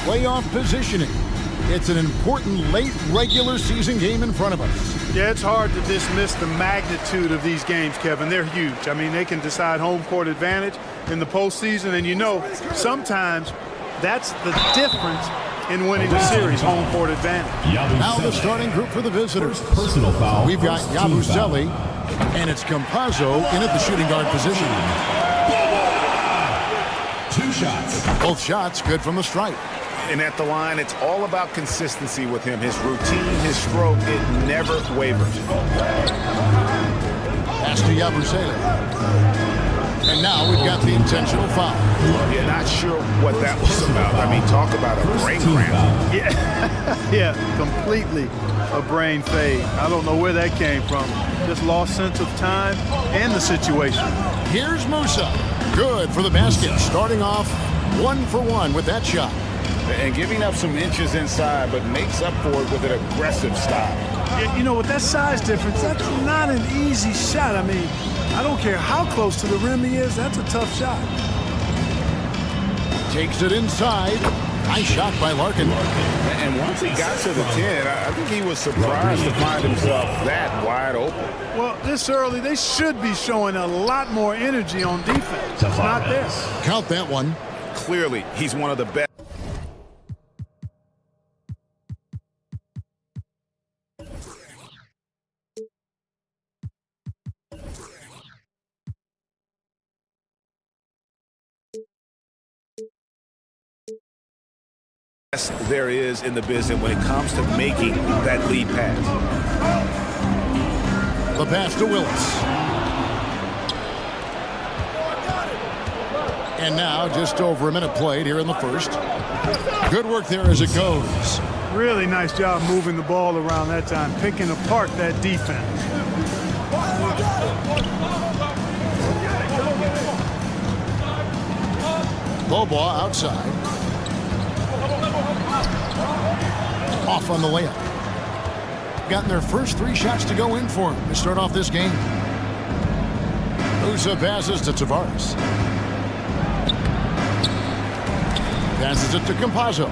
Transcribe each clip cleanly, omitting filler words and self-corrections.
Playoff positioning. It's an important late regular season game in front of us. Yeah, it's hard to dismiss the magnitude of these games, Kevin. They're huge. I mean, they can decide home court advantage in the postseason, and you know, sometimes that's the difference in winning the series, home court advantage. Now the starting group for the visitors. Personal foul. We've got Yabusele, and it's Campazzo in at the shooting guard position. 2 shots. Both shots good from the stripe. And at the line, it's all about consistency with him. His routine, his stroke, it never wavers. Pass to Yabusele. And now we've got the intentional foul. Yeah, not sure what that was about. I mean, talk about a brain cramp. Yeah, completely a brain fade. I don't know where that came from. Just lost sense of time and the situation. Here's Musa. Good for the basket. Starting off 1 for 1 with that shot. And giving up some inches inside, but makes up for it with an aggressive style. You know, with that size difference, that's not an easy shot. I mean, I don't care how close to the rim he is, that's a tough shot. Takes it inside. Nice shot by Larkin. And once he got to the 10, I think he was surprised to find himself that wide open. Well, this early, they should be showing a lot more energy on defense. It's not there. Count that one. Clearly, he's one of the best. There is in the business when it comes to making that lead pass. The pass to Willis. And now just over a minute played here in the first. Good work there as it goes. Really nice job moving the ball around that time, picking apart that defense. Bobois outside. Off on the layup. Gotten their first 3 shots to go in for him to start off this game. Musa passes to Tavares. Passes it to Campazzo.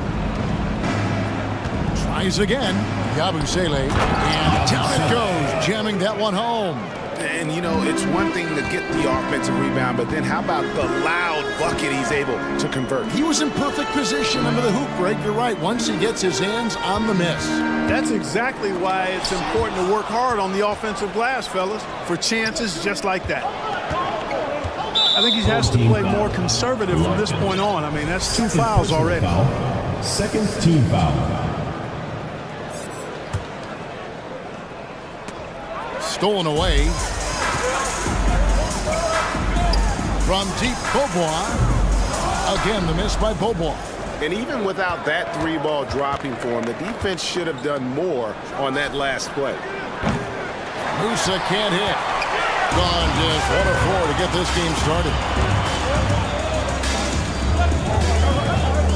Tries again. Yabusele. And down it goes, jamming that one home. And, you know, it's one thing to get the offensive rebound, but then how about the loud bucket he's able to convert? He was in perfect position under the hoop break. You're right. Once he gets his hands on the miss. That's exactly why it's important to work hard on the offensive glass, fellas, for chances just like that. I think he has to play more conservative from this point on. I mean, that's 2 fouls already. Second team foul. Stolen away. From deep, Bobois. Again, the miss by Bobois. And even without that 3-ball dropping for him, the defense should have done more on that last play. Musa can't hit. Gone just 1 of 4 to get this game started.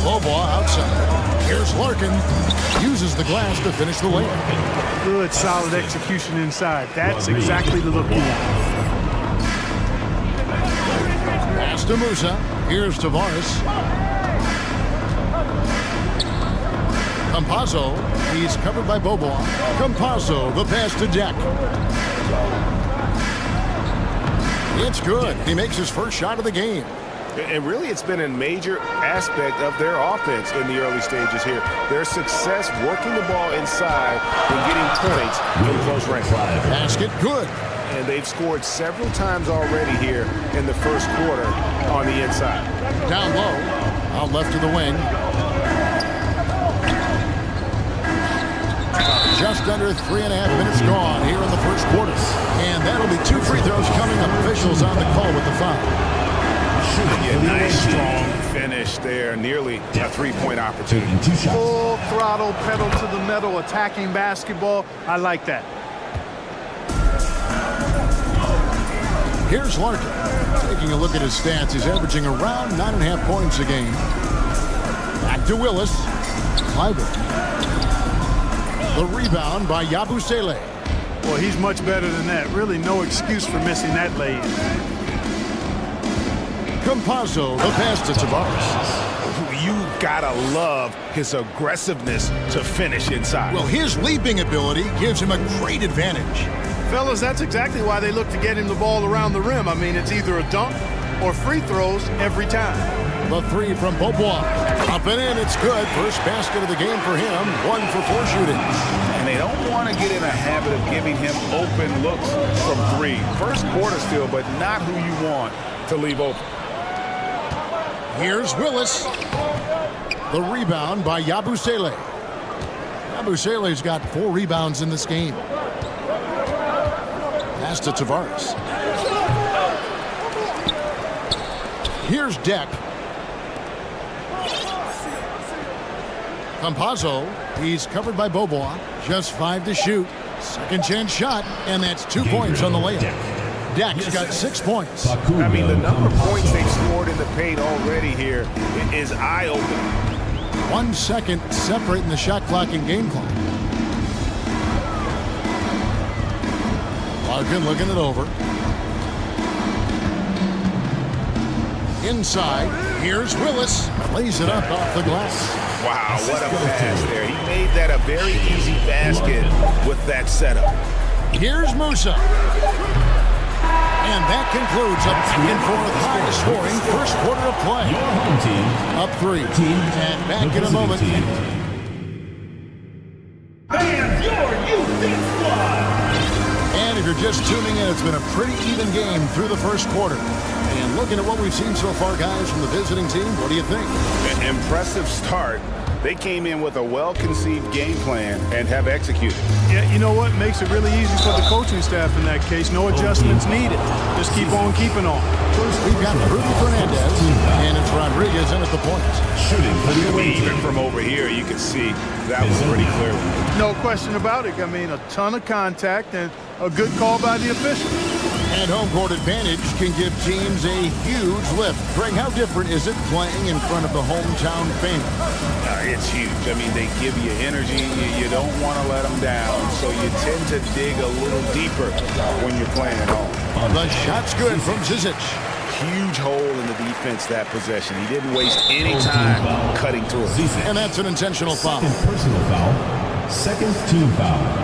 Bobois outside. Here's Larkin. Uses the glass to finish the layup. Good, solid execution inside. That's exactly the look you want. Pass to Musa. Here's Tavares. Campazzo. He's covered by Bobois. Campazzo, the pass to Deck. It's good. He makes his first shot of the game. And really, it's been a major aspect of their offense in the early stages here. Their success working the ball inside and getting points from close range. Basket good. And they've scored several times already here in the first quarter on the inside. Down low. Out left to the wing. Just under 3.5 minutes gone here in the first quarter. And that'll be 2 free throws coming up. Officials on the call with the foul. Yeah, nice, strong finish there. Nearly a three-point opportunity. Full throttle, pedal to the metal, attacking basketball. I like that. Here's Larkin. Taking a look at his stats, he's averaging around 9.5 points a game. Back to Willis. Clyburn. The rebound by Yabusele. Well, he's much better than that. Really no excuse for missing that lay-in. Campazzo, the pass to Tavares. You gotta love his aggressiveness to finish inside. Well, his leaping ability gives him a great advantage. Fellas, that's exactly why they look to get him the ball around the rim. I mean, it's either a dunk or free throws every time. The three from Beaubois. Up and in, it's good. First basket of the game for him. 1 for 4 shooting. And they don't want to get in a habit of giving him open looks from three. First quarter still, but not who you want to leave open. Here's Willis. The rebound by Yabusele. Yabusele's got 4 rebounds in this game. Pass to Tavares. Here's Deck. Campazzo, he's covered by Beaubois. Just 5 to shoot. Second chance shot, and that's 2 points on the layup. Deck's got 6 points. I mean, the number of points they've scored in the paint already here is eye-opening. 1 second separating the shot clock and game clock. Larkin looking it over. Inside, here's Willis. Lays it up off the glass. Wow, what a pass there. He made that a very easy basket with that setup. Here's Musa. And that concludes a back-and-forth high-scoring first quarter of play. Your home team. Up 3. And back in a moment. And if you're just tuning in, it's been a pretty even game through the first quarter. And looking at what we've seen so far, guys, from the visiting team, what do you think? An impressive start. They came in with a well-conceived game plan and have executed. Yeah, you know what? Makes it really easy for the coaching staff in that case. No adjustments needed. Just keep on keeping on. First, we've got Rudy Fernandez, and it's Rodriguez in at the point. Shooting for the away Even team. from over here, you can see that was pretty clear. No question about it. I mean, a ton of contact and a good call by the official. And home court advantage can give teams a huge lift. Greg, how different is it playing in front of the hometown fans? It's huge. I mean, they give you energy. You don't want to let them down, so you tend to dig a little deeper when you're playing at home. The shot's good from Zizic. Huge hole in the defense that possession. He didn't waste any time cutting through it. And that's an intentional foul. Second personal foul. Second team foul.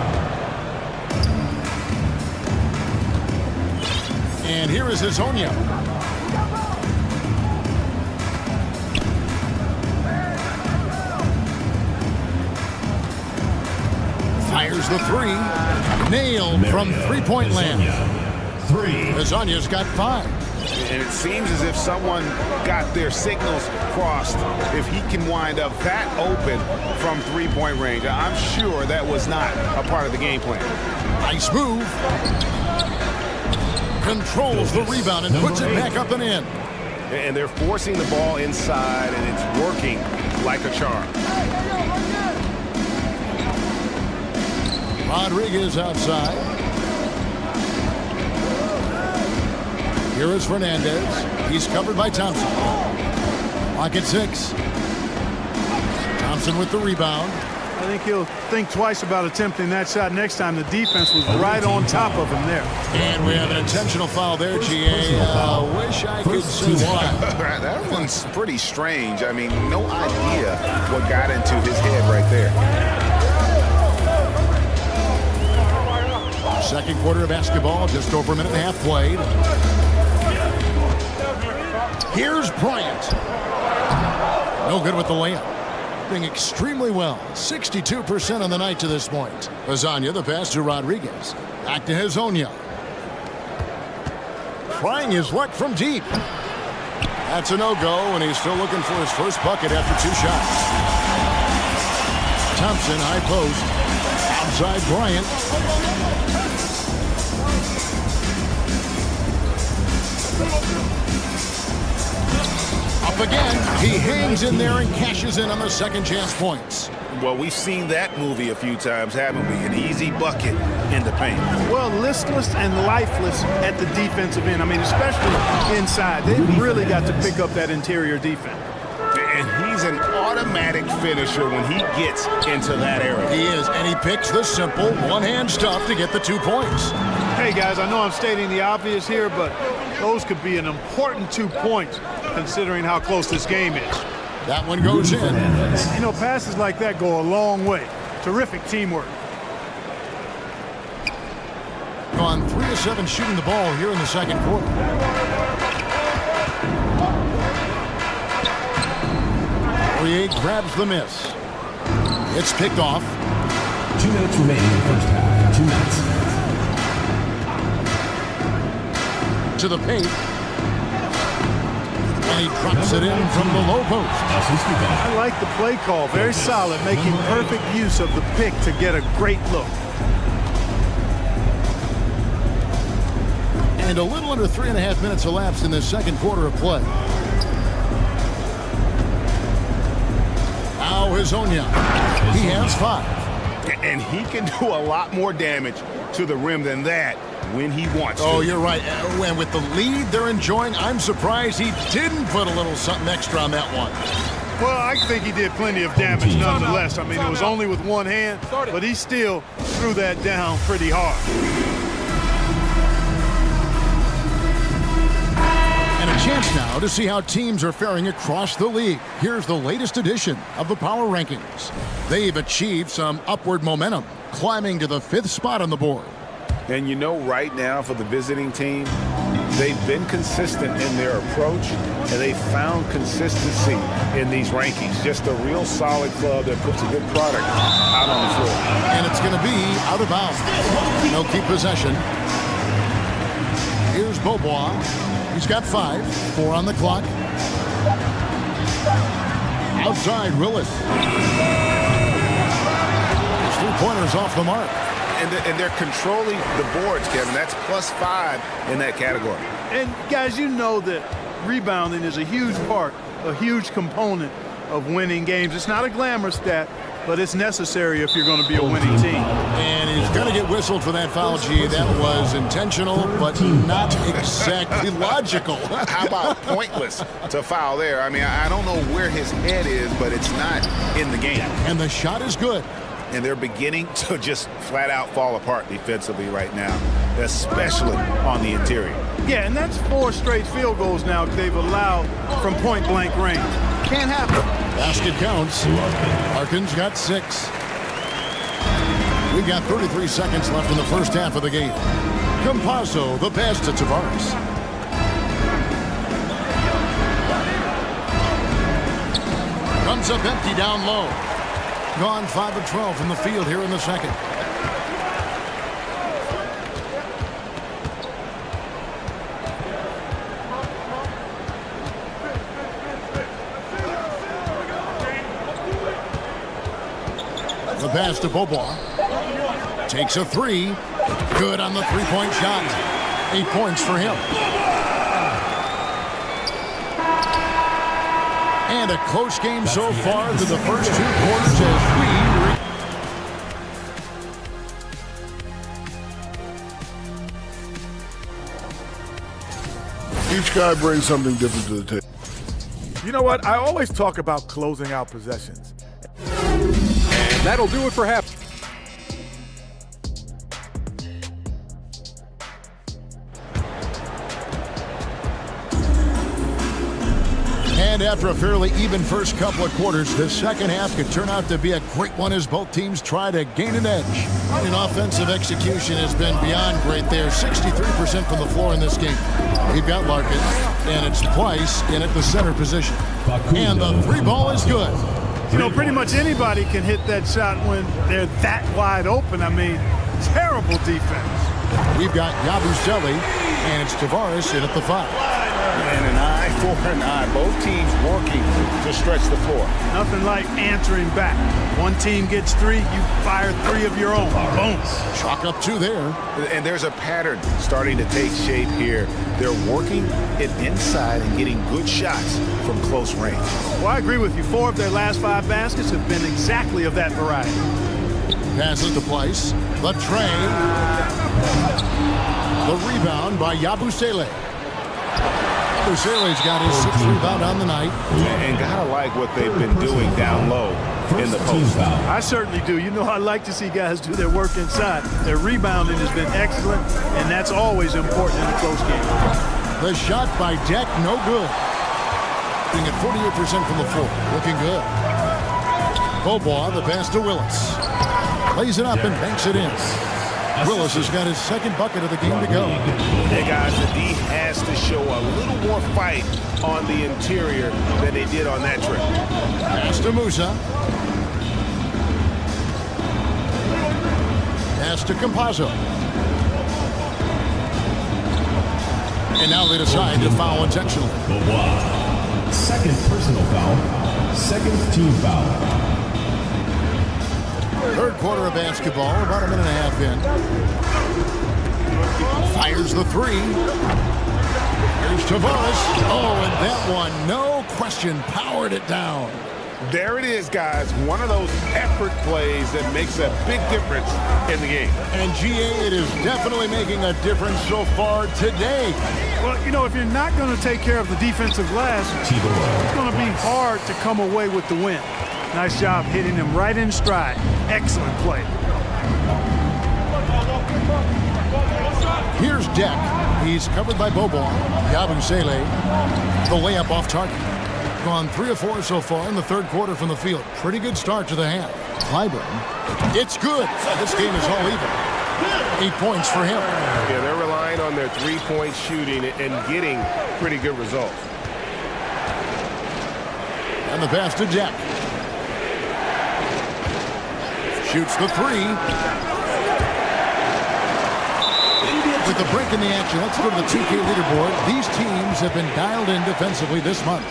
And here is Hezonja. Fires the 3. Nailed from three-point land. 3. Hezonja's got 5. And it seems as if someone got their signals crossed. If he can wind up that open from three-point range, I'm sure that was not a part of the game plan. Nice move. Controls the rebound and puts it back up and in. And they're forcing the ball inside, and it's working like a charm. Rodriguez outside. Here is Fernandez. He's covered by Thompson. Lock at 6. Thompson with the rebound. I think he'll think twice about attempting that shot next time. The defense was right on top of him there. And we have an intentional foul there, GA. Wish I could say why. That one's pretty strange. I mean, no idea what got into his head right there. Second quarter of basketball, just over a minute and a half played. Here's Bryant. No good with the layup. Doing extremely well. 62% on the night to this point. Hezonja, the pass to Rodriguez. Back to Hezonja. Trying his luck from deep. That's a no-go, and he's still looking for his first bucket after 2 shots. Thompson, high post. outside Bryant. Up again. He hangs in there and cashes in on the second chance points. Well, we've seen that movie a few times, haven't we? An easy bucket in the paint. Well, listless and lifeless at the defensive end. I mean, especially inside. They've really got to pick up that interior defense. And he's an automatic finisher when he gets into that area. He is, and he picks the simple one-hand stuff to get the 2 points. Hey, guys, I know I'm stating the obvious here, but those could be an important 2 points considering how close this game is. That one goes in. You know, passes like that go a long way. Terrific teamwork. On 3 of 7 shooting the ball here in the second quarter. Poirier grabs the miss. It's picked off. 2 minutes remaining in the first half. 2 minutes. To the paint. And he drops it in from the low post. I like the play call. Very solid, making perfect use of the pick to get a great look. And a little under 3.5 minutes elapsed in this second quarter of play. Now Hazonia. He has 5. And he can do a lot more damage to the rim than that when he wants to. Oh, you're right. And with the lead they're enjoying, I'm surprised he didn't put a little something extra on that one. Well, I think he did plenty of damage nonetheless. I mean, it was only with one hand, but he still threw that down pretty hard. And a chance now to see how teams are faring across the league. Here's the latest edition of the Power Rankings. They've achieved some upward momentum, climbing to the 5th spot on the board. And you know, right now for the visiting team, they've been consistent in their approach, and they've found consistency in these rankings. Just a real solid club that puts a good product out on the floor. And it's going to be out of bounds. They'll keep possession. Here's Beaubois. He's got 5. 4 on the clock. Outside, Willis. His 3-pointers off the mark. And they're controlling the boards, Kevin. That's +5 in that category. And, guys, you know that rebounding is a huge part, a huge component of winning games. It's not a glamorous stat, but it's necessary if you're going to be a winning team. And he's going to get whistled for that foul, G. That was intentional, but not exactly logical. How about pointless to foul there? I mean, I don't know where his head is, but it's not in the game. And the shot is good. And they're beginning to just flat out fall apart defensively right now, especially on the interior. Yeah, and that's 4 straight field goals now they've allowed from point-blank range. Can't happen. Basket counts. Harkins got 6. We've got 33 seconds left in the first half of the game. Campazzo, the pass to Tavares. Comes up empty down low. Gone 5 of 12 from the field here in the second. The pass to Beaubois. Takes a 3. Good on the 3-point shot. 8 points for him. And a close game so far through the first 2 quarters as Each guy brings something different to the table. You know what? I always talk about closing out possessions. And that'll do it for half. And after a fairly even first couple of quarters, the second half could turn out to be a great one as both teams try to gain an edge. And offensive execution has been beyond great there. 63% from the floor in this game. We've got Larkin, and it's Price in at the center position. And the 3 ball is good. You know, pretty much anybody can hit that shot when they're that wide open. I mean, terrible defense. We've got Yabusele, and it's Tavares in at the 5. And an eye eye for an eye. Both teams working to stretch the floor. Nothing like answering back. One team gets 3, you fire 3 of your own. Boom. Chalk up 2 there. And there's a pattern starting to take shape here. They're working it inside and getting good shots from close range. Well, I agree with you. 4 of their last 5 baskets have been exactly of that variety. Passes to place. The tray. The rebound by Yabusele. Yabusele's got his 6th rebound on the night. And gotta like what they've been doing down low in the post. I certainly do. You know, I like to see guys do their work inside. Their rebounding has been excellent, and that's always important in a close game. The shot by Deck, no good. Being at 48% from the floor. Looking good. Bobois, the pass to Willis. Lays it up and banks it in. Willis has got his 2nd bucket of the game to go. Hey, guys, the D has to show a little more fight on the interior than they did on that trip. Pass to Musa. Pass to Campazzo. And now they decide to foul intentionally. 2nd personal foul. 2nd team foul. 3rd quarter of basketball, about a minute and a half in. Fires the 3. Here's Tavares. Oh, and that one, no question, powered it down. There it is, guys. One of those effort plays that makes a big difference in the game. And GA, it is definitely making a difference so far today. Well, you know, if you're not going to take care of the defensive glass, it's going to be hard to come away with the win. Nice job hitting him right in stride. Excellent play. Here's Deck. He's covered by Bobois. Yabusele. The layup off target. Gone 3 of 4 so far in the 3rd quarter from the field. Pretty good start to the half. Clyburn. It's good. This game is all even. 8 points for him. Yeah, they're relying on their 3-point shooting and getting pretty good results. And the pass to Deck. Shoots the 3. With the break in the action, let's go to the 2K leaderboard. These teams have been dialed in defensively this month.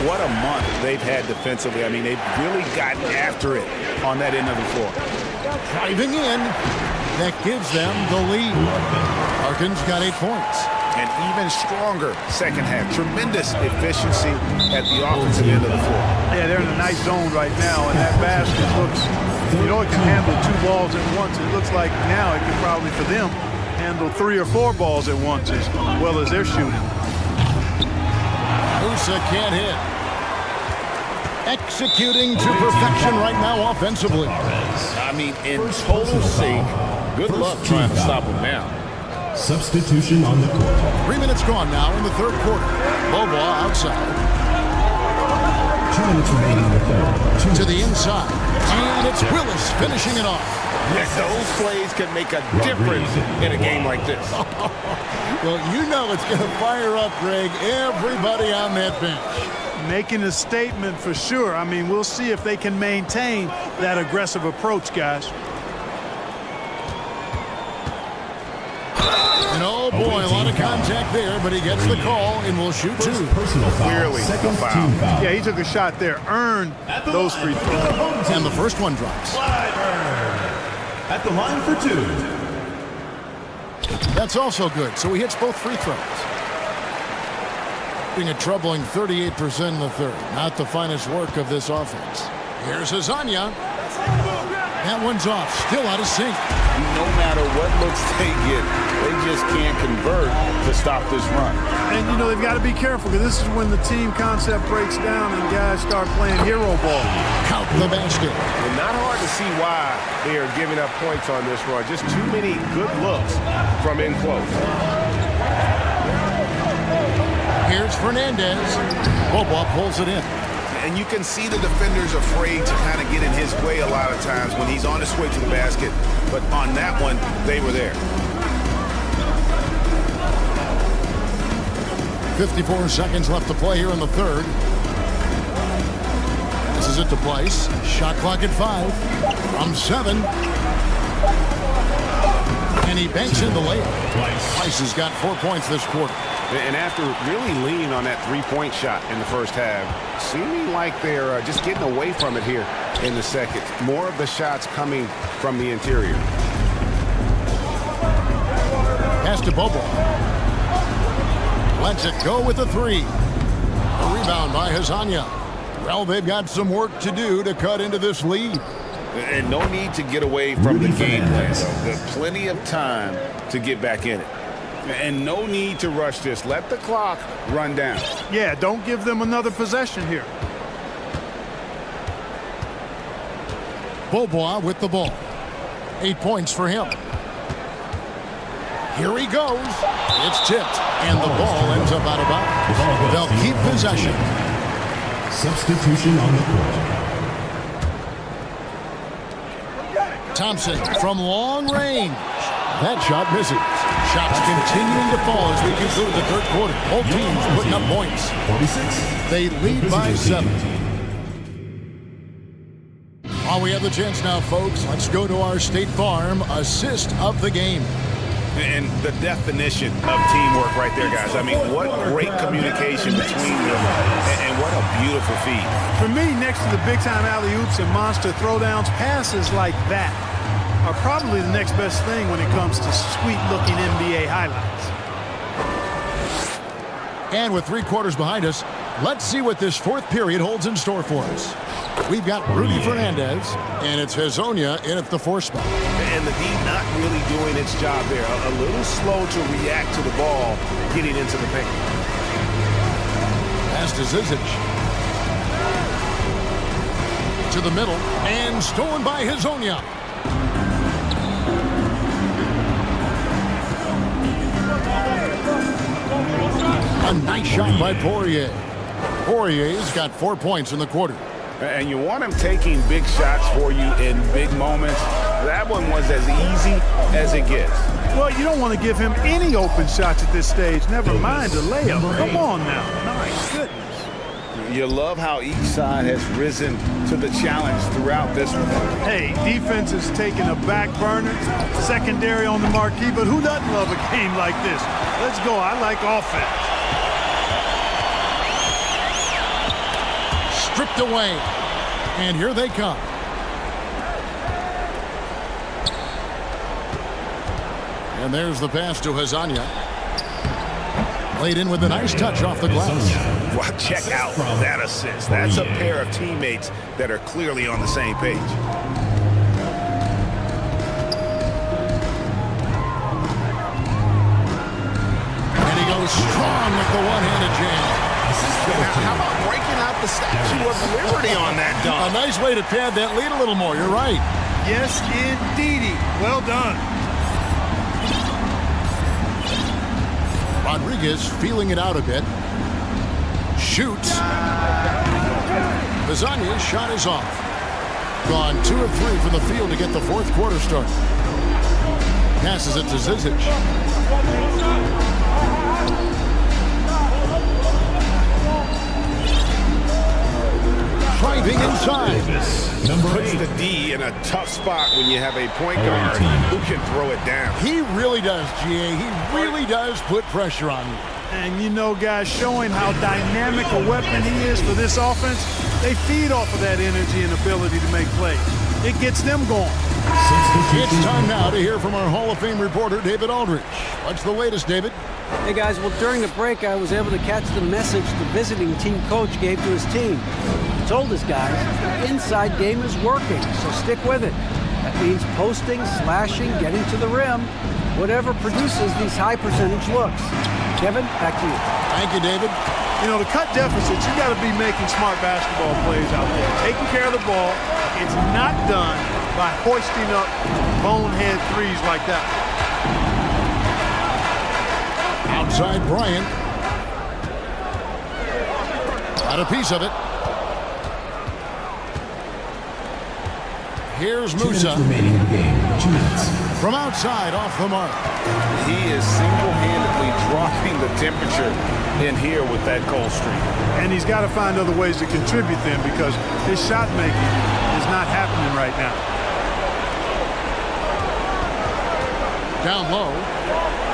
What a month they've had defensively. I mean, they've really gotten after it on that end of the floor. Driving in. That gives them the lead. Harkin's got 8 points. And even stronger second half. Tremendous efficiency at the offensive end of the floor. Yeah, they're in a nice zone right now, and that basket looks, you know, it can handle 2 balls at once. It looks like now it could probably, for them, handle 3 or 4 balls at once as well as they're shooting. Musa can't hit. Executing to perfection right now offensively. I mean, in total sync. Good luck trying to stop him now. Substitution on the court. 3 minutes gone now in the 3rd quarter. Bobois outside. 2 minutes remaining in the 3rd. To the inside. And it's Willis finishing it off. Yes, those plays can make a difference in a game like this. Well, you know it's going to fire up, Greg, everybody on that bench. Making a statement for sure. I mean, we'll see if they can maintain that aggressive approach, guys. And oh boy, a lot of contact there, but he gets the call and will shoot 2. Personal foul. Clearly, Second foul. team foul. Yeah, he took a shot there, earned those free throws. And the first one drops. At the line for 2. That's also good, so he hits both free throws. Being a troubling 38% in the 3rd. Not the finest work of this offense. Here's Hazanya. That one's off, still out of sync. No matter what looks they get, they just can't convert to stop this run. And, you know, they've got to be careful because this is when the team concept breaks down and guys start playing hero ball. Count the basket. And not hard to see why they are giving up points on this run. Just too many good looks from in close. Here's Fernandez. Bobois pulls it in. And you can see the defenders afraid to kind of get in his way a lot of times when he's on his way to the basket. But on that one, they were there. 54 seconds left to play here in the 3rd. This is it to place. Shot clock at 5. From 7. And he banks in the layup. Weiss has got 4 points this quarter. And after really leaning on that three-point shot in the first half, seeming like they're just getting away from it here in the second. More of the shots coming from the interior. Pass to Bobo. Lets it go with a three. A rebound by Hazanya. Well, they've got some work to do to cut into this lead. And no need to get away from the game plan, though. There's plenty of time to get back in it. And no need to rush this. Let the clock run down. Yeah, don't give them another possession here. Bobois with the ball. 8 points for him. Here he goes. It's tipped, and the ball ends up out of bounds. They'll keep possession. Substitution on the court. Thompson from long range. That shot misses. Shots continuing to fall as we conclude the third quarter. Both teams putting up points. 46. They lead by 7. While we have the chance now, folks, let's go to our State Farm assist of the game. And the definition of teamwork right there, guys. I mean, what great communication between them, and what a beautiful feed. For me, next to the big-time alley-oops and monster throwdowns, passes like that are probably the next best thing when it comes to sweet-looking NBA highlights. And with 3 quarters behind us, let's see what this fourth period holds in store for us. We've got Rudy Fernandez, and it's Hazonia in at the 4 spot. And the D not really doing its job there. A little slow to react to the ball getting into the paint. Pass to Zizic. To the middle, and stolen by Hazonia. A nice shot by Poirier. Poirier's got 4 points in the quarter. And you want him taking big shots for you in big moments. That one was as easy as it gets. Well, you don't want to give him any open shots at this stage. Never mind a layup. Come on now. My goodness. You love how each side has risen to the challenge throughout this one. Hey, defense is taking a back burner, secondary on the marquee, but who doesn't love a game like this? Let's go. I like offense. Stripped away. And here they come. And there's the pass to Hazanya. Laid in with a nice touch off the glass. Well, check out that assist. That's a pair of teammates that are clearly on the same page. And he goes strong with the one-handed jam. How about breaking out the Statue of Liberty on that dunk? A nice way to pad that lead a little more. You're right. Yes, indeedy. Well done. Rodriguez feeling it out a bit. Shoots. Hazanya's shot is off. Gone 2 of 3 from the field to get the fourth quarter started. Passes it to Zizic. Driving inside. Puts the D in a tough spot when you have a point guard who can throw it down. He really does, GA. He really does put pressure on you. And you know, guys, showing how dynamic a weapon he is for this offense, they feed off of that energy and ability to make plays. It gets them going. It's time now to hear from our Hall of Fame reporter, David Aldridge. What's the latest, David? Hey guys, well during the break I was able to catch the message the visiting team coach gave to his team. He told his guys the inside game is working, so stick with it. That means posting, slashing, getting to the rim, whatever produces these high percentage looks. Kevin, back to you. Thank you, David. You know, to cut deficits, you got to be making smart basketball plays out there. Taking care of the ball. It's not done by hoisting up bonehead threes like that. Outside Bryant. Got a piece of it. Here's 2 minutes Musa. remaining in the game. 2 minutes. From outside, off the mark. He is single-handedly dropping the temperature in here with that cold streak. And he's got to find other ways to contribute then, because his shot making is not happening right now. Down low.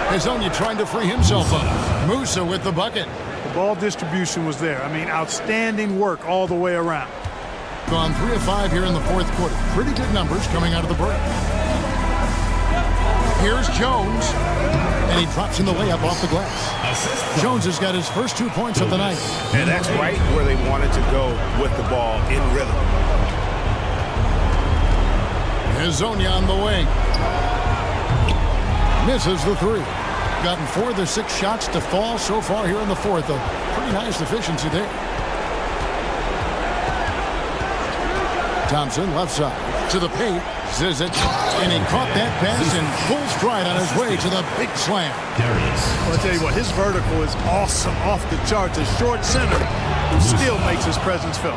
Hazonia trying to free himself up. Musa with the bucket. The ball distribution was there. I mean, outstanding work all the way around. Gone 3 of 5 here in the fourth quarter. Pretty good numbers coming out of the break. Here's Jones. And he drops in the layup off the glass. Jones has got his first 2 points of the night. And that's right where they wanted to go with the ball, in rhythm. Hazonia on the wing. Misses the 3. Gotten 4 of the 6 shots to fall so far here in the fourth. A pretty nice efficiency there. Thompson left side to the paint. Zizic, and he caught that pass in full stride on his way to the big slam. Well, I'll tell you what, his vertical is awesome, off the charts. A short center who still makes his presence felt.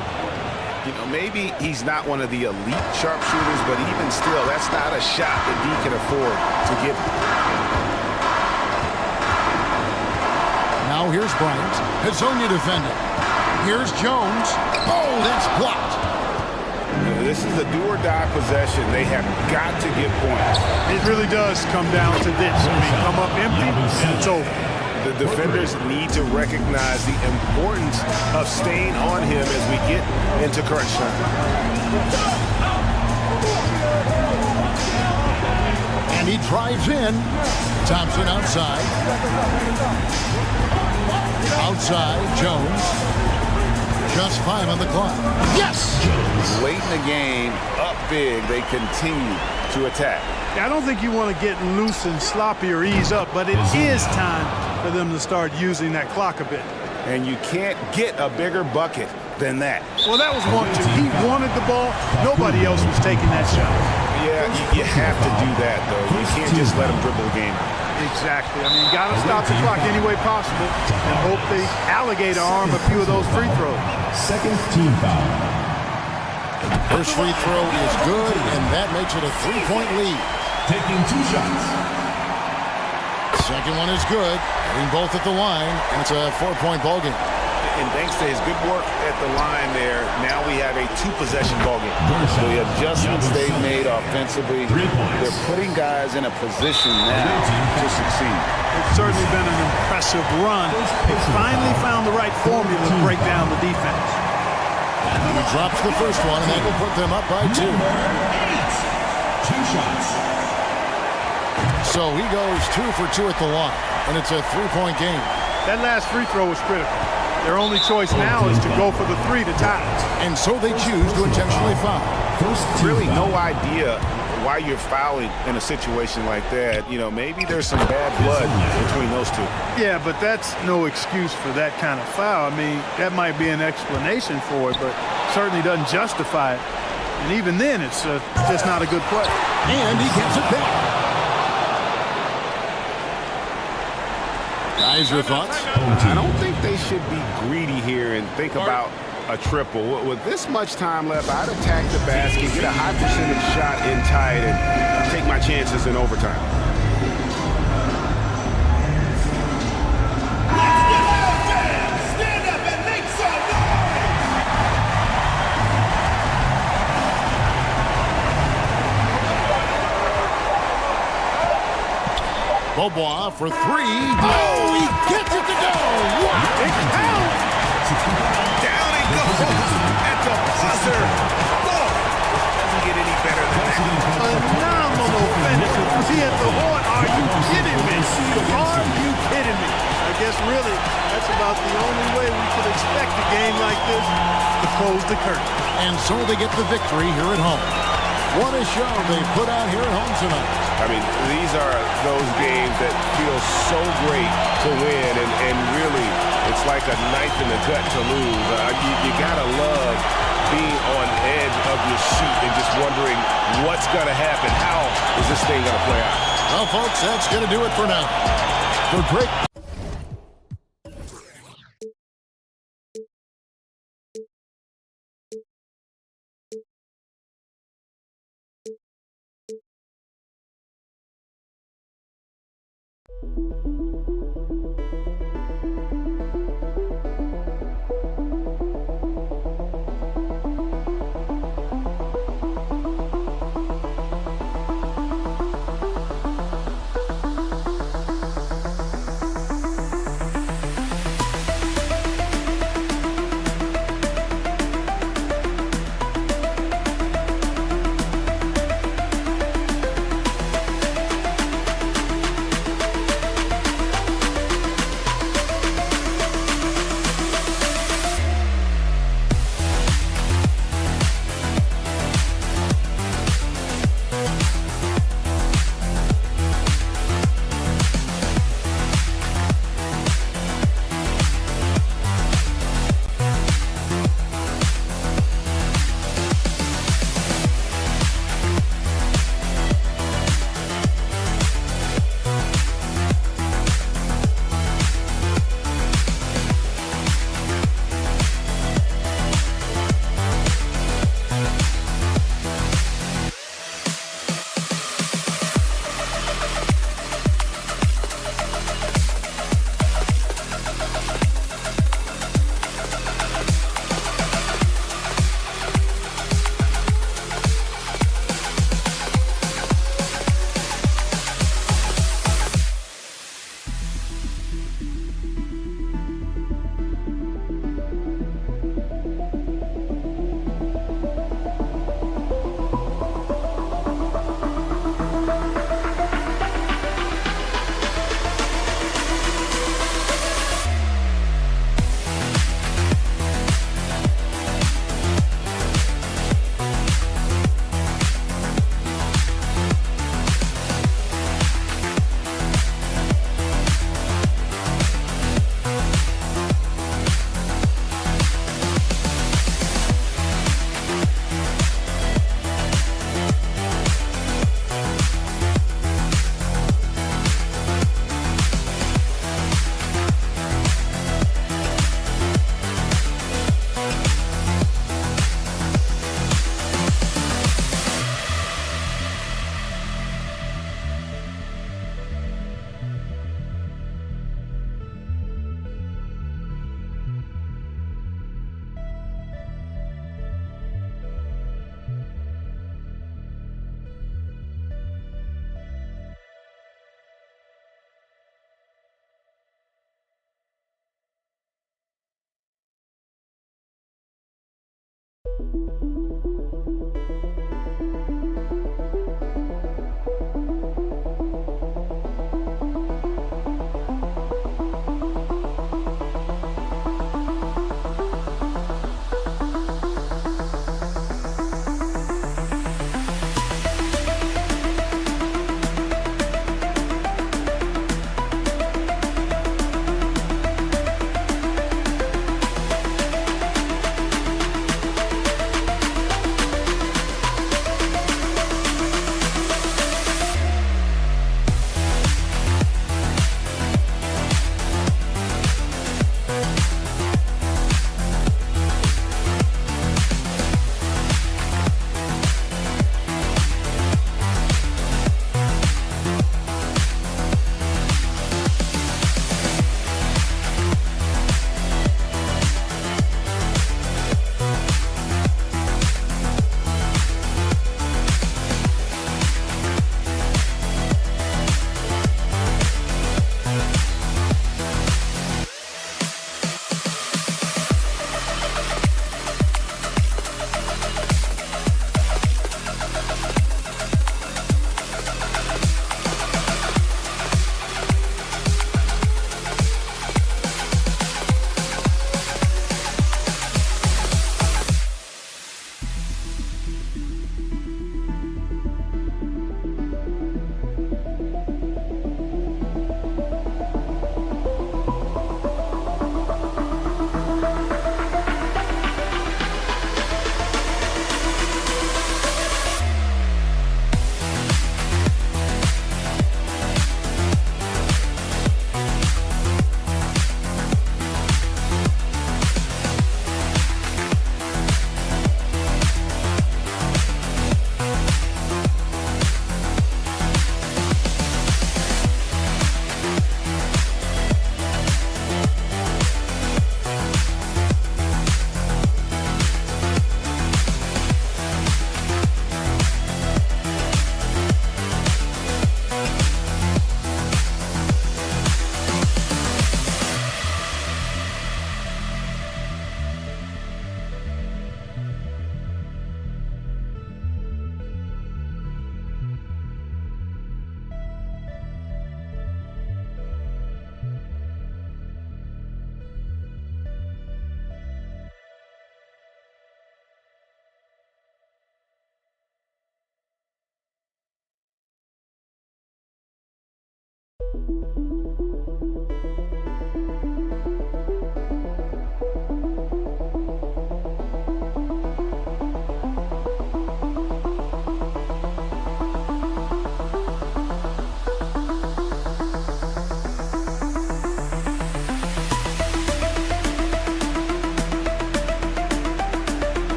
You know, maybe he's not one of the elite sharpshooters, but even still, that's not a shot that he can afford to give. Now here's Bryant. Hazonia defending. Here's Jones. Oh, that's blocked. This is a do-or-die possession. They have got to get points. It really does come down to this. I mean, come up empty, and it's over. The defenders need to recognize the importance of staying on him as we get into crunch time. And he drives in. Thompson outside. Outside, Jones. Just 5 on the clock. Yes! Late in the game, up big, they continue to attack. I don't think you want to get loose and sloppy or ease up, but it is time for them to start using that clock a bit. And you can't get a bigger bucket than that. Well, that was 1-2. He wanted the ball. Nobody else was taking that shot. Yeah, you have to do that, though. You can't just let him dribble the game. Exactly. I mean, got to stop the clock any way possible and hope they alligator arm a few of those free throws. Second team foul. First free throw is good, and that makes it a 3-point lead. Taking 2 shots. Second one is good. Hitting both at the line, and it's a 4-point ball game. And thanks to his good work at the line there, now we have a 2-possession ballgame. The adjustments they've made offensively, they're putting guys in a position now to succeed. It's certainly been an impressive run. They finally found the right formula to break down the defense. He drops the first one, and that will put them up by 2. 2 shots. So he goes 2 for 2 at the line, and it's a 3-point game. That last free throw was critical. Their only choice now is to go for the 3 to tie. And so they choose to intentionally foul. Really no idea why you're fouling in a situation like that. You know, maybe there's some bad blood between those two. Yeah, but that's no excuse for that kind of foul. I mean, that might be an explanation for it, but certainly doesn't justify it. And even then, it's just not a good play. And he gets it back. Guys, your thoughts? I don't think they should be greedy here and think about a triple. With this much time left, I'd attack the basket, get a high percentage shot in tight, and take my chances in overtime. Stand up and make some Beaubois for 3. Oh, he gets it to go. Wow. It counts. Down it goes at the buzzer. Oh, doesn't get any better than that. Phenomenal finish. He hit the horn. Are you kidding me? Are you kidding me? I guess really that's about the only way we could expect a game like this to close the curtain. And so they get the victory here at home. What a show they put out here at home tonight. I mean, these are those games that feel so great to win, and really, it's like a knife in the gut to lose. You gotta love being on edge of your seat and just wondering what's gonna happen. How is this thing gonna play out? Well, folks, that's gonna do it for now. For great.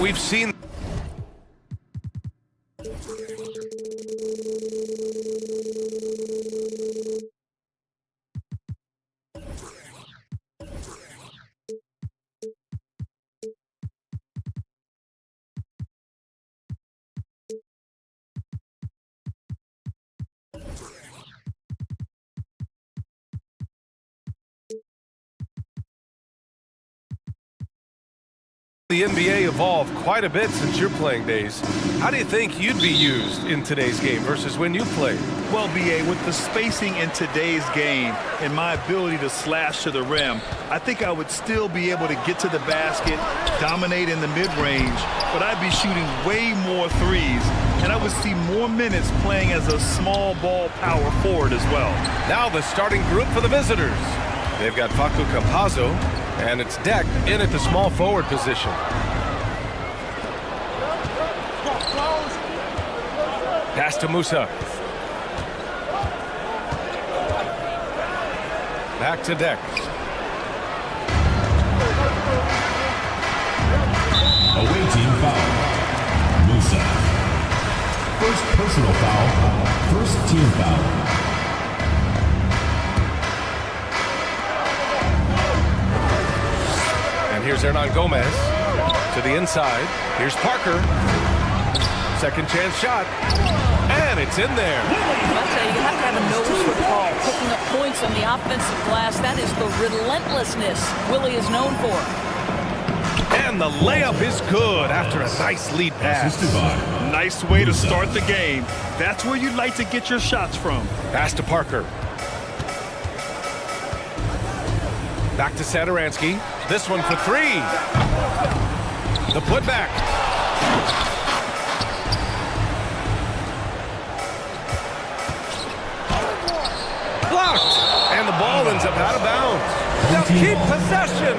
We've seen The NBA evolved quite a bit since your playing days. How do you think you'd be used in today's game versus when you played? Well, BA, with the spacing in today's game and my ability to slash to the rim, I think I would still be able to get to the basket, dominate in the mid-range, but I'd be shooting way more threes, and I would see more minutes playing as a small ball power forward as well. Now the starting group for the visitors. They've got Facu Campazzo, and it's Deck in at the small forward position. Pass to Musa. Back to Deck. Away team foul. Musa. First personal foul. First team foul. And here's Hernan Gomez to the inside. Here's Parker. Second chance shot. And it's in there. I'll tell you, you have to have a nose for the ball. Picking up points on the offensive glass, that is the relentlessness Willie is known for. And the layup is good after a nice lead pass. Nice way to start the game. That's where you'd like to get your shots from. Pass to Parker. Back to Satoransky. This one for three. The putback. Blocked. And the ball ends up out of bounds. They'll keep possession.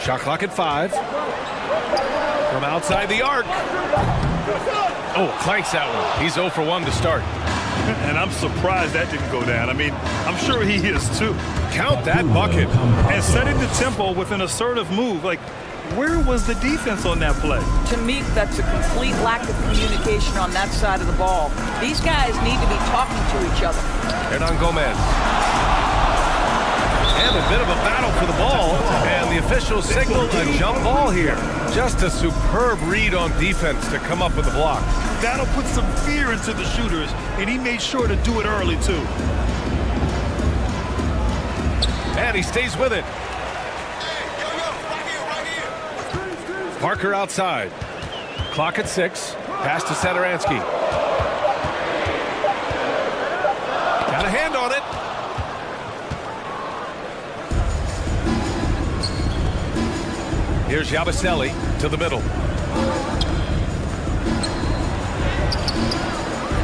Shot clock at 5. From outside the arc. Oh, clanks that one. He's 0 for 1 to start. And I'm surprised that didn't go down. I mean, I'm sure he is too. Count that bucket. And setting the tempo with an assertive move. Like, where was the defense on that play? To me, that's a complete lack of communication on that side of the ball. These guys need to be talking to each other. Hernan Gomez. And a bit of a battle for the ball. And the officials signaled a jump ball here. Just a superb read on defense to come up with a block. That'll put some fear into the shooters, and he made sure to do it early, too. And he stays with it. Parker outside. Clock at 6. Pass to Satoransky. Got a hand on it. Here's Yabusele to the middle.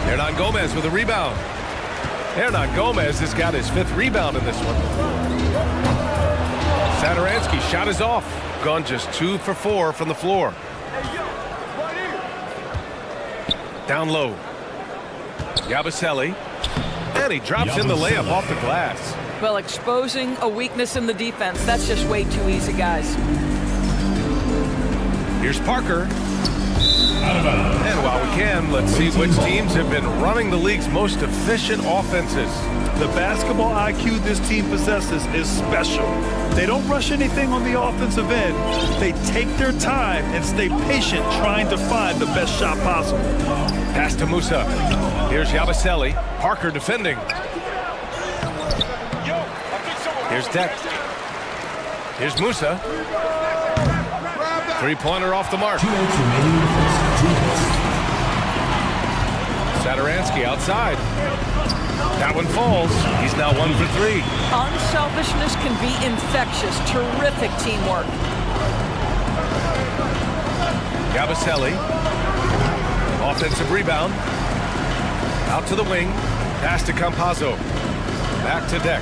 Hernan Gomez with a rebound. Hernan Gomez has got his 5th rebound in this one. Satoransky shot is off. Gone just 2 for 4 from the floor. Down low. Yabusele. And he drops in the layup off the glass. Well, exposing a weakness in the defense, that's just way too easy, guys. Here's Parker. And while we can, let's see which teams have been running the league's most efficient offenses. The basketball IQ this team possesses is special. They don't rush anything on the offensive end. They take their time and stay patient trying to find the best shot possible. Pass to Musa. Here's Yabusele. Parker defending. Here's Deck. Here's Musa. Three-pointer off the mark. Satoransky outside. That one falls. He's now 1 for 3. Unselfishness can be infectious. Terrific teamwork. Yabusele. Offensive rebound. Out to the wing. Pass to Campazzo. Back to Deck.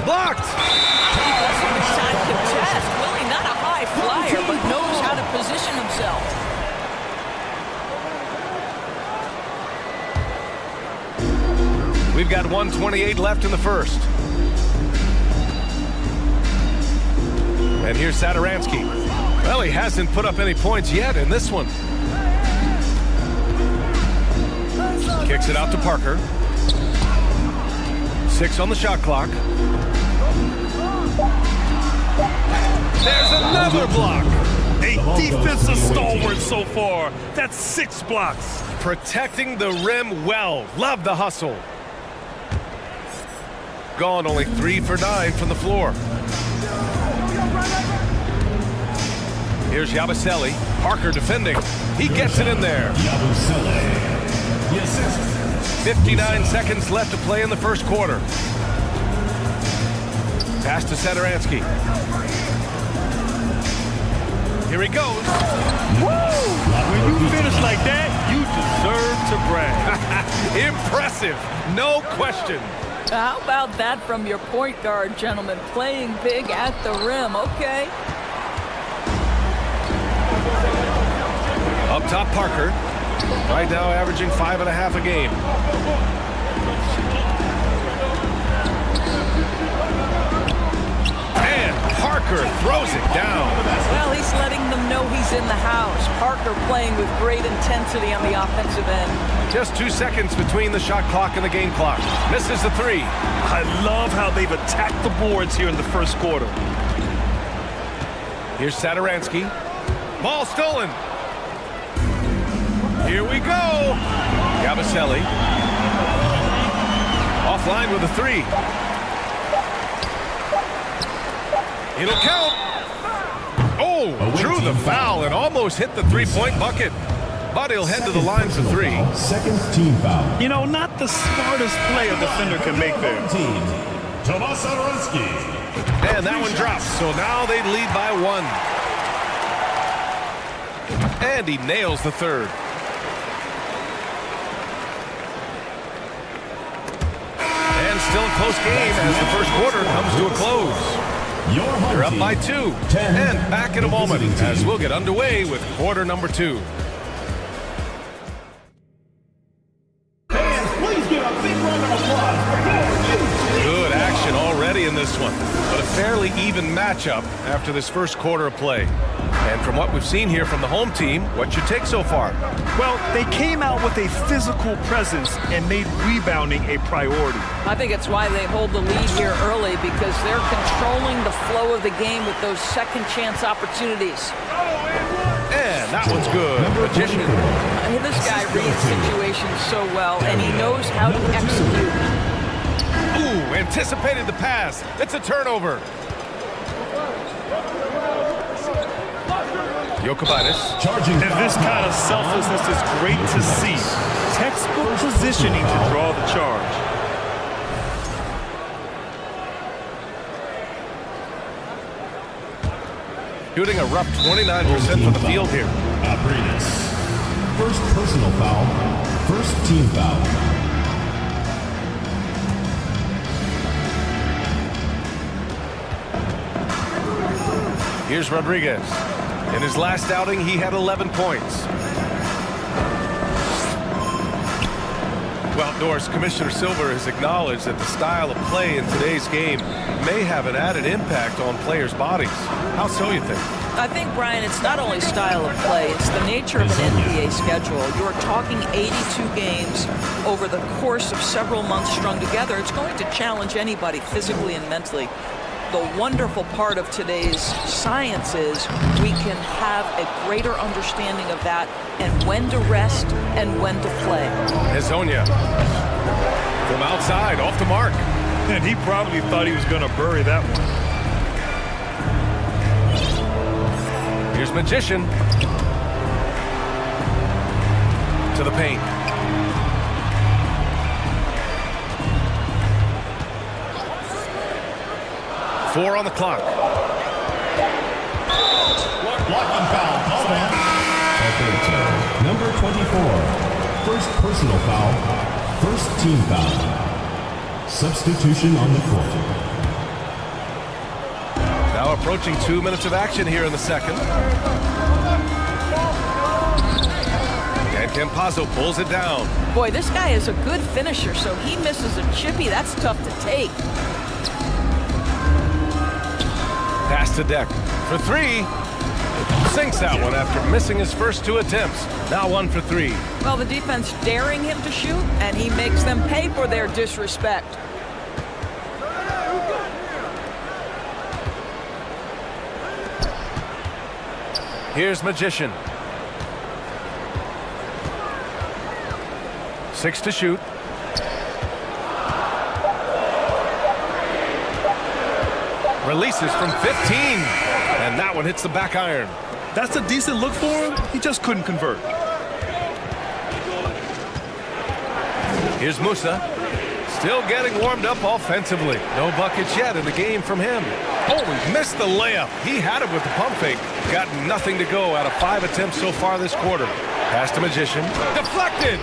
Blocked! Side contest. Willie, not a high flyer, but knows how to position himself. We've got 1:28 left in the first. And here's Satoransky. Well, he hasn't put up any points yet in this one. Kicks it out to Parker. 6 on the shot clock. There's another block. A defensive stalwart so far. That's 6 blocks. Protecting the rim well. Love the hustle. Gone only 3 for 9 from the floor. Here's Yabusele. Parker defending. He gets it in there. 59 seconds left to play in the first quarter. Pass to Satoransky. Here he goes. Woo! When you finish like that, you deserve to brag. Impressive. No question. How about that from your point guard, gentlemen? Playing big at the rim. Okay. Up top, Parker. Right now averaging 5.5 a game. And Parker throws it down. Well, he's letting them know he's in the house. Parker playing with great intensity on the offensive end. Just 2 seconds between the shot clock and the game clock. Misses the 3. I love how they've attacked the boards here in the first quarter. Here's Satoransky. Ball stolen. Here we go. Yabusele. Offline with a 3. It'll count. Oh, drew the foul and almost hit the 3-point bucket. But he'll head to the line for 3. Second team foul. You know, not the smartest play a defender can make there. Team. Tomas Satoransky. And that one drops. So now they lead by 1. And he nails the 3rd. And still a close game as the first quarter comes to a close. They're up by 2. And back in a moment as we'll get underway with quarter number 2. Good action already in this one, but a fairly even matchup after this first quarter of play. And from what we've seen here from the home team, what's your take so far? Well, they came out with a physical presence and made rebounding a priority. I think it's why they hold the lead here early, because they're controlling the flow of the game with those second chance opportunities. And that one's good. Magician. This guy reads situations so well, and he knows how to execute. Ooh, anticipated the pass. It's a turnover. Jokic charging. And this kind of selflessness is great to see. Textbook positioning to draw the charge. Shooting a rough 29% from the field here. First personal foul. First team foul. Here's Rodriguez. In his last outing, he had 11 points. Well, Doris, Commissioner Silver has acknowledged that the style of play in today's game may have an added impact on players' bodies. How so, you think? I think, Brian, it's not only style of play, it's the nature of an NBA schedule. You're talking 82 games over the course of several months strung together. It's going to challenge anybody physically and mentally. The wonderful part of today's science is we can have a greater understanding of that and when to rest and when to play. Hezonja from outside, off the mark. And he probably thought he was going to bury that one. Here's Magician. To the paint. Four on the clock. Blocking foul. Offensive. Number 24. First personal foul. First team foul. Substitution on the court. Now approaching 2 minutes of action here in the second. And Campazzo pulls it down. Boy, this guy is a good finisher, so he misses a chippy. That's tough to take. Pass to Deck for three. Sinks that one after missing his first 2 attempts. Now 1 for 3. Well, the defense daring him to shoot, and he makes them pay for their disrespect. Here's Magician. 6 to shoot. Releases from 15. And that one hits the back iron. That's a decent look for him. He just couldn't convert. Here's Musa. Still getting warmed up offensively. No buckets yet in the game from him. Oh, he missed the layup. He had it with the pump fake. Got nothing to go out of 5 attempts so far this quarter. Pass to Magician. Deflected.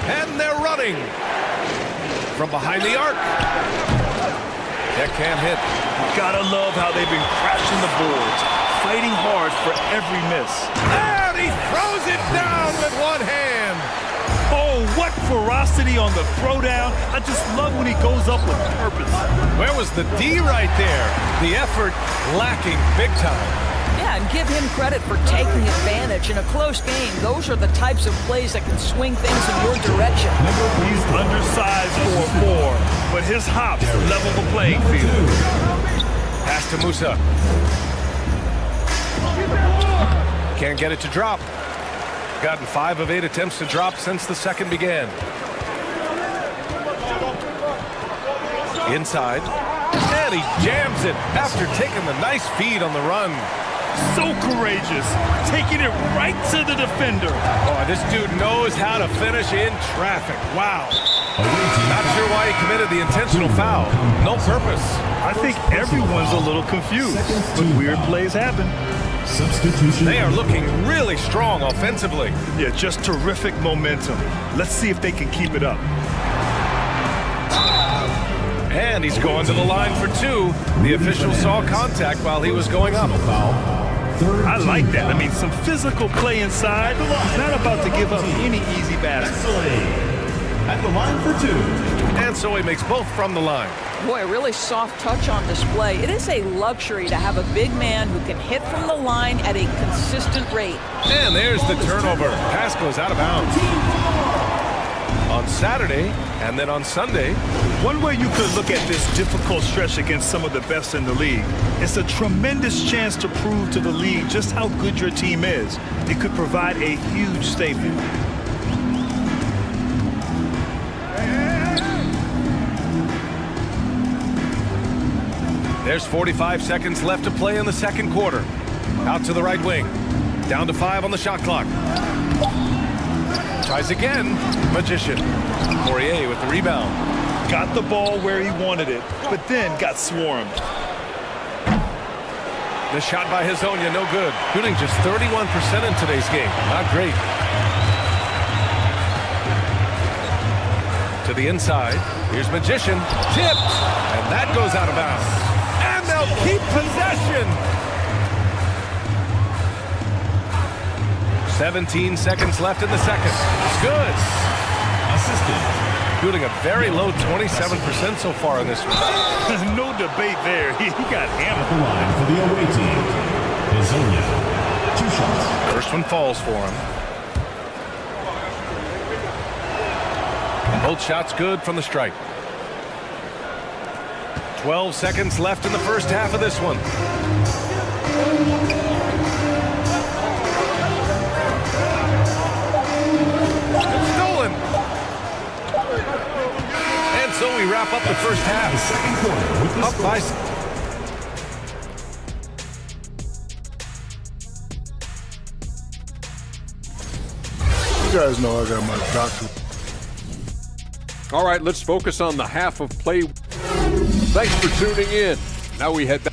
And they're running. From behind the arc. That can't hit. Gotta love how they've been crashing the boards, fighting hard for every miss. And he throws it down with one hand. Oh, what ferocity on the throwdown. I just love when he goes up with purpose. Where was the D right there? The effort lacking big time. Yeah, and give him credit for taking advantage. In a close game, those are the types of plays that can swing things in your direction. He's undersized for a 4, but his hops level the playing field. Pass to Musa. Can't get it to drop. Gotten 5 of 8 attempts to drop since the second began. Inside. And he jams it after taking the nice feed on the run. So courageous, taking it right to the defender. Oh, this dude knows how to finish in traffic. Wow. Not sure why he committed the intentional foul. No purpose. I think everyone's a little confused, but weird plays happen. Substitution. They are looking really strong offensively. Yeah, just terrific momentum. Let's see if they can keep it up. And he's going to the line for 2. The official saw contact while he was going up. I like that. I mean, some physical play inside. He's not about to give up any easy baskets. At the line for 2. And so he makes both from the line. Boy, a really soft touch on display. It is a luxury to have a big man who can hit from the line at a consistent rate. And there's the turnover. Pass goes out of bounds. On Saturday and then on Sunday. One way you could look at this difficult stretch against some of the best in the league, it's a tremendous chance to prove to the league just how good your team is. It could provide a huge statement. There's 45 seconds left to play in the second quarter. Out to the right wing. Down to 5 on the shot clock. Tries again. Magician. Poirier with the rebound. Got the ball where he wanted it, but then got swarmed. The shot by Hezonja, no good. Shooting just 31% in today's game. Not great. To the inside. Here's Magician. Tipped. And that goes out of bounds. And they'll keep possession. 17 seconds left in the second. It's good. Assistant. Shooting a very low 27% so far in this one. No debate there. He got hammered. At the line for the away team. Hezonja. 2 shots. First one falls for him. Both shots good from the stripe. 12 seconds left in the first half of this one. Stolen. And so we wrap up the first half. Second quarter with the Up by... You guys know I got my doctor. All right, let's focus on the half of play. Thanks for tuning in. Now we head back.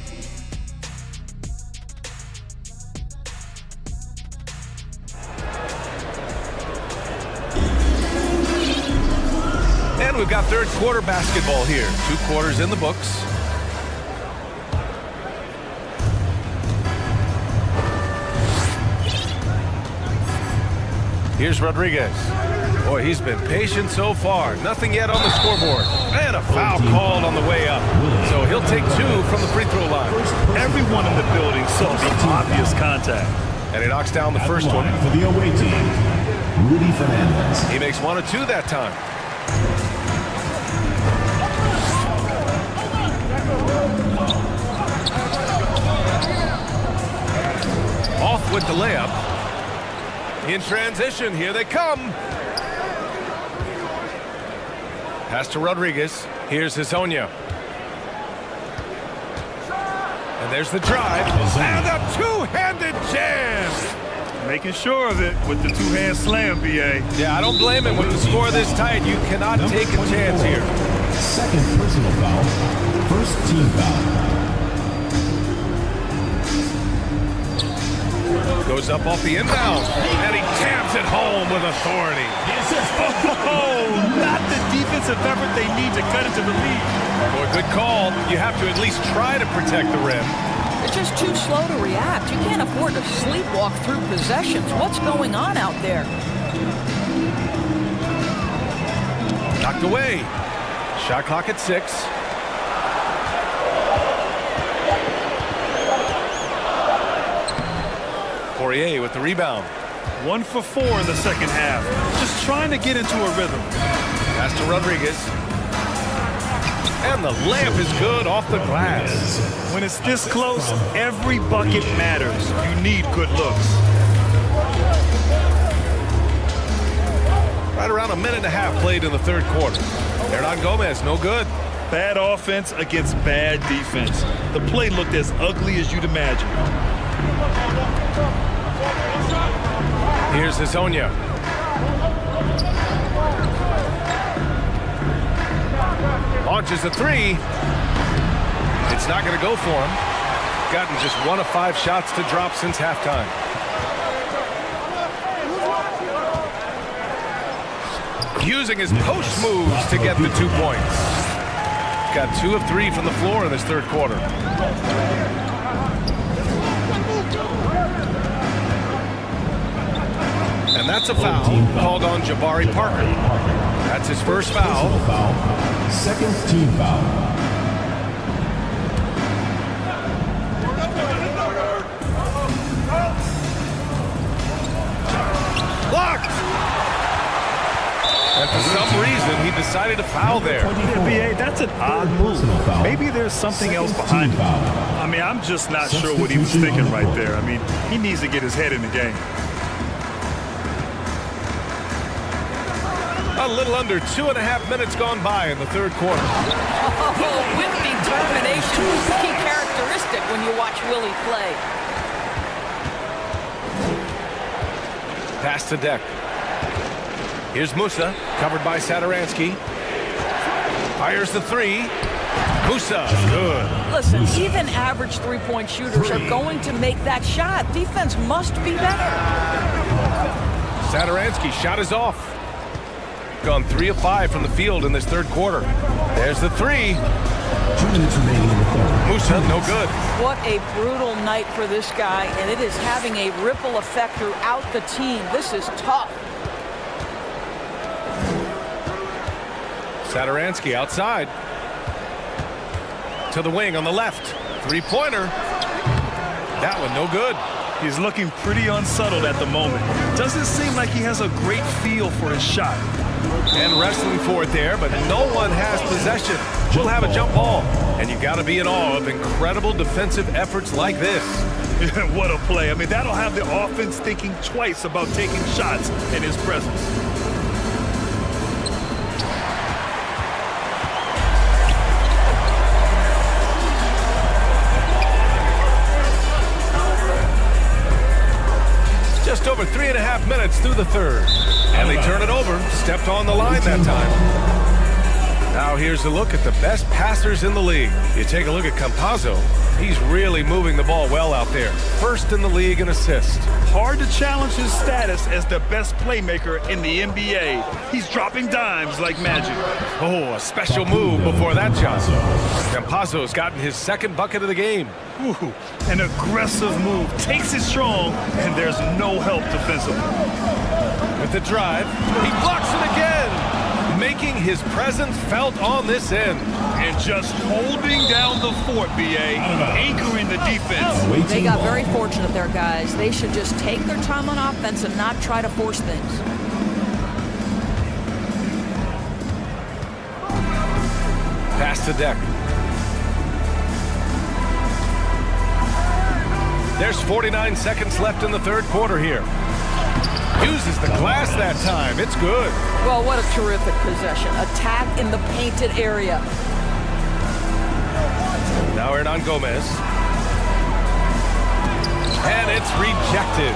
And we've got third quarter basketball here. 2 quarters in the books. Here's Rodriguez. Boy, he's been patient so far. Nothing yet on the scoreboard. And a foul called on the way up. So he'll take 2 from the free throw line. Everyone in the building saw the obvious contact. And he knocks down the first one. For the away team, Rudy Fernandez. He makes 1 of 2 that time. Off with the layup. In transition, here they come. Pass to Rodriguez. Here's Hezonja. And there's the drive. And a two-handed jam. Making sure of it with the two-hand slam, B.A. Yeah, I don't blame him. With the score this tight, you cannot take a chance here. Second personal foul. First team foul. Goes up off the inbound, and he jams it home with authority. Oh, not the defensive effort they need to cut into the lead. Boy, good call. You have to at least try to protect the rim. They're just too slow to react. You can't afford to sleepwalk through possessions. What's going on out there? Knocked away. Shot clock at 6. Poirier with the rebound. 1 for 4 in the second half. Just trying to get into a rhythm. Pass to Rodriguez. And the layup is good off the glass. When it's this close, every bucket matters. You need good looks. Right around a minute and a half played in the third quarter. Hernan Gomez, no good. Bad offense against bad defense. The play looked as ugly as you'd imagine. Here's Hezonja. Launches a 3. It's not going to go for him. Gotten just 1 of 5 shots to drop since halftime. Using his post moves to get the 2 points. Got 2 of 3 from the floor in this third quarter. And that's a foul called on Jabari Parker. That's his first foul. Second team foul. Blocked! And for some reason, he decided to foul there. NBA, that's an odd move. Maybe there's something else behind it. I mean, I'm just not sure what he was thinking right there. I mean, he needs to get his head in the game. A little under 2.5 minutes gone by in the third quarter. Oh, with determination, key characteristic when you watch Willie play. Pass to Deck. Here's Musa, covered by Satoransky. Fires the 3. Musa, good. Listen, even average three-point shooters are going to make that shot. Defense must be better. Satoransky shot is off. Gone 3 of 5 from the field in this third quarter. There's the 3. 2 minutes remaining in the third. Musa, no good. What a brutal night for this guy, and it is having a ripple effect throughout the team. This is tough. Satoransky outside. To the wing on the left. 3-pointer. That one no good. He's looking pretty unsettled at the moment. Doesn't seem like he has a great feel for his shot. And wrestling for it there, but no one has possession. We'll have a jump ball. And you've got to be in awe of incredible defensive efforts like this. What a play. I mean, that'll have the offense thinking twice about taking shots in his presence. Just over 3.5 minutes through the third. And they turn it over. Stepped on the line that time. Now here's a look at the best passers in the league. You take a look at Campazzo. He's really moving the ball well out there. First in the league in assists. Hard to challenge his status as the best playmaker in the NBA. He's dropping dimes like magic. Oh, a special move before that shot. Campazzo's gotten his second bucket of the game. Ooh, an aggressive move. Takes it strong, and there's no help defensively. With the drive, he blocks it again, making his presence felt on this end. And just holding down the fort, B.A., anchoring the defense. They got very fortunate there, guys. They should just take their time on offense and not try to force things. Pass to Deck. There's 49 seconds left in the third quarter here. Uses the glass that time. It's good. Well, what a terrific possession. Attack in the painted area. Now Hernan Gomez. And it's rejected.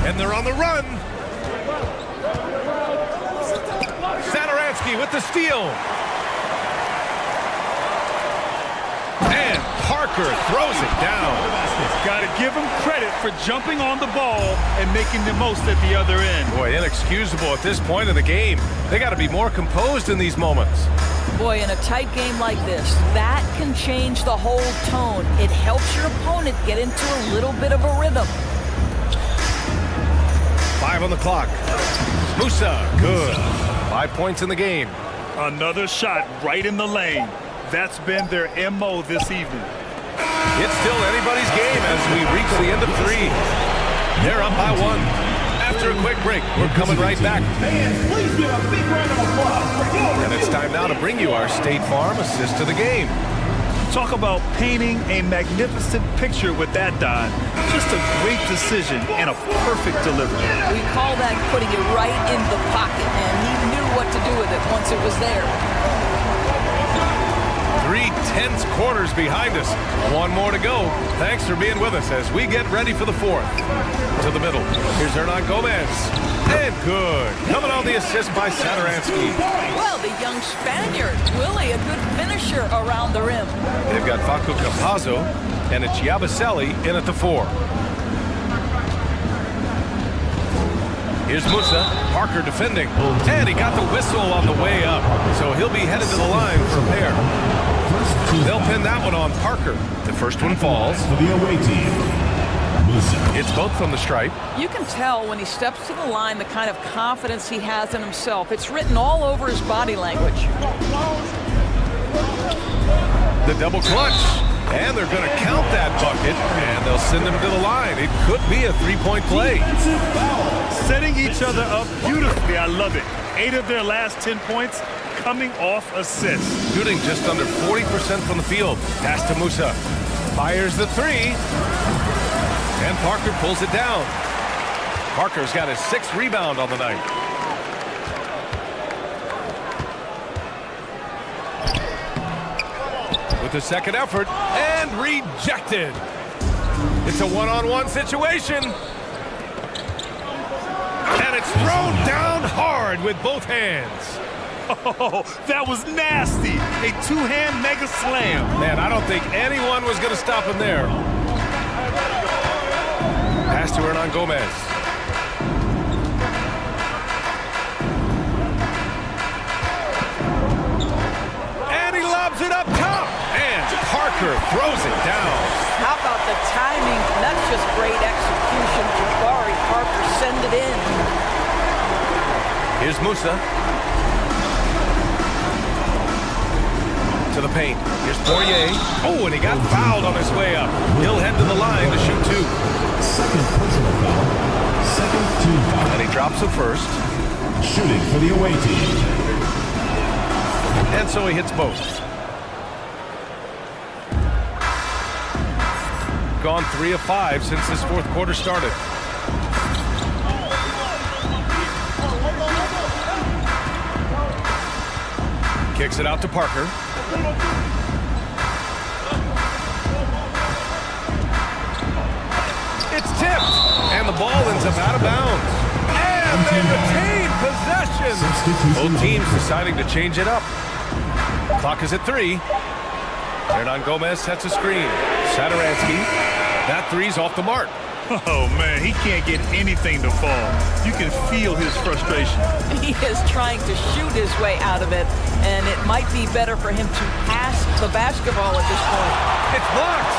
And they're on the run. Satoransky with the steal. And Parker throws it down. Got to give him credit for jumping on the ball and making the most at the other end. Boy, inexcusable at this point in the game. They got to be more composed in these moments. Boy, in a tight game like this, that can change the whole tone. It helps your opponent get into a little bit of a rhythm. 5 on the clock. Musa, good. 5 points in the game. Another shot right in the lane. That's been their MO this evening. It's still anybody's game as we reach the end of 3. They're up by 1. After a quick break, we're coming right back. Please give a big round of applause for Euroleague. And it's time now to bring you our State Farm assist to the game. Talk about painting a magnificent picture with that dive. Just a great decision and a perfect delivery. We call that putting it right in the pocket, and he knew what to do with it once it was there. 3 tense quarters behind us. 1 more to go. Thanks for being with us as we get ready for the 4th. To the middle. Here's Hernan Gomez. And good. Coming on the assist by Satoransky. Well, the young Spaniard, Willie, a good finisher around the rim. They've got Facu Campazzo, and it's Yabusele in at the 4. Here's Musa. Parker defending. And he got the whistle on the way up. So he'll be headed to the line for a pair. They'll pin that one on Parker. The first one falls. For the away team, Musa. It's both from the stripe. You can tell when he steps to the line the kind of confidence he has in himself. It's written all over his body language. The double clutch. And they're going to count that bucket, and they'll send him to the line. It could be a 3-point play. Setting each other up beautifully. I love it. 8 of their last 10 points coming off assists. Shooting just under 40% from the field. Pass to Musa. Fires the 3. And Parker pulls it down. Parker's got his 6th rebound on the night. With the second effort, and rejected. It's a one-on-one situation. And it's thrown down hard with both hands. Oh, that was nasty. A 2-hand mega slam. Man, I don't think anyone was going to stop him there. Pass to Hernan Gomez. And he lobs it up top. And Parker throws it down. How about the timing? That's just great execution. Jabari Parker send it in. Here's Musa. To the paint. Here's Poirier. Oh, and he got fouled on his way up. He'll head to the line to shoot 2. Second personal foul. Second team foul. And he drops the first. Shooting for the away team. And so he hits both. Gone 3 of 5 since this 4th quarter started. Kicks it out to Parker. It's tipped, and the ball ends up out of bounds. And they retain possession. Both teams deciding to change it up. Clock is at 3. Hernangomez sets a screen. Satoransky. That three's off the mark. Oh, man, he can't get anything to fall. You can feel his frustration. He is trying to shoot his way out of it, and it might be better for him to pass the basketball at this point. It's blocked.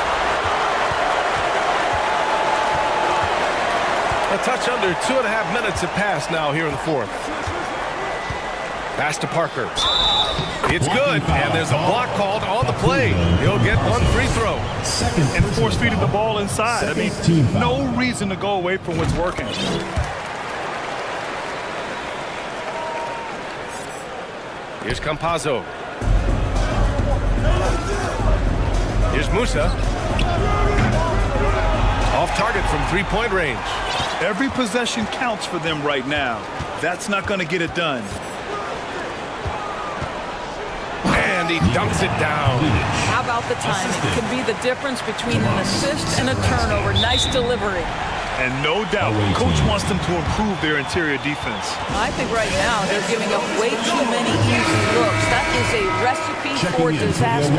A touch under 2.5 minutes have passed now here in the fourth. Pass to Parker. It's good, and there's a block called on the play. He'll get one free throw. And force-feeding the ball inside. I mean, no reason to go away from what's working. Here's Campazzo. Here's Musa. Off target from three-point range. Every possession counts for them right now. That's not going to get it done. And he dunks it down. How about the timing? It can be the difference between an assist and a turnover. Nice delivery. And no doubt, Coach wants them to improve their interior defense. I think right now they're giving up way too many easy looks. That is a recipe for disaster.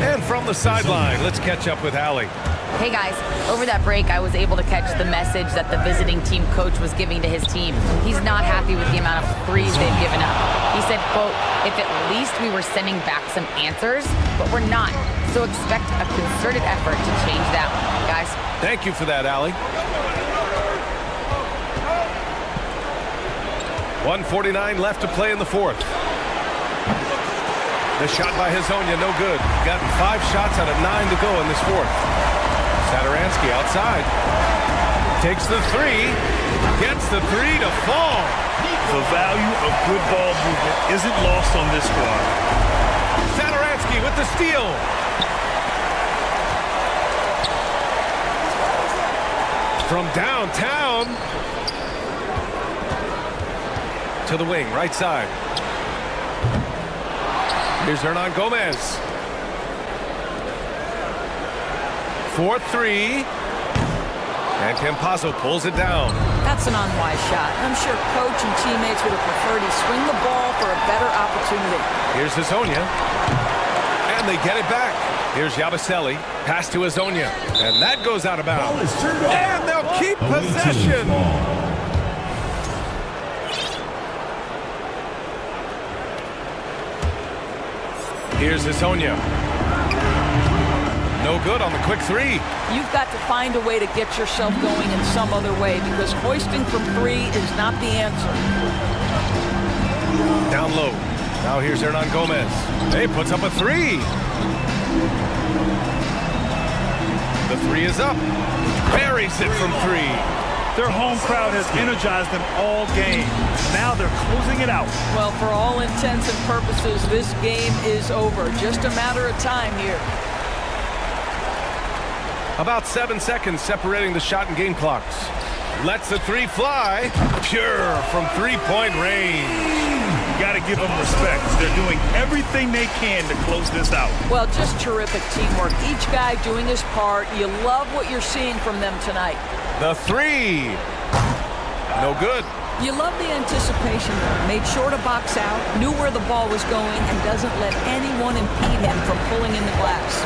And from the sideline, let's catch up with Allie. Hey guys, over that break, I was able to catch the message that the visiting team coach was giving to his team. He's not happy with the amount of threes they've given up. He said, quote, if at least we were sending back some answers, but we're not. So expect a concerted effort to change that one, guys. Thank you for that, Allie. 1:49 left to play in the fourth. The shot by Hezonja, no good. Gotten 5 shots out of 9 to go in this fourth. Satoransky outside. Takes the three. Gets the three to fall. The value of good ball movement isn't lost on this squad. Satoransky with the steal. From downtown to the wing, right side. Here's Hernangomez. 4-3. And Campazzo pulls it down. That's an unwise shot. I'm sure coach and teammates would have preferred he swing the ball for a better opportunity. Here's Hezonja. And they get it back. Here's Yabusele. Pass to Hezonja. And that goes out of bounds. And they'll keep possession. Here's Hezonja. No good on the quick three. You've got to find a way to get yourself going in some other way because hoisting from three is not the answer. Down low. Now here's Hernangomez. Hey, puts up a three. The three is up. Buries it from three. Their home crowd has energized them all game. Now they're closing it out. Well, for all intents and purposes, this game is over. Just a matter of time here. About 7 seconds separating the shot and game clocks. Lets the three fly. Pure from three-point range. You got to give them respect. They're doing everything they can to close this out. Well, just terrific teamwork. Each guy doing his part. You love what you're seeing from them tonight. The three. No good. You love the anticipation. Made sure to box out, knew where the ball was going, and doesn't let anyone impede him from pulling in the glass.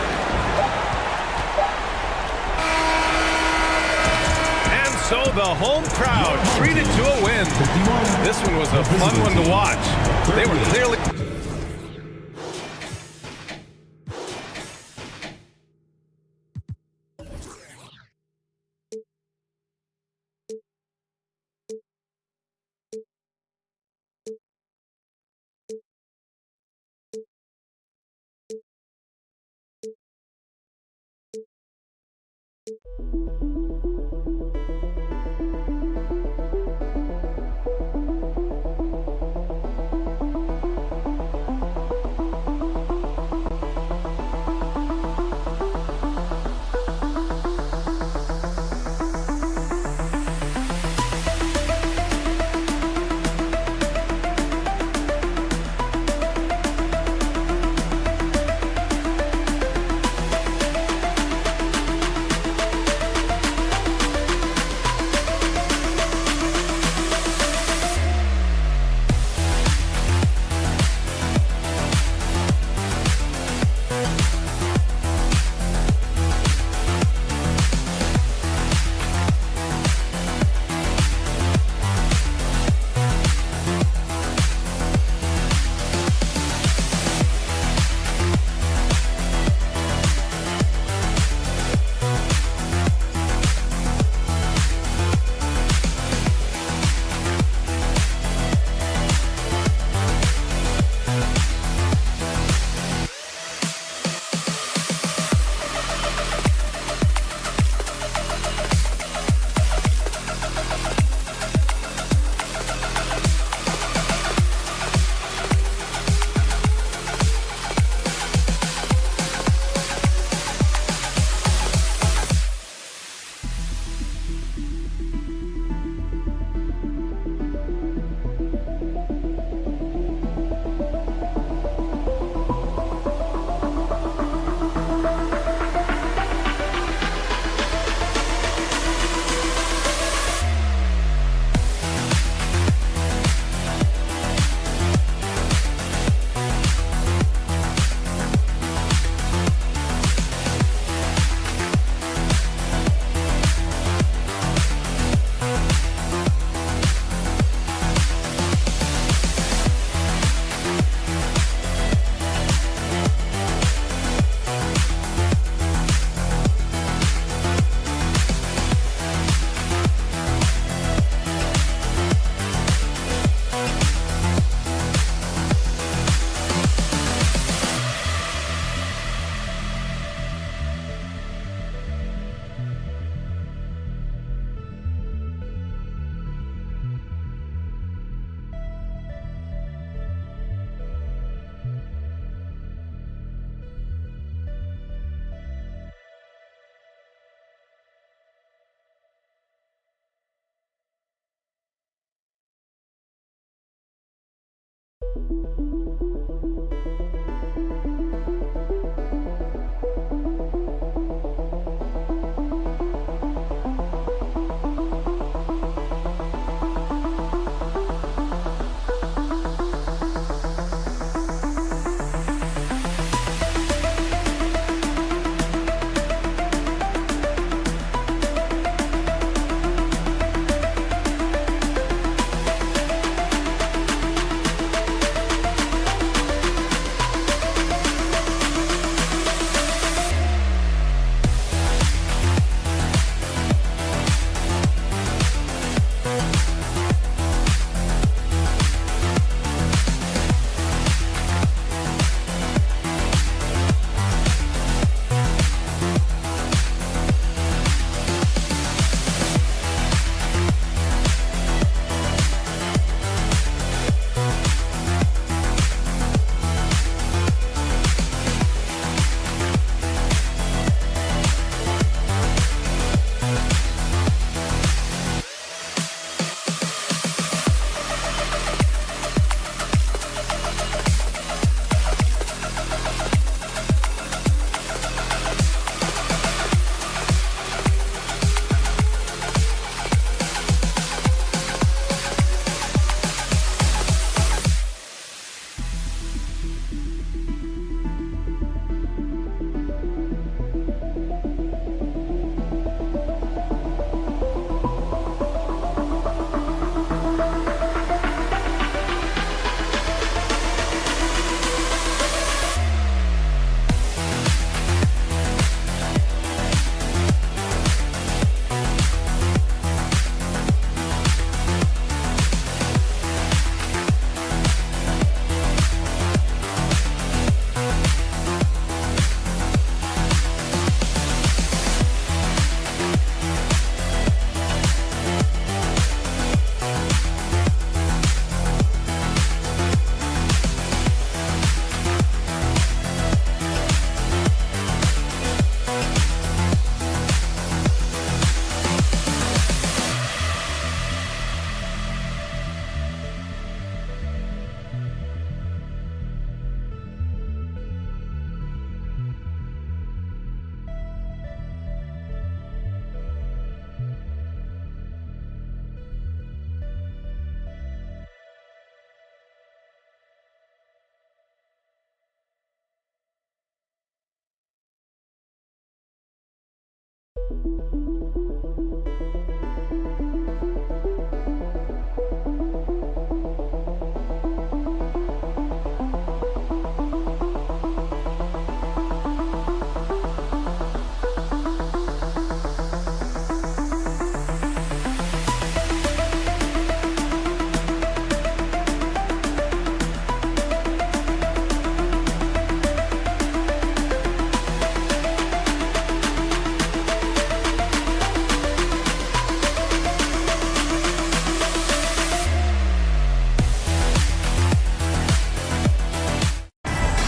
And so the home crowd treated to a win. This one was a fun one to watch. They were clearly...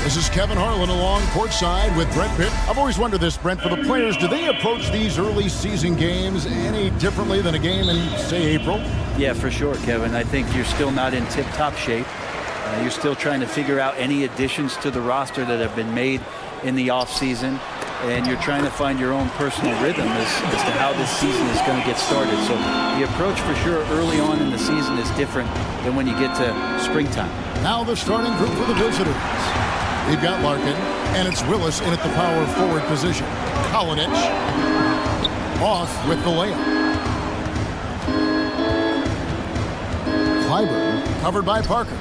This is Kevin Harlan along courtside with Brent Pitt. I've always wondered this, Brent, for the players, do they approach these early season games any differently than a game in, say, April? Yeah, for sure, Kevin. I think you're still not in tip-top shape. You're still trying to figure out any additions to the roster that have been made in the offseason, and you're trying to find your own personal rhythm as to how this season is going to get started. So the approach for sure early on in the season is different than when you get to springtime. Now the starting group for the visitors. They've got Larkin, and it's Willis in at the power forward position. Kalinic off with the layup. Clyburn covered by Parker.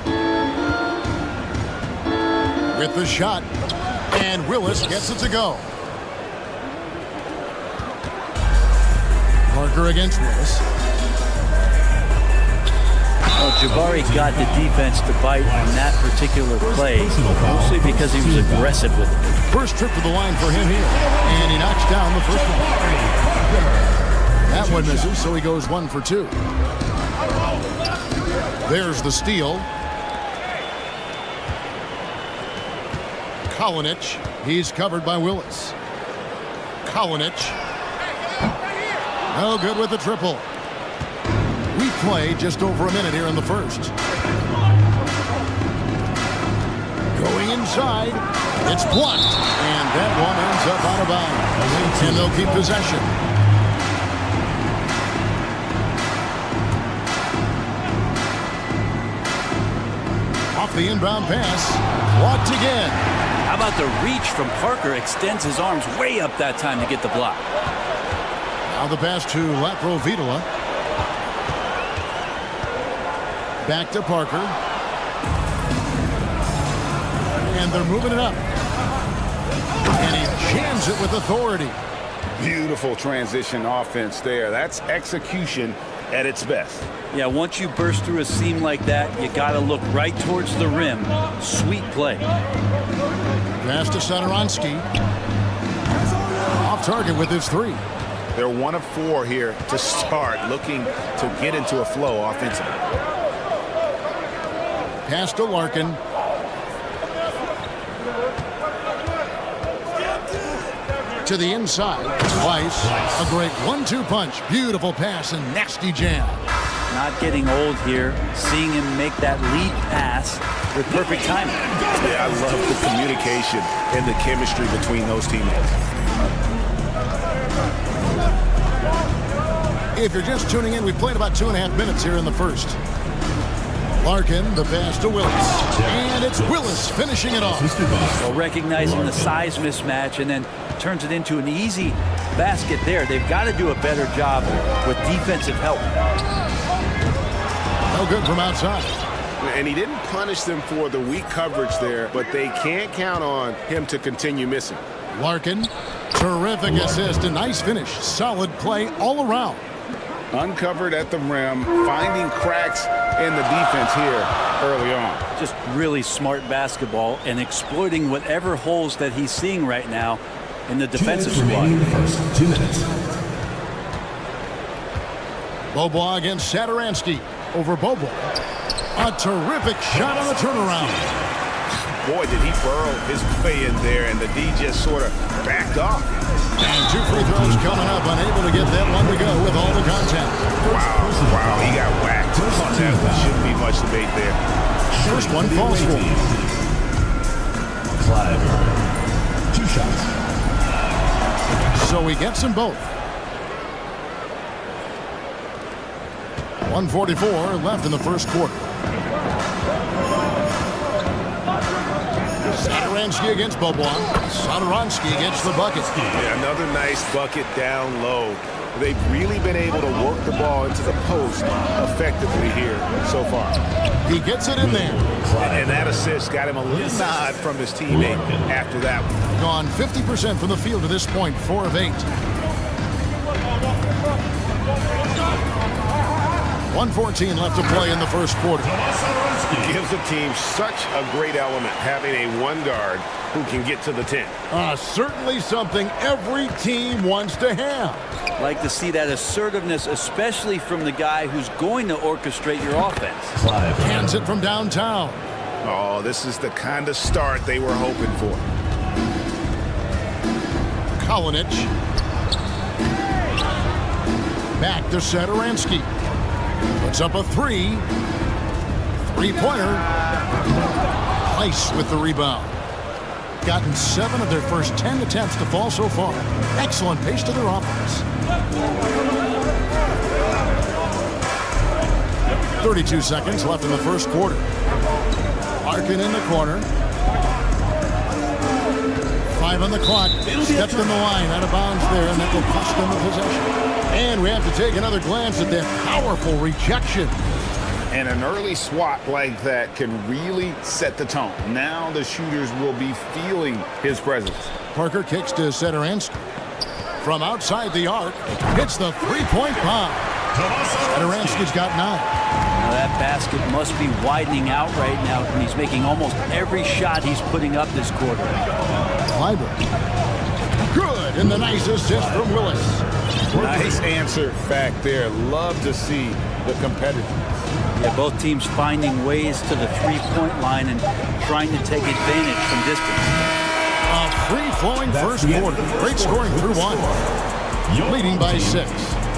With the shot, and Willis gets it to go. Parker against Willis. Well, Jabari got the defense to bite on that particular play, mostly because he was aggressive with it. First trip to the line for him here, and he knocks down the first one. That one misses, so he goes 1 for 2. There's the steal. Kalinic, he's covered by Willis. Kalinic, no good with the triple. We play just over a minute here in the first. Going inside, it's blocked, and that one ends up out of bounds, and they'll keep possession. Off the inbound pass, blocked again. How about the reach from Parker? Extends his arms way up that time to get the block. Now the pass to Laprovitola. Back to Parker. And they're moving it up. And he jams it with authority. Beautiful transition offense there. That's execution at its best. Yeah, once you burst through a seam like that, you got to look right towards the rim. Sweet play. Pass to Satoransky. Off target with his 3. They're 1 of 4 here to start, looking to get into a flow offensively. Pass to Larkin. To the inside. Weiss. A great 1-2 punch. Beautiful pass and nasty jam. Not getting old here. Seeing him make that lead pass with perfect timing. Yeah, I love the communication and the chemistry between those teammates. If you're just tuning in, we played about 2.5 minutes here in the first. Larkin, the pass to Willis. And it's Willis finishing it off. Well, recognizing the size mismatch and then turns it into an easy basket there. They've got to do a better job with defensive help. No good from outside. And he didn't punish them for the weak coverage there, but they can't count on him to continue missing. Larkin, terrific assist, a nice finish. Solid play all around. Uncovered at the rim, finding cracks in the defense here early on. Just really smart basketball and exploiting whatever holes that he's seeing right now in the defensive squad. First 2 minutes. Bobois against Satoransky. Over Bobois. A terrific shot on the turnaround. Boy, did he burrow his way in there, and the D just sort of backed off. And 2 free throws coming up, unable to get that one to go with all the contact. Wow, he got whacked on that one. Shouldn't be much debate there. First one falls for him. Clyburn. 2 shots. So he gets them both. 1:44 left in the first quarter. Satoransky against Bobois. Satoransky against the bucket. Yeah, another nice bucket down low. They've really been able to work the ball into the post effectively here so far. He gets it in there. And that assist got him a little nod from his teammate after that one. Gone 50% from the field to this point, 4 of 8. 1:14 left to play in the first quarter. Gives the team such a great element having a one guard who can get to the 10. Certainly something every team wants to have. Like to see that assertiveness, especially from the guy who's going to orchestrate your offense. Hands it from downtown. Oh, this is the kind of start they were hoping for. Kalinic. Back to Satoransky. Puts up a 3. Three-pointer. Nice with the rebound. Gotten 7 of their first 10 attempts to fall so far. Excellent pace to their offense. 32 seconds left in the first quarter. Larkin in the corner. 5 on the clock. Stepped in the line, out of bounds there, and that will cost them the possession. And we have to take another glance at that powerful rejection. And an early swat like that can really set the tone. Now the shooters will be feeling his presence. Parker kicks to Satoransky. From outside the arc, hits the three-point bomb. Satoransky's got 9. Now that basket must be widening out right now, and he's making almost every shot he's putting up this quarter. Clyburn. Good, and the nice assist from Willis. Nice answer back there. Love to see the competitiveness. Yeah, both teams finding ways to the three-point line and trying to take advantage from distance. A free-flowing first quarter. Great scoring through 1. Leading by 6.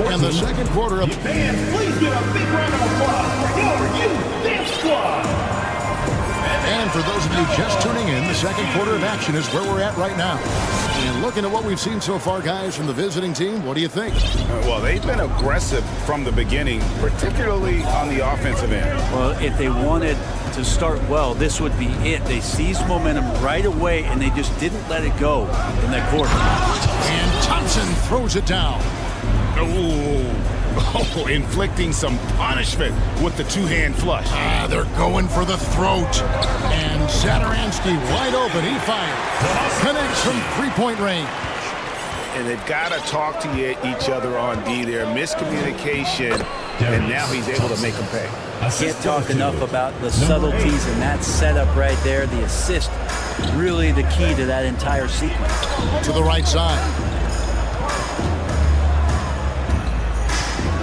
And the second quarter of... Fans, please give a big round of applause for your youth dance squad. And for those of you just tuning in, the second quarter of action is where we're at right now. And looking at what we've seen so far, guys, from the visiting team, what do you think? Well, they've been aggressive from the beginning, particularly on the offensive end. Well, if they wanted to start well, this would be it. They seized momentum right away, and they just didn't let it go in that quarter. And Thompson throws it down. Oh, inflicting some punishment with the two-hand flush. They're going for the throat. And Satoransky wide open. He fires. Connects from three-point range. And they've got to talk to each other on D there. Miscommunication, and now he's able to make them pay. Can't talk enough about the subtleties in that setup right there. The assist, really the key to that entire sequence. To the right side.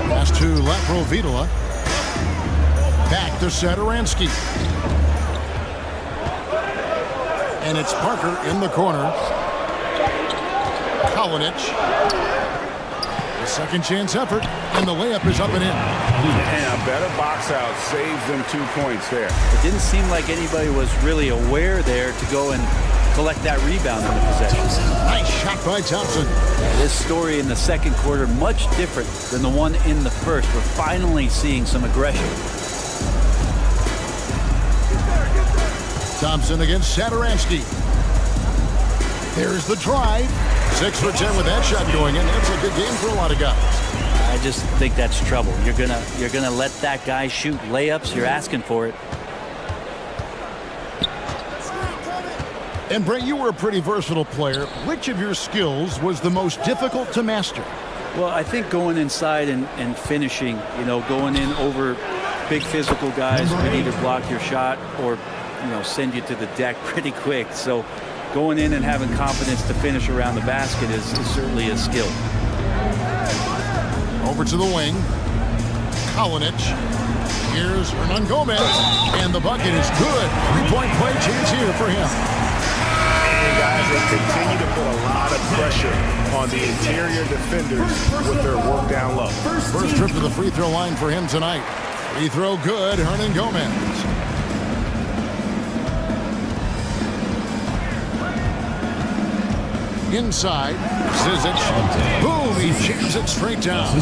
Pass to Laprovitola. Back to Satoransky. And it's Parker in the corner. Kalinic. A second chance effort, and the layup is up and in. And a better box out saves them 2 points there. It didn't seem like anybody was really aware there to go and collect that rebound in the possession. Nice shot by Thompson. This story in the second quarter much different than the one in the first. We're finally seeing some aggression. Thompson against Satoransky. There's the drive. 6 for 10 with that shot going in. That's a good game for a lot of guys. I just think that's trouble. You're gonna let that guy shoot layups. You're asking for it. And Brett, you were a pretty versatile player. Which of your skills was the most difficult to master? Well, I think going inside and finishing, going in over big physical guys would either block your shot or, send you to the deck pretty quick. So going in and having confidence to finish around the basket is certainly a skill. Over to the wing. Kalinic. Here's Hernan Gomez. And the bucket is good. 3-point play chance here for him. Guys, they continue to put a lot of pressure on the interior defenders with their work down low. First trip to the free throw line for him tonight. Free throw good, Hernan Gomez. Inside, Zizic. Boom, he jams it straight down.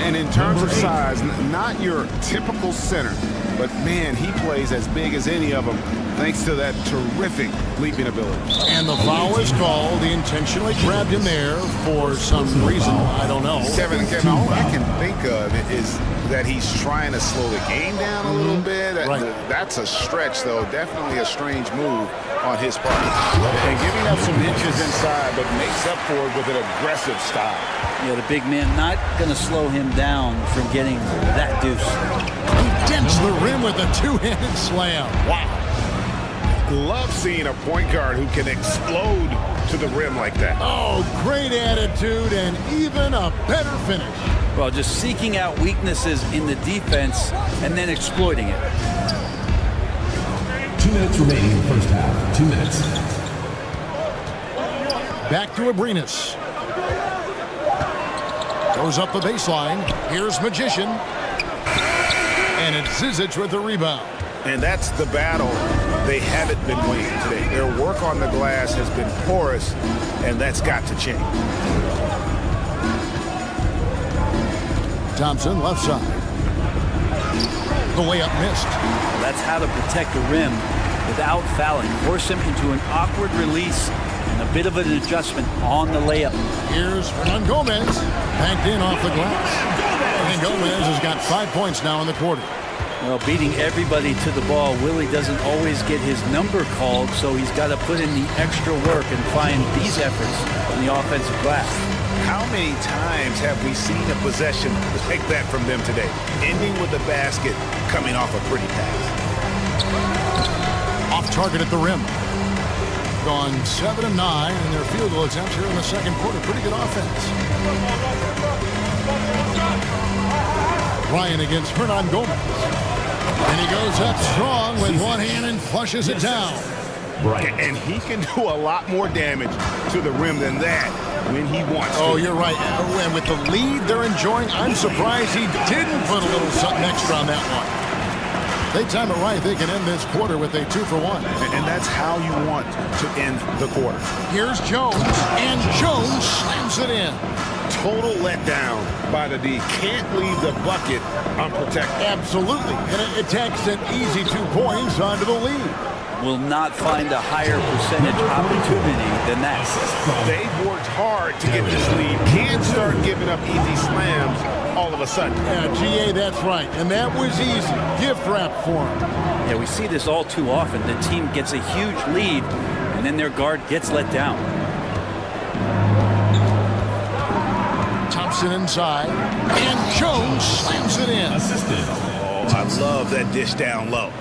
And in terms of size, not your typical center. but man, he plays as big as any of them thanks to that terrific leaping ability. And the foul is called. He intentionally grabbed him there for some reason. I don't know. Kevin, all I can think of is that he's trying to slow the game down a little bit. Right. That's a stretch, though. Definitely a strange move on his part. And giving up some inches inside, but makes up for it with an aggressive style. Yeah, the big man not going to slow him down from getting that deuce. He dents the rim with a two-handed slam. Wow. Love seeing a point guard who can explode to the rim like that. Oh, great attitude and even a better finish. Well, just seeking out weaknesses in the defense and then exploiting it. 2 minutes remaining in the first half. 2 minutes. Back to Abrinas. Goes up the baseline. Here's Magician. And it's Zizic with the rebound. And that's the battle they haven't been winning today. Their work on the glass has been porous, and that's got to change. Thompson, left side. The layup missed. That's how to protect the rim without fouling. Force him into an awkward release and a bit of an adjustment on the layup. Here's Hernan Gomez. Banked in off the glass. And Gomez has got 5 points now in the quarter. Well, beating everybody to the ball, Willie doesn't always get his number called, so he's got to put in the extra work and find these efforts on the offensive glass. How many times have we seen a possession like that from them today? Ending with the basket, coming off a pretty pass. Off target at the rim. Gone 7 of 9 in their field goal attempts here in the second quarter. Pretty good offense. Ryan against Hernan Gomez. And he goes up strong with one hand and flushes it down. Right. And he can do a lot more damage to the rim than that when he wants to. Oh, you're right. And with the lead they're enjoying, I'm surprised he didn't put a little something extra on that one. They time it right. They can end this quarter with a 2 for 1. And that's how you want to end the quarter. Here's Jones. And Jones slams it in. Total letdown by the D. Can't leave the bucket unprotected. Absolutely. And it takes an easy 2 points onto the lead. Will not find a higher percentage opportunity than that. They've worked hard to get this lead. Can't start giving up easy slams all of a sudden. Yeah, GA, that's right. And that was easy. Gift wrap for him. Yeah, we see this all too often. The team gets a huge lead, and then their guard gets let down. Thompson inside. And Jones slams it in. Assisted. Oh, I love that dish down low.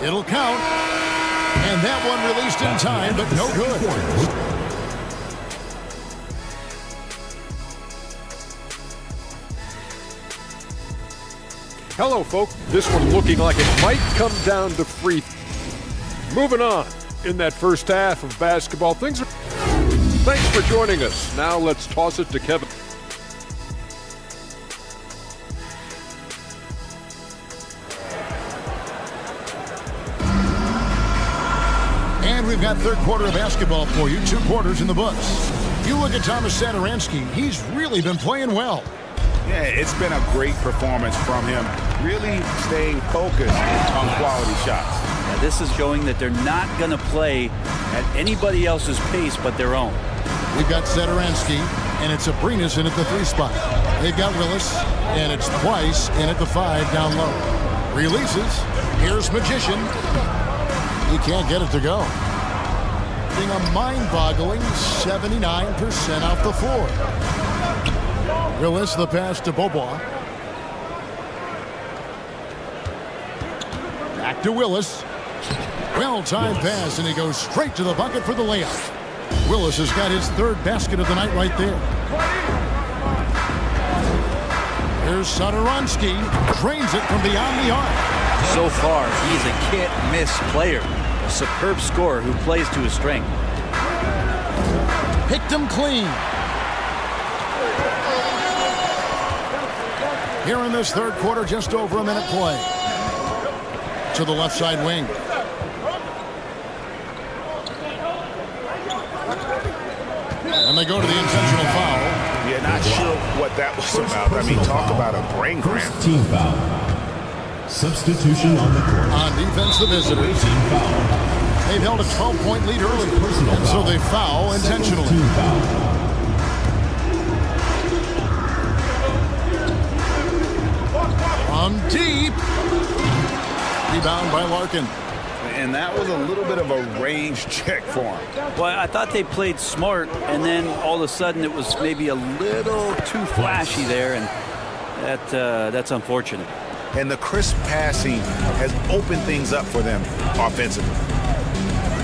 It'll count. And that one released in time, but no good. Hello, folks. This one looking like it might come down to free. Moving on in that first half of basketball. Things are... Thanks for joining us. Now let's toss it to Kevin. And we've got third quarter of basketball for you. 2 quarters in the books. You look at Thomas Satoransky. He's really been playing well. Yeah, it's been a great performance from him. Really staying focused on quality shots. Now, this is showing that they're not going to play at anybody else's pace but their own. We've got Satoransky, and it's Abrinas in at the 3 spot. They've got Willis, and it's Twice in at the 5 down low. Releases. Here's Magician. He can't get it to go. Being a mind-boggling 79% off the floor. Willis, the pass to Bobois. Back to Willis. Well-timed pass, and he goes straight to the bucket for the layup. Willis has got his 3rd basket of the night right there. Here's Satoransky. Drains it from beyond the arc. So far, he's a can't-miss player. A superb scorer who plays to his strength. Picked him clean. Here in this third quarter, just over a minute play. To the left side wing. And they go to the intentional foul. Yeah, Not sure what that was about. I mean, talk about a brain cramp. First team foul. Substitution on the court. On defense, the visitors. Team foul. They've held a 12-point lead early, and so they foul intentionally. Team foul. From deep. Rebound by Larkin. And that was a little bit of a range check for him. Well, I thought they played smart, and then all of a sudden it was maybe a little too flashy there, and that's unfortunate. And the crisp passing has opened things up for them offensively.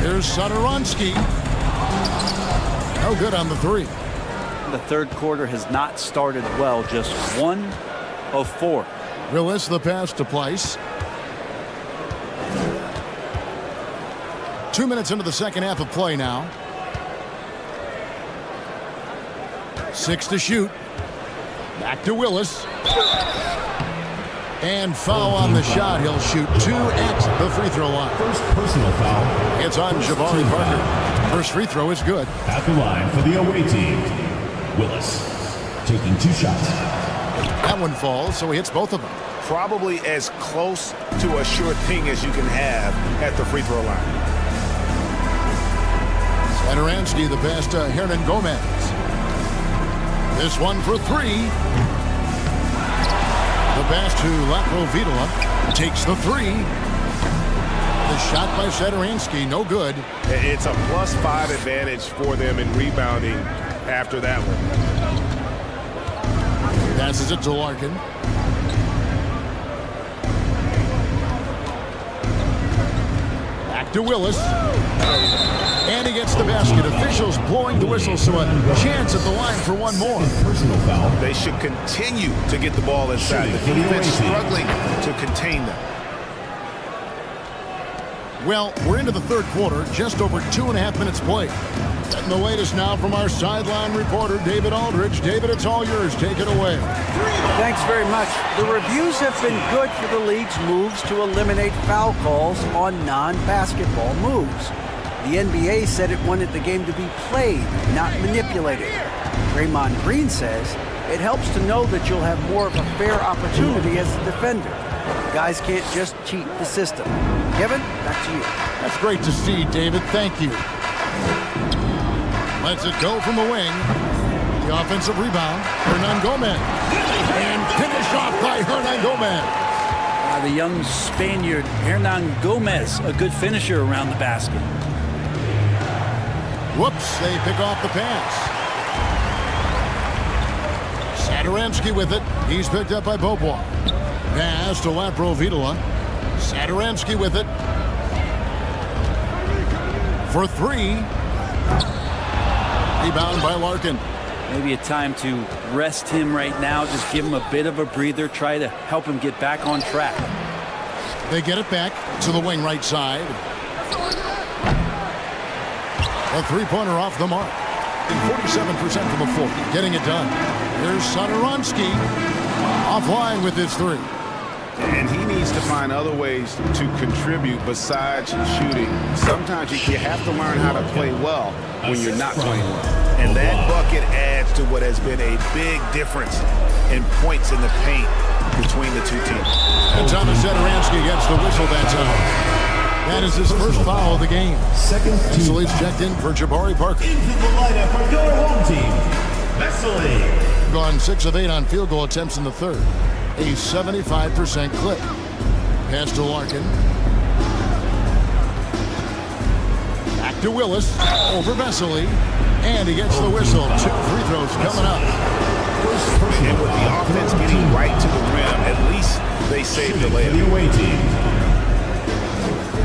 Here's Satoransky. No good on the three. The third quarter has not started well, just 1 of 4. Willis, the pass to Pleiss. 2 minutes into the second half of play now. 6 to shoot. Back to Willis. And foul on the shot. He'll shoot 2 at the free throw line. First personal foul. It's on Jabari Parker. First free throw is good. At the line for the away team. Willis taking 2 shots. That one falls, so he hits both of them. Probably as close to a sure thing as you can have at the free throw line. Satoransky, the pass to Hernan Gomez. This one for 3. The pass to Laprovitola. Takes the 3. The shot by Satoransky, no good. It's a +5 advantage for them in rebounding after that one. Passes it to Larkin. Back to Willis. And he gets the basket. Officials blowing the whistle, so a chance at the line for one more. Personal foul. They should continue to get the ball inside. The defense struggling to contain them. Well, we're into the third quarter, just over 2.5 minutes played. And the latest now from our sideline reporter, David Aldridge. David, it's all yours. Take it away. Thanks very much. The reviews have been good for the league's moves to eliminate foul calls on non-basketball moves. The NBA said it wanted the game to be played, not manipulated. Draymond Green says it helps to know that you'll have more of a fair opportunity as a defender. Guys can't just cheat the system. Kevin, back to you. That's great to see, David. Thank you. Lets it go from the wing. The offensive rebound, Hernan Gomez. And finish off by Hernan Gomez. The young Spaniard, Hernan Gomez, a good finisher around the basket. Whoops, they pick off the pass. Satoransky with it. He's picked up by Beaubois. Pass to Laprovitola. Satoransky with it. For 3. Rebound by Larkin. Maybe a time to rest him right now. Just give him a bit of a breather. Try to help him get back on track. They get it back to the wing right side. A three-pointer off the mark. And 47% from the floor. Getting it done. Here's Satoransky. Offline with his 3. And he needs to find other ways to contribute besides shooting. Sometimes you have to learn how to play well when you're not playing well. And that bucket adds to what has been a big difference in points in the paint between the two teams. And Thomas Satoransky gets the whistle that time. That is his first foul of the game. Second team. So he's checked in for Jabari Parker. Into the lineup for your home team. Vesely. Gone 6 of 8 on field goal attempts in the third. A 75% clip. Pass to Larkin. Back to Willis. Over Vesely. And he gets the whistle. 2 free throws coming up. And with the offense getting right to the rim, at least they saved the layup. The away team.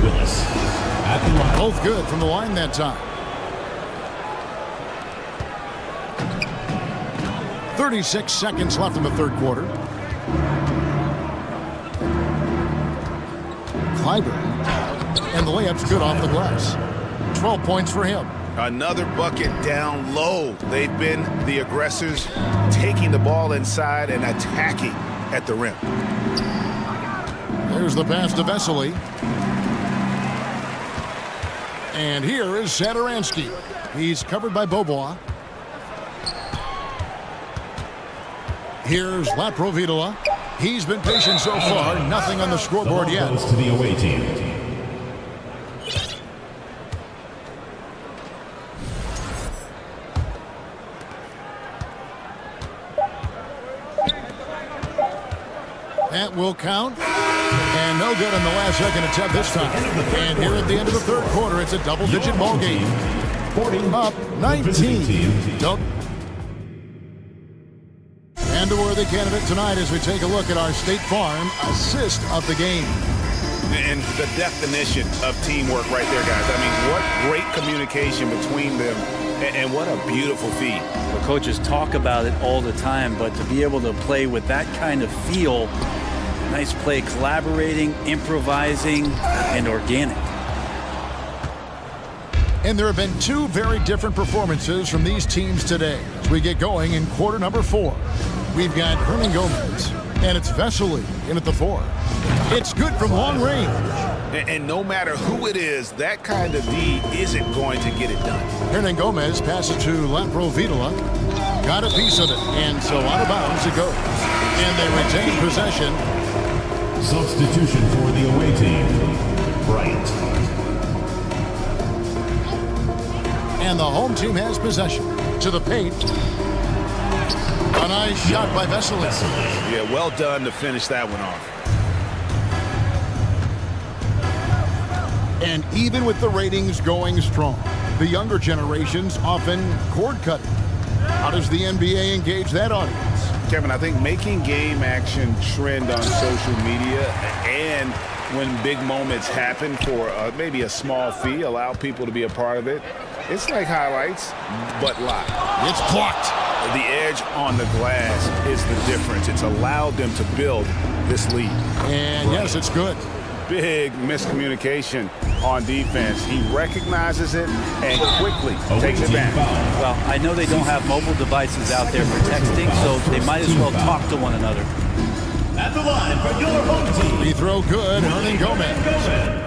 Willis at the line. Both good from the line that time. 36 seconds left in the third quarter. Clyburn. And the layup's good off the glass. 12 points for him. Another bucket down low. They've been the aggressors, taking the ball inside and attacking at the rim. There's the pass to Vesely. And here is Satoransky. He's covered by Beaubois. Here's Laprovitola. He's been patient so far. Nothing on the scoreboard yet. Goes to the away team. That will count. And no good on the last second attempt this time. And here at the end of the third quarter, it's a double-digit ball game. 40 Up 19. Don't. And a worthy candidate tonight as we take a look at our State Farm assist of the game. And the definition of teamwork right there, guys. I mean, what great communication between them, and what a beautiful feed. Well, coaches talk about it all the time, but to be able to play with that kind of feel, nice play, collaborating, improvising, and organic. And there have been two very different performances from these teams today as we get going in quarter number 4. We've got Hernan Gomez, and it's Vesely in at the 4. It's good from long range. And no matter who it is, that kind of D isn't going to get it done. Hernan Gomez passes to Laprovitola. Got a piece of it, and so out of bounds it goes. And they retain possession. Substitution for the away team. Bright. And the home team has possession. To the paint. A nice shot by Vesely. Yeah, well done to finish that one off. And even with the ratings going strong, the younger generations often cord cutting. How does the NBA engage that audience? Kevin, I think making game action trend on social media, and when big moments happen for maybe a small fee, allow people to be a part of it. It's like highlights, but live. It's blocked. The edge on the glass is the difference. It's allowed them to build this lead. And yes, it's good. Big miscommunication on defense. He recognizes it and quickly takes it back. Well, I know they don't have mobile devices out there for texting, so they might as well talk to one another. At the line for your home team. Free throw good, Hernan Gomez.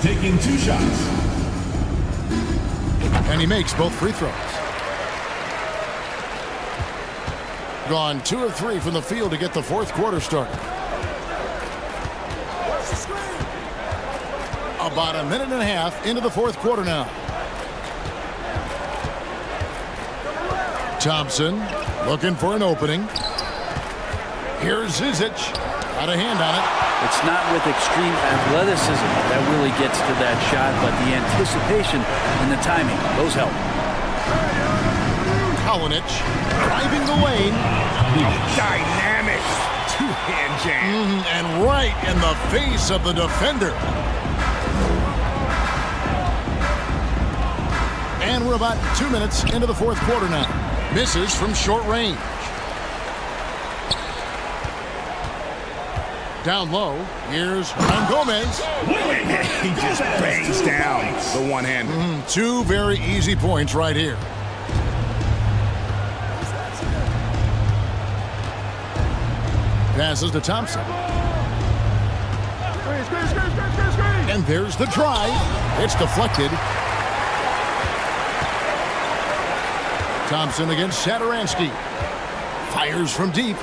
Taking 2 shots. And he makes both free throws. Gone 2 of 3 from the field to get the fourth quarter started. About a minute and a half into the fourth quarter now. Thompson looking for an opening. Here's Zizic. Got a hand on it. It's not with extreme athleticism that really gets to that shot, but the anticipation and the timing, those help. Kalinic driving the lane. Dynamic two-hand jam. And right in the face of the defender. And we're about 2 minutes into the fourth quarter now. Misses from short range. Down low, here's Hernan Gomez. He just bangs down the one-hander. 2 very easy points right here. Passes to Thompson. And there's the drive. It's deflected. Thompson against Satoransky. Fires from deep.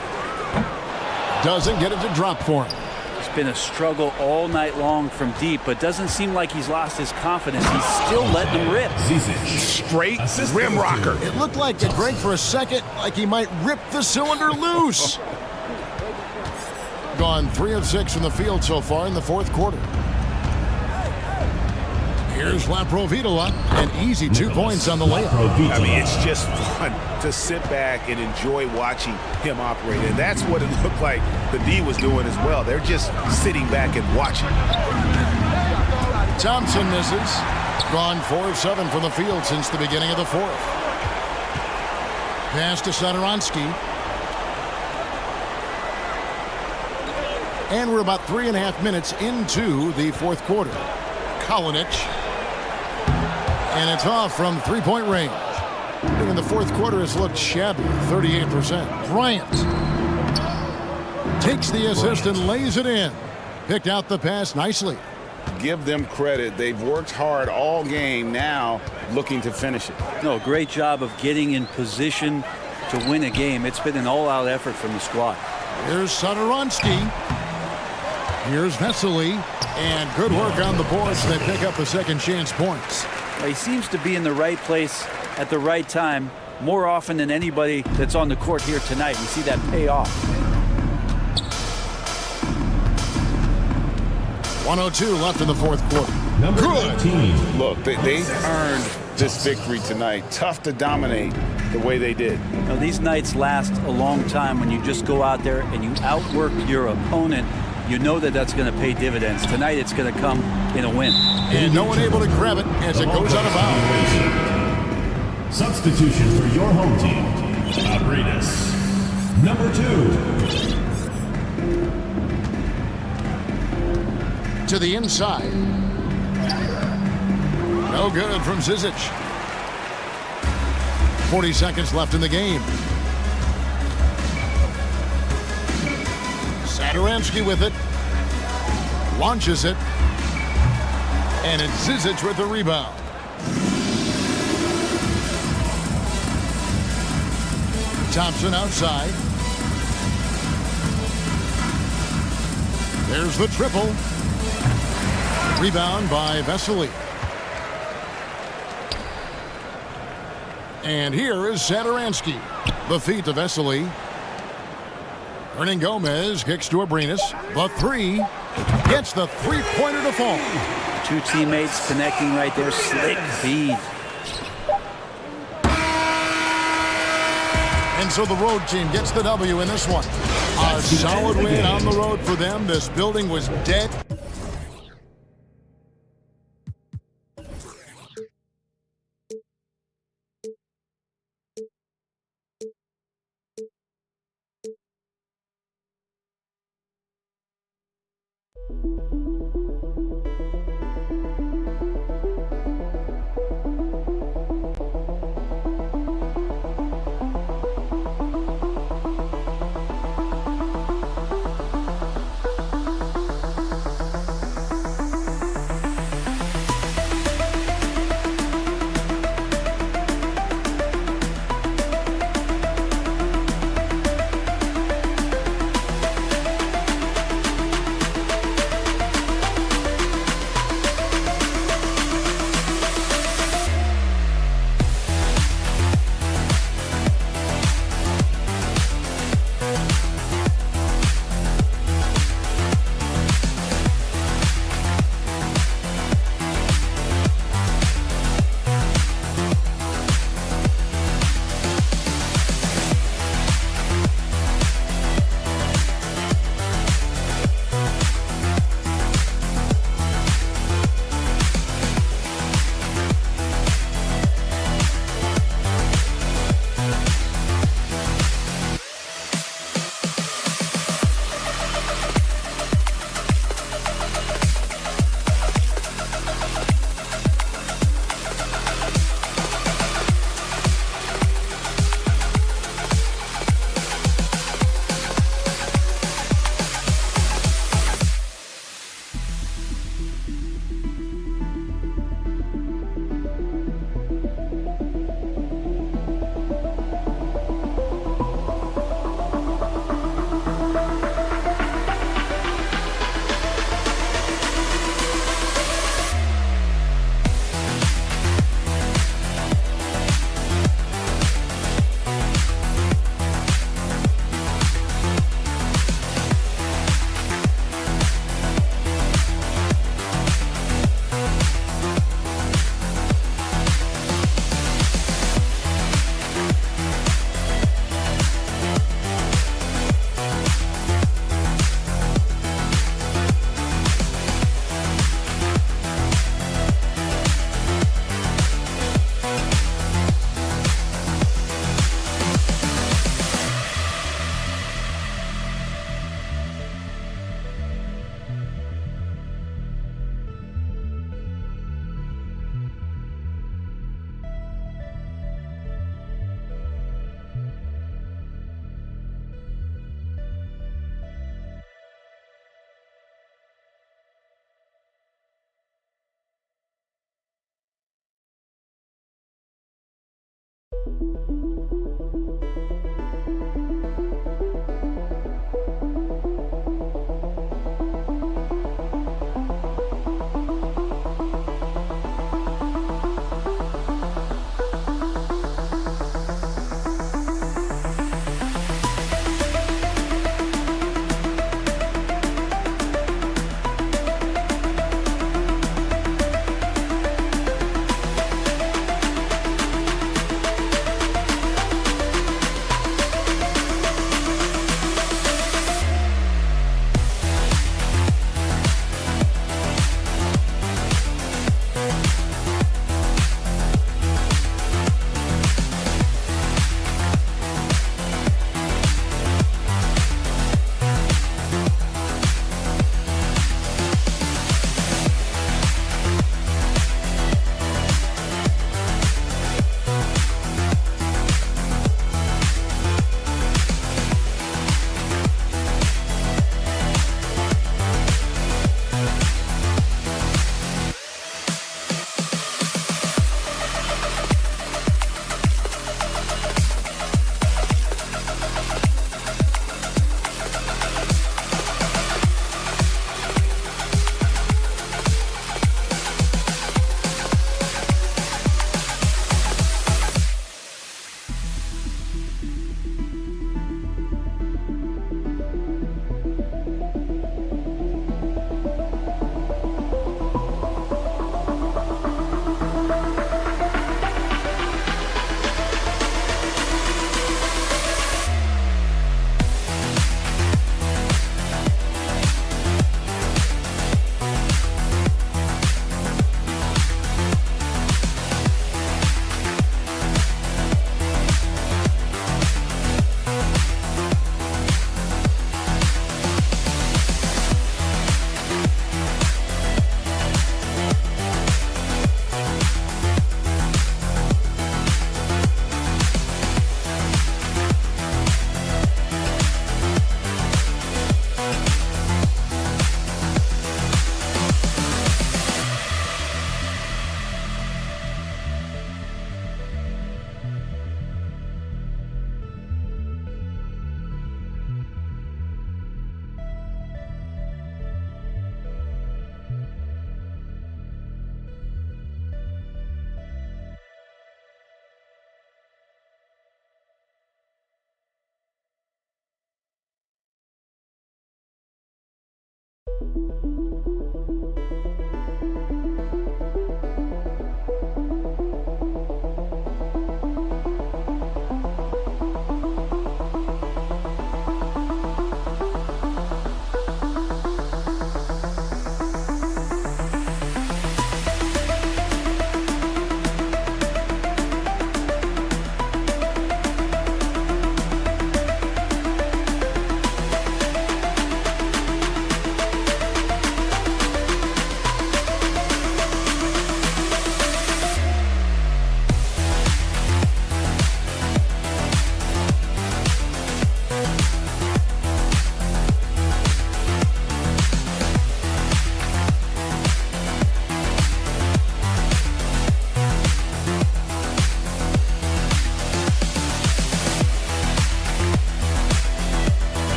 Doesn't get it to drop for him. It's been a struggle all night long from deep, but doesn't seem like he's lost his confidence. He's still letting them rip. Straight rim rocker. It looked like to Greg for a second, like he might rip the cylinder loose. gone 3 of 6 from the field so far in the fourth quarter. Here's Laprovitola, an easy 2 points on the layup. I mean, it's just fun to sit back and enjoy watching him operate. And that's what it looked like the D was doing as well. They're just sitting back and watching. Thompson misses. Gone 4 of 7 from the field since the beginning of the fourth. Pass to Satoransky. And we're about 3.5 minutes into the fourth quarter. Kalinic. And it's off from three-point range. In the fourth quarter, it's looked shabby, 38%. Bryant takes the assist and lays it in. Picked out the pass nicely. Give them credit. They've worked hard all game, now looking to finish it. No, great job of getting in position to win a game. It's been an all-out effort from the squad. Here's Satoransky. Here's Vesely. And good work on the boards. They pick up the second chance points. He seems to be in the right place at the right time more often than anybody that's on the court here tonight. We see that pay off. 1:02 left in the fourth quarter. Good. Look, they earned this victory tonight. Tough to dominate the way they did. Now, these nights last a long time when you just go out there and you outwork your opponent. You know that that's going to pay dividends. Tonight it's going to come in a win. And no one able to grab it as it goes out of bounds. Substitution for your home team. Abrenas. Number 2. To the inside. No good from Zizic. 40 seconds left in the game. Satoransky with it. Launches it. And it's Zizic with the rebound. Thompson outside. There's the triple. Rebound by Vesely. And here is Satoransky. The feet to Vesely. Hernan Gomez kicks to Abrinas. The three. Gets the three-pointer to fall. Two teammates connecting right there. Slick feed. And so the road team gets the W in this one. A solid win on the road for them. This building was dead.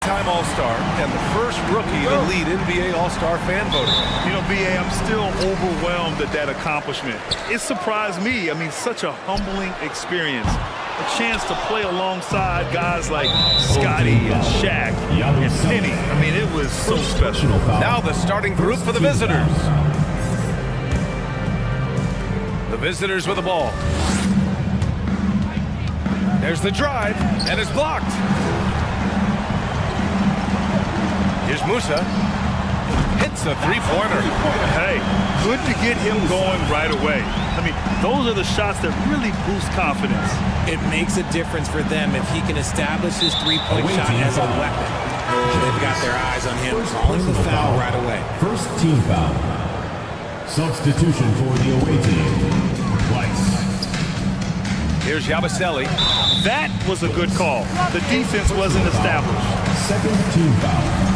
Time All-Star and the first rookie to lead NBA All-Star fan voting. You know, B.A., I'm still overwhelmed at that accomplishment. It surprised me. I mean, such a humbling experience. A chance to play alongside guys like Scotty and Shaq and Penny. I mean, it was so special. Now the starting group for the visitors. The visitors with the ball. There's the drive, and it's blocked. Here's Musa. Hits a three-pointer. Hey, good to get him going right away. I mean, those are the shots that really boost confidence. It makes a difference for them if he can establish his three-point shot as a weapon. They've got their eyes on him, calling the foul right away. First team foul. Substitution for the away team. Twice. Here's Yabusele. That was a good call. The defense wasn't established. Second team foul.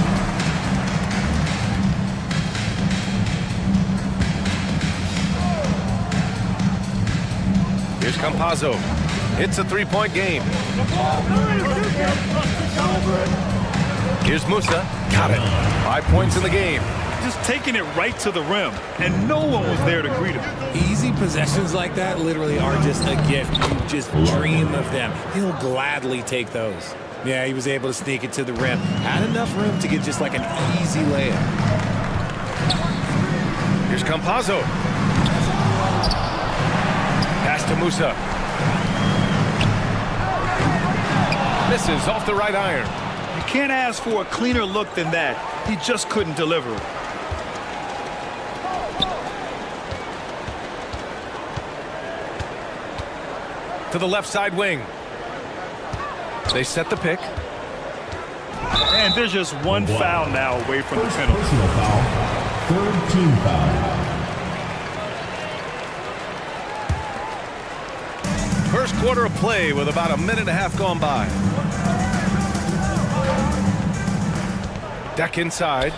Here's Campazzo. It's a three-point game. Here's Musa. Got it. 5 points in the game. Just taking it right to the rim, and no one was there to greet him. Easy possessions like that literally are just a gift. You just dream of them. He'll gladly take those. Yeah, he was able to sneak it to the rim. Had enough room to get just like an easy layup. Here's Campazzo. Pass to Musa. Misses off the right iron. You can't ask for a cleaner look than that. He just couldn't deliver. To the left side wing. They set the pick. And there's just one foul now away from the penalty. Personal foul. Third team foul. First quarter of play with about a minute and a half gone by. Deck inside.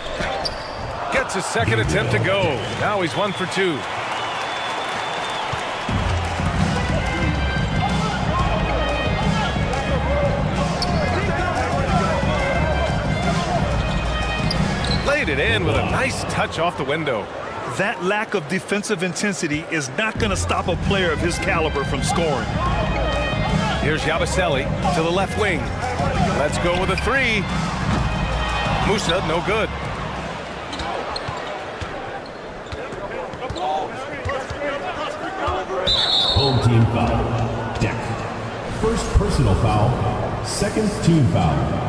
Gets his second attempt to go. Now he's 1 for 2. Laid it in with a nice touch off the window. That lack of defensive intensity is not going to stop a player of his caliber from scoring. Here's Yabusele to the left wing. Let's go with a three. Musa, no good. Home team foul. Deck. First personal foul. Second team foul.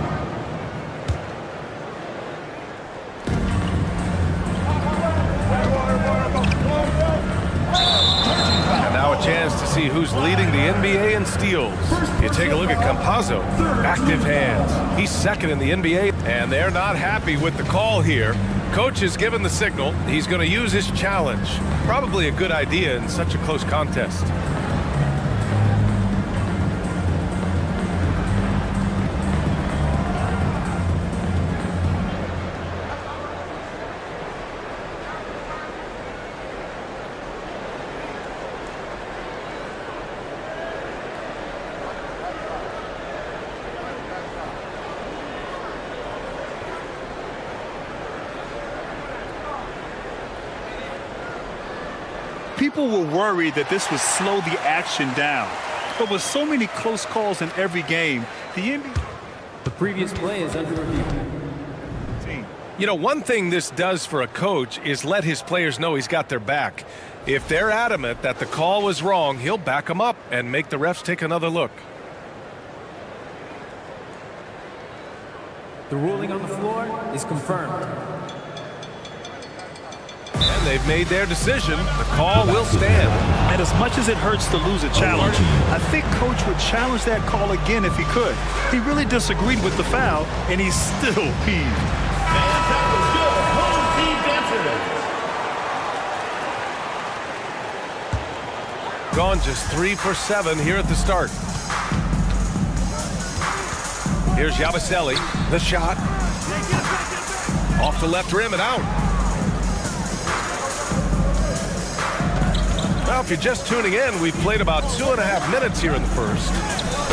Chance to see who's leading the NBA in steals. You take a look at Campazzo. Active hands. He's second in the NBA, and they're not happy with the call here. Coach has given the signal. He's going to use his challenge. Probably a good idea in such a close contest. People were worried that this would slow the action down. But with so many close calls in every game, the NBA... The previous play is under review. You know, one thing this does for a coach is let his players know he's got their back. If they're adamant that the call was wrong, he'll back them up and make the refs take another look. The ruling on the floor is confirmed. And they've made their decision. The call will stand. And as much as it hurts to lose a challenge, I think Coach would challenge that call again if he could. He really disagreed with the foul, and he's still peeved. Gone just 3 for 7 here at the start. Here's Yabusele. The shot. Off the left rim and out. Now, if you're just tuning in, we've played about 2.5 minutes here in the first.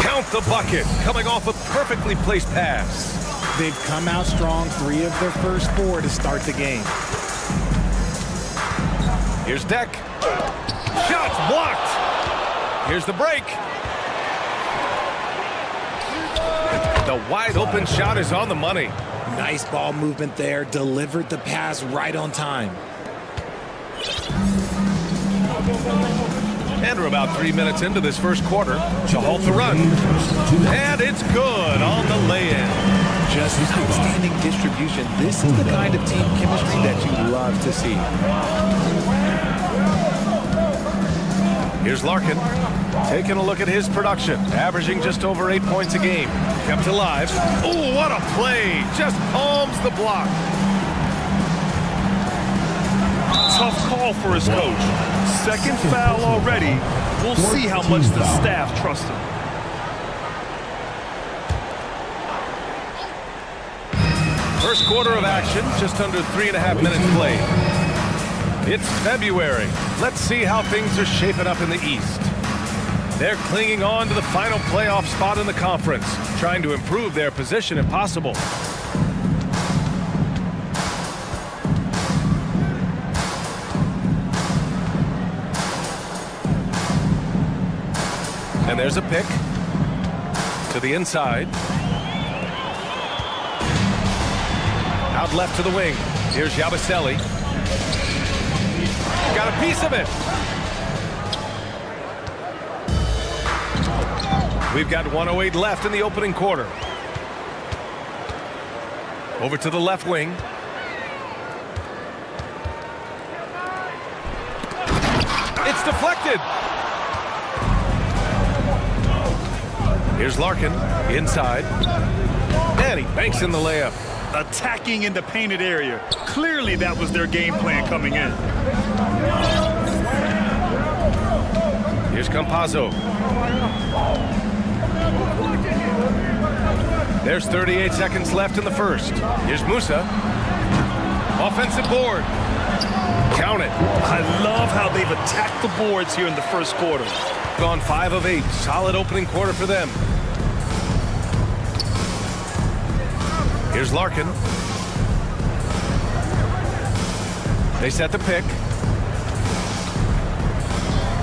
Count the bucket, coming off a perfectly placed pass. They've come out strong, 3 of their first 4 to start the game. Here's Deck. Shots blocked. Here's the break. The wide open shot is on the money. Nice ball movement there. Delivered the pass right on time. And we're about 3 minutes into this first quarter to halt the run. And it's good on the lay-in. Just outstanding distribution. This is the kind of team chemistry that you love to see. Here's Larkin, taking a look at his production, averaging just over 8 points a game. Kept alive. Oh, what a play! Just palms the block. Tough call for his coach. Second foul already. We'll see how much the staff trusts him. First quarter of action, just under 3.5 minutes played. It's February. Let's see how things are shaping up in the East. They're clinging on to the final playoff spot in the conference, trying to improve their position if possible. And there's a pick to the inside. Out left to the wing. Here's Yabusele. Got a piece of it. We've got 1:08 left in the opening quarter. Over to the left wing. It's deflected. Here's Larkin inside. And he banks in the layup. Attacking in the painted area. Clearly that was their game plan coming in. Here's Campazzo. There's 38 seconds left in the first. Here's Musa. Offensive board. Count it. I love how they've attacked the boards here in the first quarter. Gone 5 of 8. Solid opening quarter for them. Here's Larkin. They set the pick.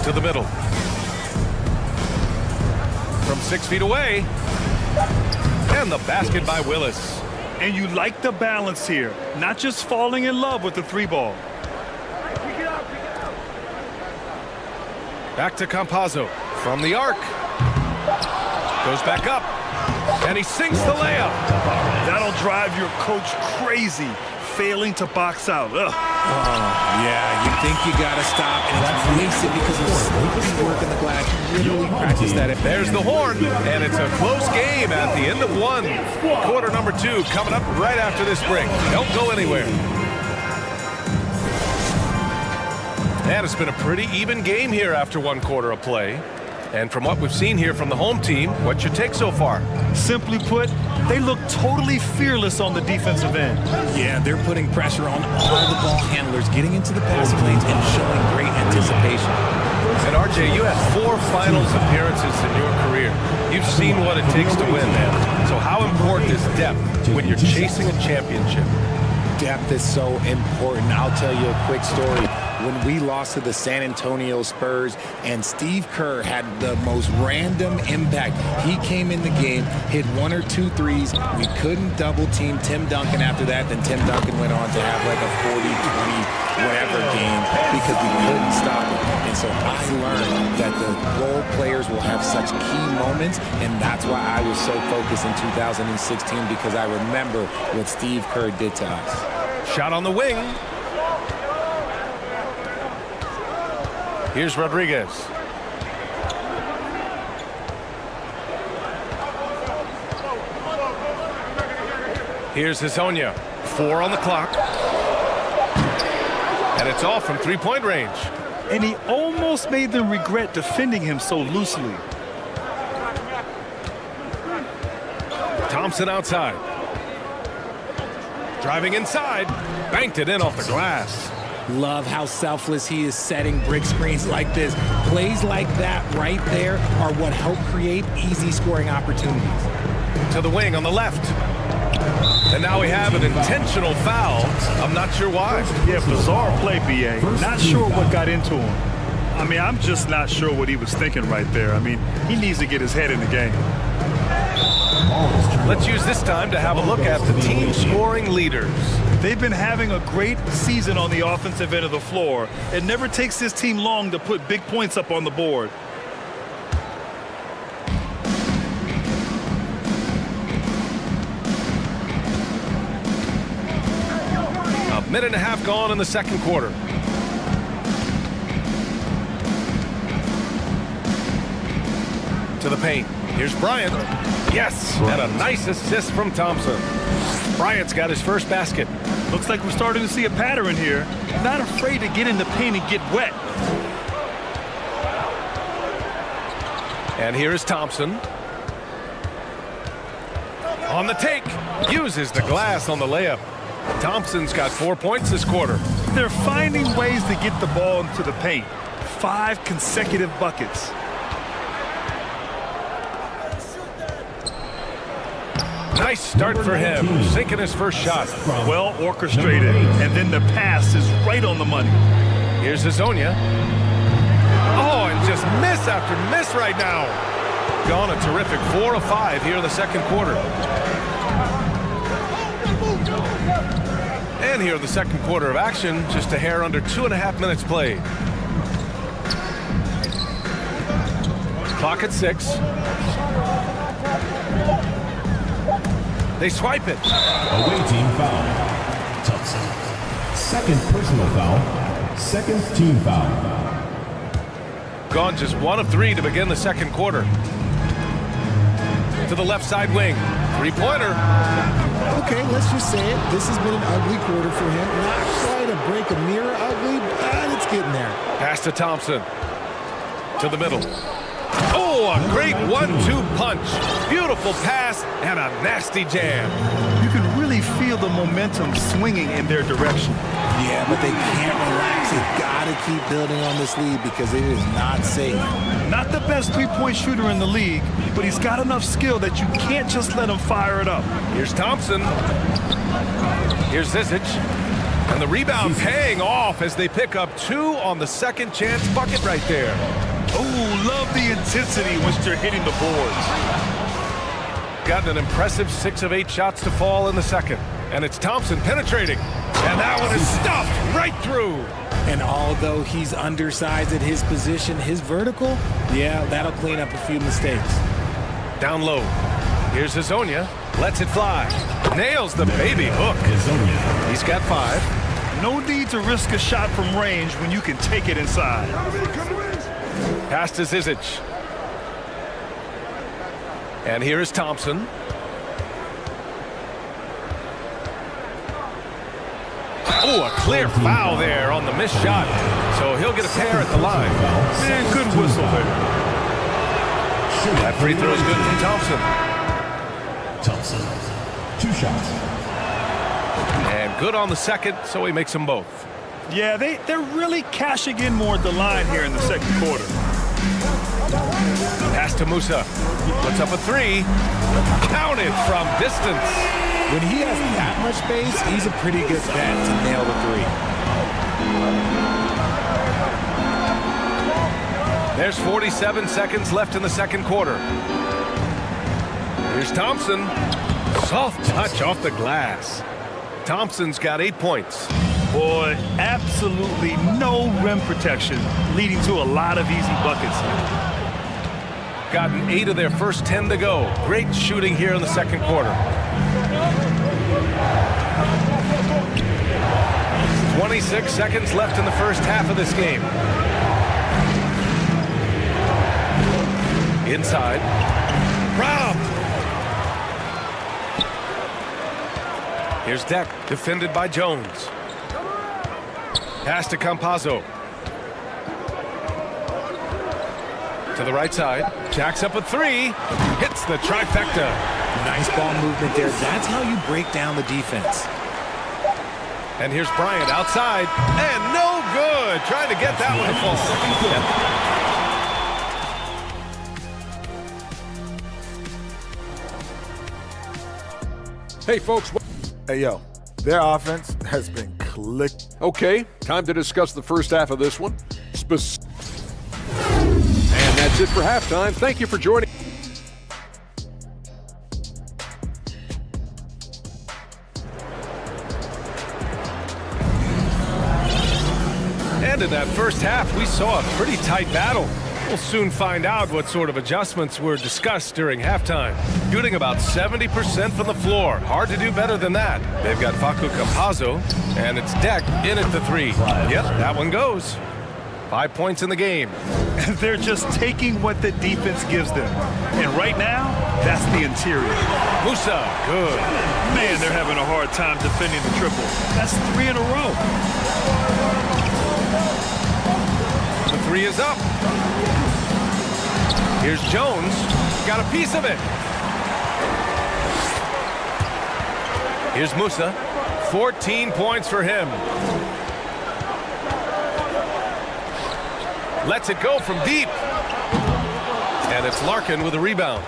To the middle. From 6 feet away. And the basket by Willis. And you like the balance here. Not just falling in love with the 3-ball. Back to Campazzo. From the arc. Goes back up. And he sinks the layup. That'll drive your coach crazy, failing to box out. Ugh. Yeah, you think you got to stop, and it's wasted because of sloppy work in the glass. You really practice that. There's the horn, and it's a close game at the end of 1. Quarter number 2 coming up right after this break. Don't go anywhere. And it's been a pretty even game here after 1 quarter of play. And from what we've seen here from the home team, what's your take so far? Simply put, they look totally fearless on the defensive end. Yeah, they're putting pressure on all the ball handlers, getting into the passing lanes and showing great anticipation. And RJ, you had 4 finals appearances in your career. You've seen what it takes to win, man. So how important is depth when you're chasing a championship? Depth is so important. I'll tell you a quick story. When we lost to the San Antonio Spurs and Steve Kerr had the most random impact. He came in the game, hit 1 or 2 threes. We couldn't double team Tim Duncan after that. Then Tim Duncan went on to have like a 40, 20, whatever game because we couldn't stop it. And so I learned that the role players will have such key moments, and that's why I was so focused in 2016 because I remember what Steve Kerr did to us. Shot on the wing. Here's Rodriguez. Here's Hezonja. 4 on the clock. And it's off from 3-point range. And he almost made them regret defending him so loosely. Thompson outside. Driving inside. Banked it in off the glass. Love how selfless he is setting brick screens like this. Plays like that right there are what help create easy scoring opportunities. To the wing on the left. And now we have an intentional foul. I'm not sure why. Yeah, bizarre play, B.A. Not sure what got into him. I mean, I'm just not sure what he was thinking right there. I mean, he needs to get his head in the game. Let's use this time to have a look at the team scoring leaders. They've been having a great season on the offensive end of the floor. It never takes this team long to put big points up on the board. A minute and a half gone in the second quarter. To the paint. Here's Bryant. Yes, and a nice assist from Thompson. Bryant's got his first basket. Looks like we're starting to see a pattern here. Not afraid to get in the paint and get wet. And here is Thompson. On the take. Uses the glass on the layup. Thompson's got 4 points this quarter. They're finding ways to get the ball into the paint. 5 consecutive buckets. Nice start for him, sinking his first shot. Well orchestrated, and then the pass is right on the money. Here's Hazonia. Oh, and just miss after miss right now. Gone a terrific 4 of 5 here in the second quarter. And here in the second quarter of action, just a hair under 2.5 minutes played. Clock at 6. They swipe it. Away team foul. Thompson. Second personal foul. Second team foul. Gone just 1 of 3 to begin the second quarter. To the left side wing. Three-pointer. Okay, let's just say it. This has been an ugly quarter for him. Not quite a break a mirror ugly, but it's getting there. Pass to Thompson. To the middle. Oh, a great 1-2 punch. Beautiful pass and a nasty jam. You can really feel the momentum swinging in their direction. Yeah, but they can't relax. They've got to keep building on this lead because it is not safe. Not the best three-point shooter in the league, but he's got enough skill that you can't just let him fire it up. Here's Thompson. Here's Zizic. And the rebound paying off as they pick up 2 on the second chance bucket right there. Oh, love the intensity once they're hitting the boards. Gotten an impressive 6 of 8 shots to fall in the second. And it's Thompson penetrating. And that one is stuffed right through. And although he's undersized at his position, his vertical, yeah, that'll clean up a few mistakes. Down low. Here's Hazonia. Lets it fly. Nails the baby hook. He's got 5. No need to risk a shot from range when you can take it inside. Pass to Zizic. And here is Thompson. Oh, a clear foul there on the missed shot. So he'll get a pair at the line. Man, good whistle there. That free throw is good from Thompson. Thompson. 2 shots. And good on the second, so he makes them both. Yeah, they're really cashing in more at the line here in the second quarter. Pass to Musa. Puts up a 3. Counted from distance. When he has that much space, he's a pretty good bet to nail the 3. There's 47 seconds left in the second quarter. Here's Thompson. Soft touch off the glass. Thompson's got 8 points. Boy, absolutely no rim protection, leading to a lot of easy buckets. Gotten 8 of their first 10 to go. Great shooting here in the second quarter. 26 seconds left in the first half of this game. Inside. Robbed. Here's Deck, defended by Jones. Pass to Campazzo. To the right side. Jacks up a 3. Hits the trifecta. Nice ball movement there. That's how you break down the defense. And here's Bryant outside. And no good. Trying to get that one to fall. Hey, folks. Hey, yo, their offense has been clicked. Okay, time to discuss the first half of this one. And that's it for halftime. Thank you for joining. And in that first half, we saw a pretty tight battle. We'll soon find out what sort of adjustments were discussed during halftime. Shooting about 70% from the floor. Hard to do better than that. They've got Facu Campazzo, and it's Deck in at the three. Yep, that one goes. 5 points in the game. They're just taking what the defense gives them. And right now, that's the interior. Musa, good. Man, they're having a hard time defending the triple. That's 3 in a row. The three is up. Here's Jones. Got a piece of it. Here's Musa. 14 points for him. Lets it go from deep. And it's Larkin with a rebound.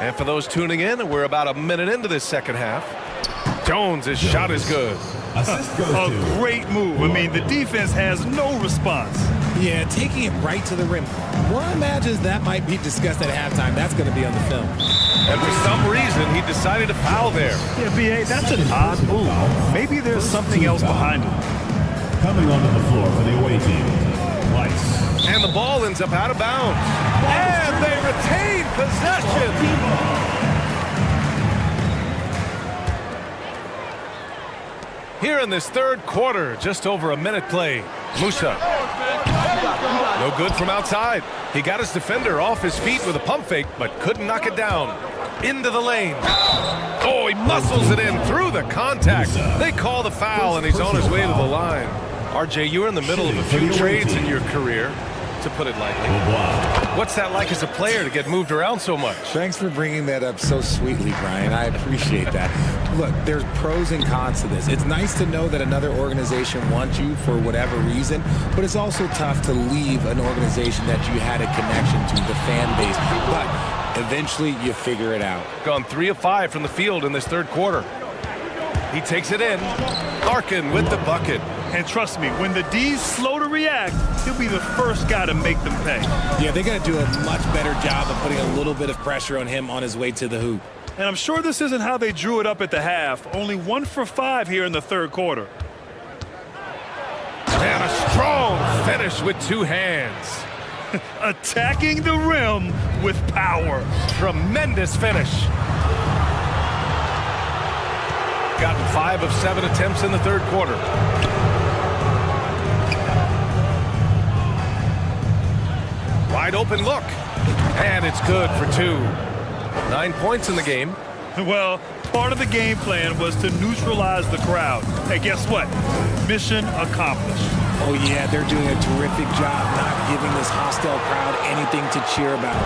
And for those tuning in, we're about a minute into this second half. Jones' shot is good. A great move. I mean, the defense has no response. Yeah, taking it right to the rim. One imagines that might be discussed at halftime. That's going to be on the film. And for some reason, he decided to foul there. Yeah, B.A., that's an odd move. Maybe there's something else behind it. Coming onto the floor for the away team, Weiss. And the ball ends up out of bounds. And they retain possession. Here in this third quarter, just over a minute play. Musa. No good from outside. He got his defender off his feet with a pump fake, but couldn't knock it down. Into the lane. Oh, he muscles it in through the contact. They call the foul, and he's on his way to the line. RJ, you were in the middle of a few trades in your career, to put it lightly. What's that like as a player to get moved around so much? Thanks for bringing that up so sweetly, Brian. I appreciate that. Look, there's pros and cons to this. It's nice to know that another organization wants you for whatever reason, but it's also tough to leave an organization that you had a connection to, the fan base. But eventually you figure it out. Gone 3 of 5 from the field in this third quarter. He takes it in. Larkin with the bucket. And trust me, when the D's slow to react, he'll be the first guy to make them pay. Yeah, they got to do a much better job of putting a little bit of pressure on him on his way to the hoop. And I'm sure this isn't how they drew it up at the half. Only 1 for 5 here in the third quarter. And a strong finish with 2 hands. Attacking the rim with power. Tremendous finish. Gotten 5 of 7 attempts in the third quarter. Wide open look. And it's good for 2. 9 points in the game. Well, part of the game plan was to neutralize the crowd. Hey, guess what? Mission accomplished. Oh, yeah, they're doing a terrific job not giving this hostile crowd anything to cheer about.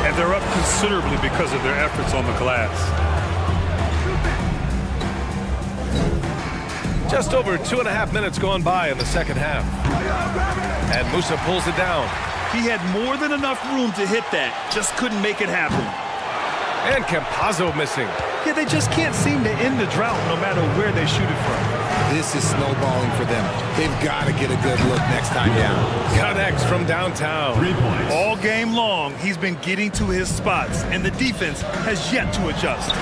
And they're up considerably because of their efforts on the glass. Just over 2.5 minutes gone by in the second half. And Musa pulls it down. He had more than enough room to hit that. Just couldn't make it happen. And Campazzo missing. Yeah, they just can't seem to end the drought no matter where they shoot it from. This is snowballing for them. They've got to get a good look next time down. Connects from downtown. 3 points. All game long, he's been getting to his spots, and the defense has yet to adjust.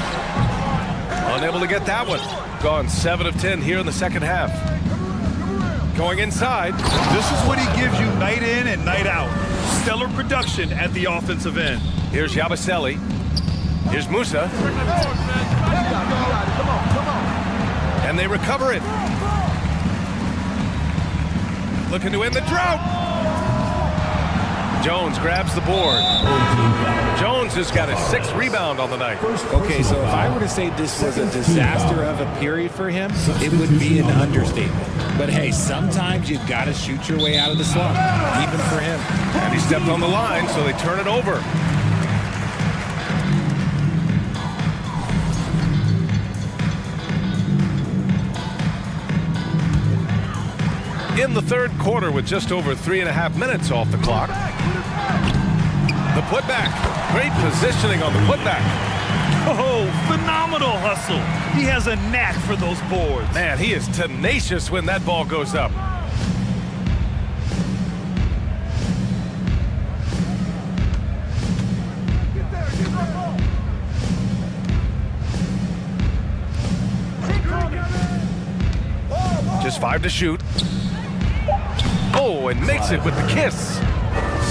Unable to get that one. Gone 7 of 10 here in the second half. Going inside. This is what he gives you night in and night out. Stellar production at the offensive end. Here's Yabusele. Here's Musa. And they recover it. Looking to end the drought. Jones grabs the board. Jones has got his 6th rebound on the night. Okay, so if I were to say this was a disaster of a period for him, it would be an understatement. But hey, sometimes you've got to shoot your way out of the slump, even for him. And he stepped on the line, so they turn it over. In the third quarter with just over 3.5 minutes off the clock. The putback. Great positioning on the putback. Oh, phenomenal hustle. He has a knack for those boards. Man, he is tenacious when that ball goes up. Just 5 to shoot. Oh, and makes it with the kiss.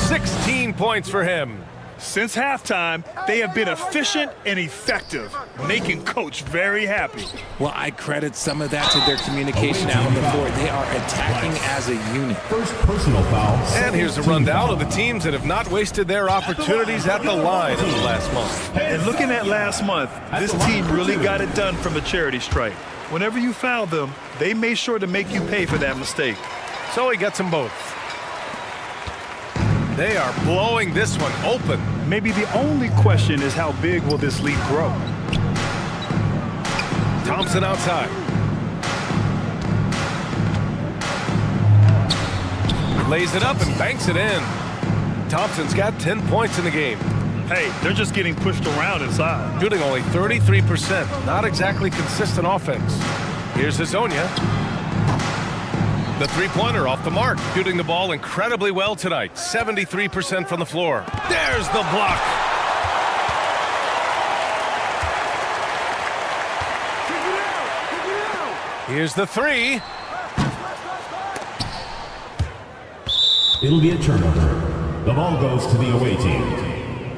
16 points for him. Since halftime, they have been efficient and effective, making Coach very happy. Well, I credit some of that to their communication out on the floor. They are attacking as a unit. First personal foul. And here's a rundown of the teams that have not wasted their opportunities at the line in the last month. And looking at last month, this team really got it done from the charity stripe. Whenever you fouled them, they made sure to make you pay for that mistake. So he gets them both. They are blowing this one open. Maybe the only question is how big will this lead grow? Thompson outside. Lays it up and banks it in. Thompson's got 10 points in the game. Hey, they're just getting pushed around inside. Shooting only 33%. Not exactly consistent offense. Here's Hazonia. The three-pointer off the mark. Shooting the ball incredibly well tonight. 73% from the floor. There's the block. Here's the three. It'll be a turnover. The ball goes to the away team.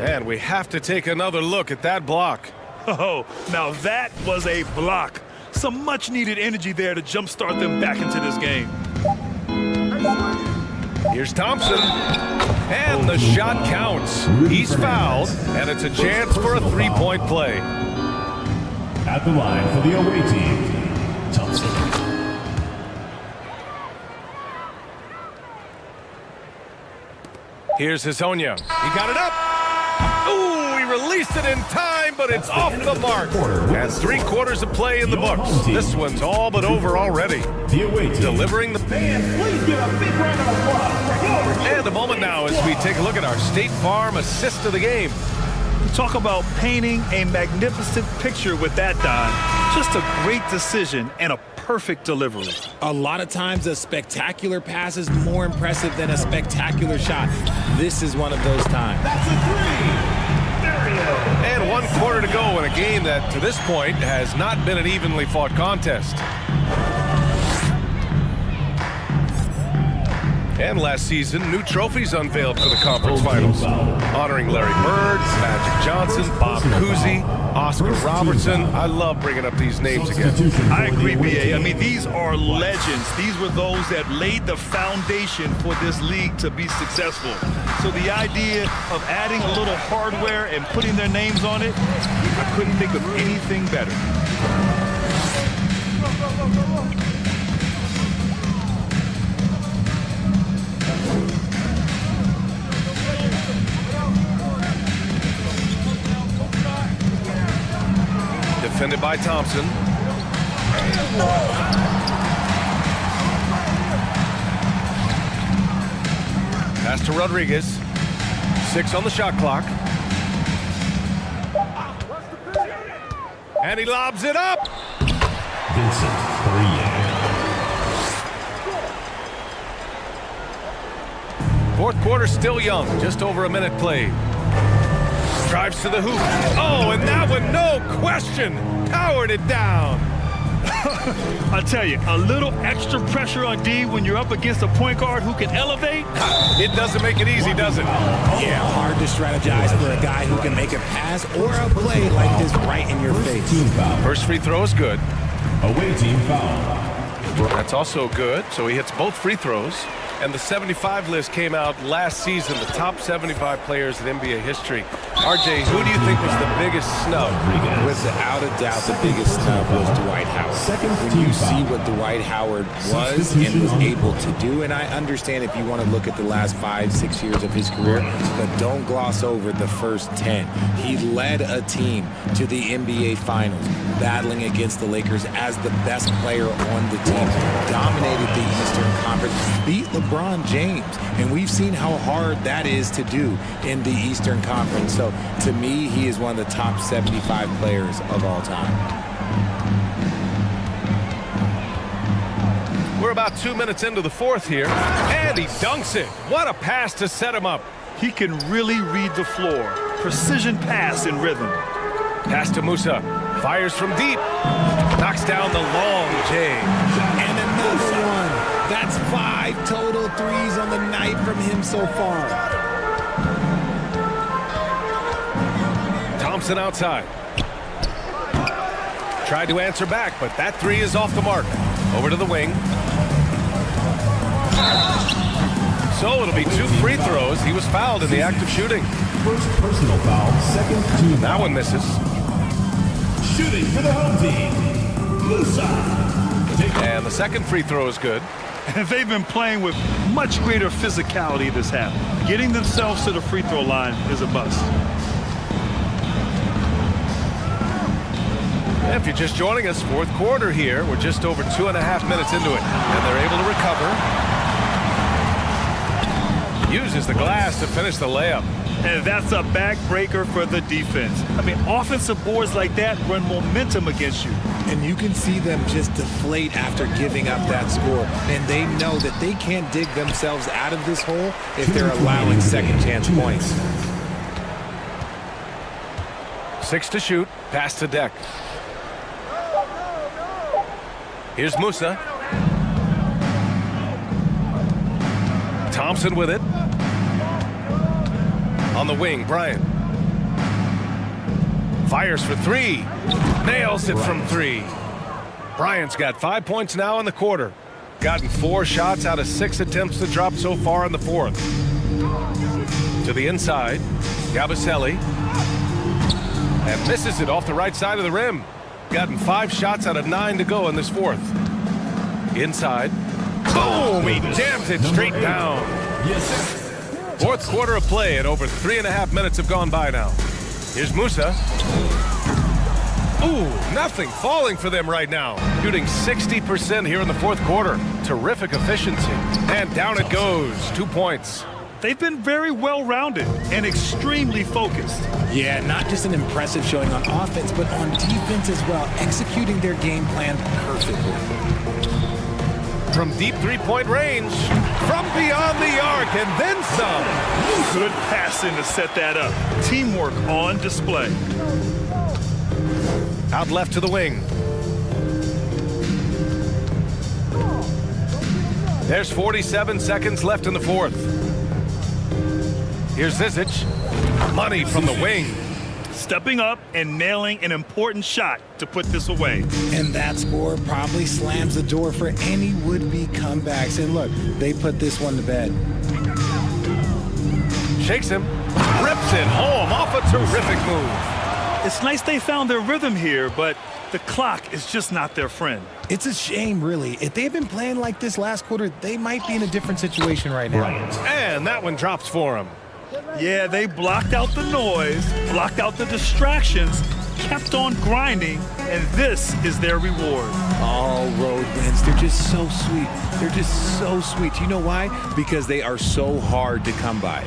And we have to take another look at that block. Oh, now that was a block. Some much-needed energy there to jumpstart them back into this game. Here's Thompson. And the shot counts. He's fouled, and it's a chance for a three-point play. At the line for the away team, Thompson. Here's Hazonia. He got it up. Ooh, he released it in time, but it's off the mark. And 3/4 of play in the books. This one's all but over already. Delivering the... Please give a big round of applause. And a moment now as we take a look at our State Farm assist of the game. Talk about painting a magnificent picture with that dime. Just a great decision and a perfect delivery. A lot of times a spectacular pass is more impressive than a spectacular shot. This is one of those times. That's a three. There he is. And 1/4 to go in a game that, to this point, has not been an evenly fought contest. And last season, new trophies unveiled for the conference finals, honoring Larry Bird, Magic Johnson, Bob Cousy, Oscar Robertson. I love bringing up these names again. I agree, B.A. I mean, these are legends. These were those that laid the foundation for this league to be successful. So the idea of adding a little hardware and putting their names on it, I couldn't think of anything better. Defended by Thompson. Pass to Rodriguez. 6 on the shot clock. And he lobs it up. Vincent Poirier. Fourth quarter still young. Just over a minute played. Drives to the hoop. Oh, and that one, no question, powered it down. I tell you, a little extra pressure on D when you're up against a point guard who can elevate. It doesn't make it easy, does it? Yeah, hard to strategize for a guy who can make a pass or a play like this right in your face. First free throw is good. Away team foul. That's also good, so he hits both free throws. And the 75 list came out last season, the top 75 players in NBA history. RJ, who do you think was the biggest snub? Without a doubt, the biggest snub was Dwight Howard. When you see what Dwight Howard was and was able to do, and I understand if you want to look at the last 5-6 years of his career, but don't gloss over the first 10. He led a team to the NBA Finals, battling against the Lakers as the best player on the team. games, dominated the Eastern Conference, beat LeBron James. And we've seen how hard that is to do in the Eastern Conference. So to me, he is one of the top 75 players of all time. We're about 2 minutes into the fourth here, and he dunks it. What a pass to set him up. He can really read the floor. Precision pass in rhythm. Pass to Musa. Fires from deep. Knocks down the long J. And another one. That's 5 total threes on the night from him so far. Thompson outside. Tried to answer back, but that three is off the mark. Over to the wing. So it'll be 2 free throws. He was fouled in the act of shooting. First personal foul, second team. That one misses. Shooting for the home team, Musa. And the second free throw is good. And they've been playing with much greater physicality this half. Getting themselves to the free throw line is a must. If you're just joining us, fourth quarter here. We're just over 2.5 minutes into it. And they're able to recover. Uses the glass to finish the layup. And that's a backbreaker for the defense. I mean, offensive boards like that run momentum against you. And you can see them just deflate after giving up that score. And they know that they can't dig themselves out of this hole if they're allowing second chance points. 6 to shoot. Pass to Deck. Here's Musa. Thompson with it. On the wing, Bryant. Fires for 3. Nails it from 3. Bryant's got 5 points now in the quarter. Gotten 4 shots out of 6 attempts to drop so far in the fourth. To the inside, Yabusele. And misses it off the right side of the rim. Gotten 5 shots out of 9 to go in this fourth. Inside. Boom! He jams it straight down. Fourth quarter of play, and over 3.5 minutes have gone by now. Here's Musa. Ooh, nothing falling for them right now. Shooting 60% here in the fourth quarter. Terrific efficiency. And down it goes. 2 points. They've been very well-rounded and extremely focused. Yeah, not just an impressive showing on offense, but on defense as well, executing their game plan perfectly. From deep three-point range, from beyond the arc, and then some. Good passing to set that up. Teamwork on display. Out left to the wing. There's 47 seconds left in the fourth. Here's Zizic. Money from the wing. Stepping up and nailing an important shot to put this away. And that score probably slams the door for any would-be comebacks. And look, they put this one to bed. Shakes him. Rips it home off a terrific move. It's nice they found their rhythm here, but the clock is just not their friend. It's a shame, really. If they've been playing like this last quarter, they might be in a different situation right now. And that one drops for him. Yeah, they blocked out the noise, blocked out the distractions, kept on grinding, and this is their reward. All road wins. They're just so sweet. They're just so sweet. You know why? Because they are so hard to come by.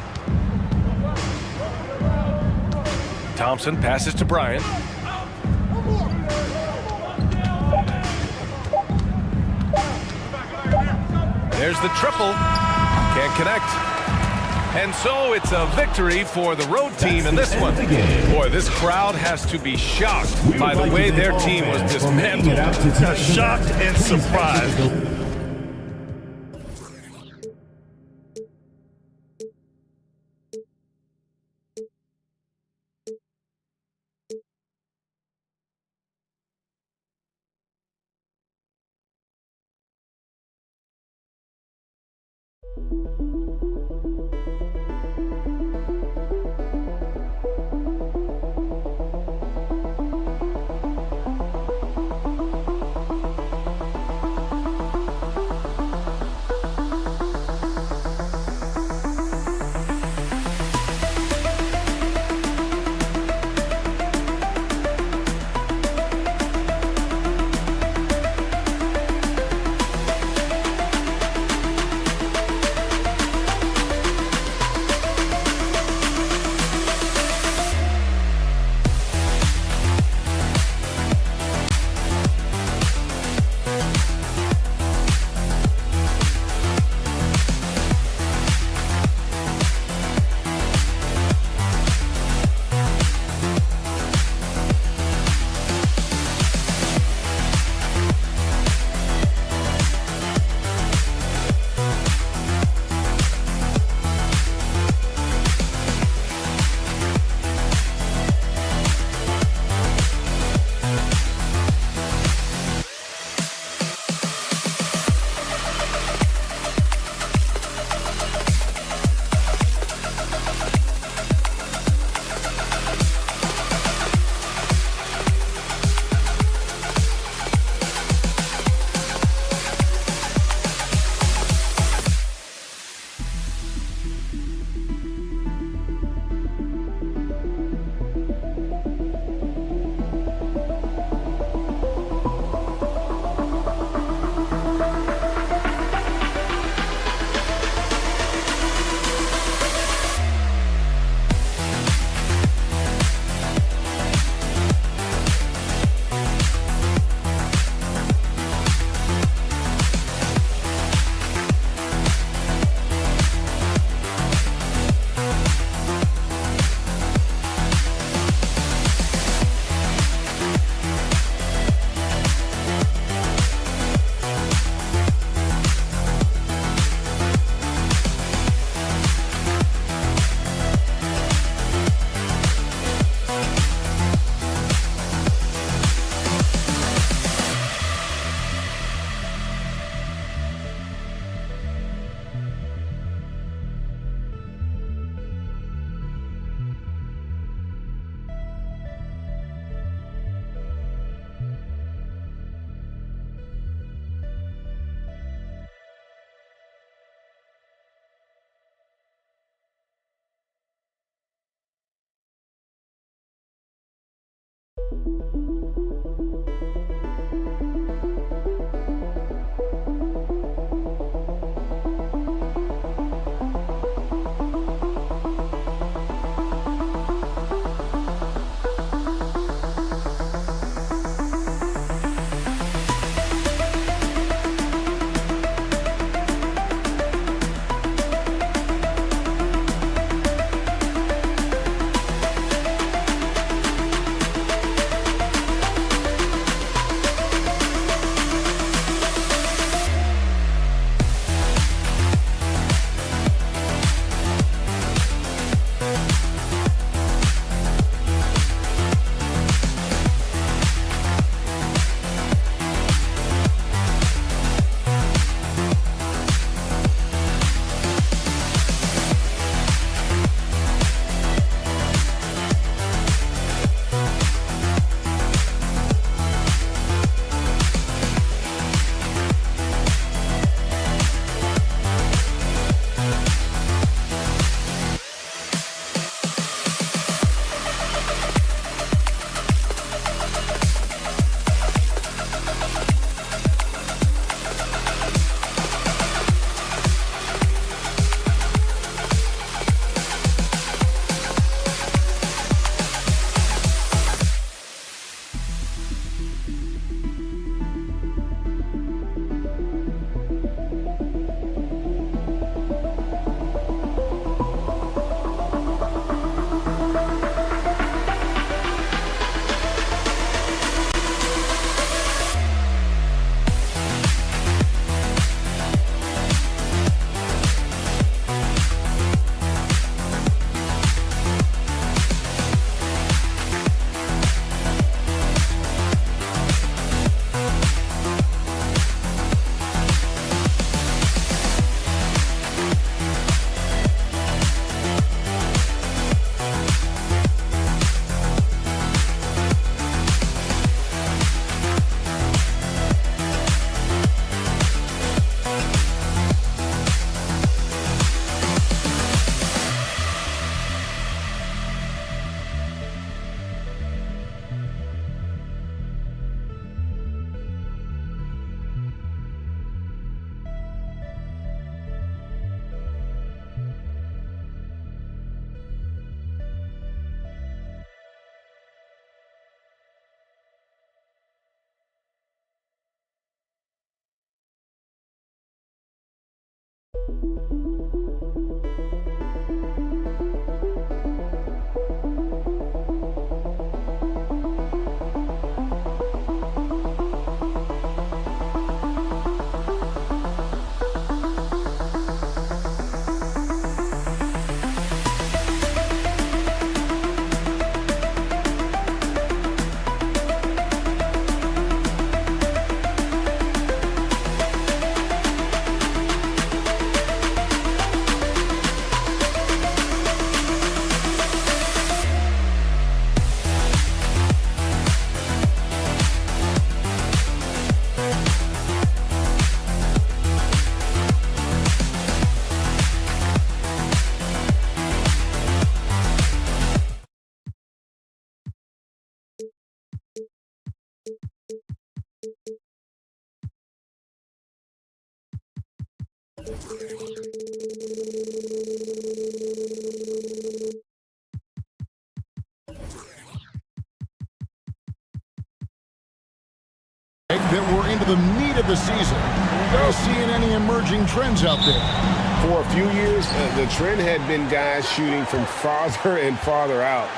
Thompson passes to Bryant. There's the triple. Can't connect. And so it's a victory for the road team in this one. Boy, this crowd has to be shocked by the way their team was dismantled. Shocked and surprised. That we're into the meat of the season. Are you seeing any emerging trends out there? For a few years, the trend had been guys shooting from farther and farther out.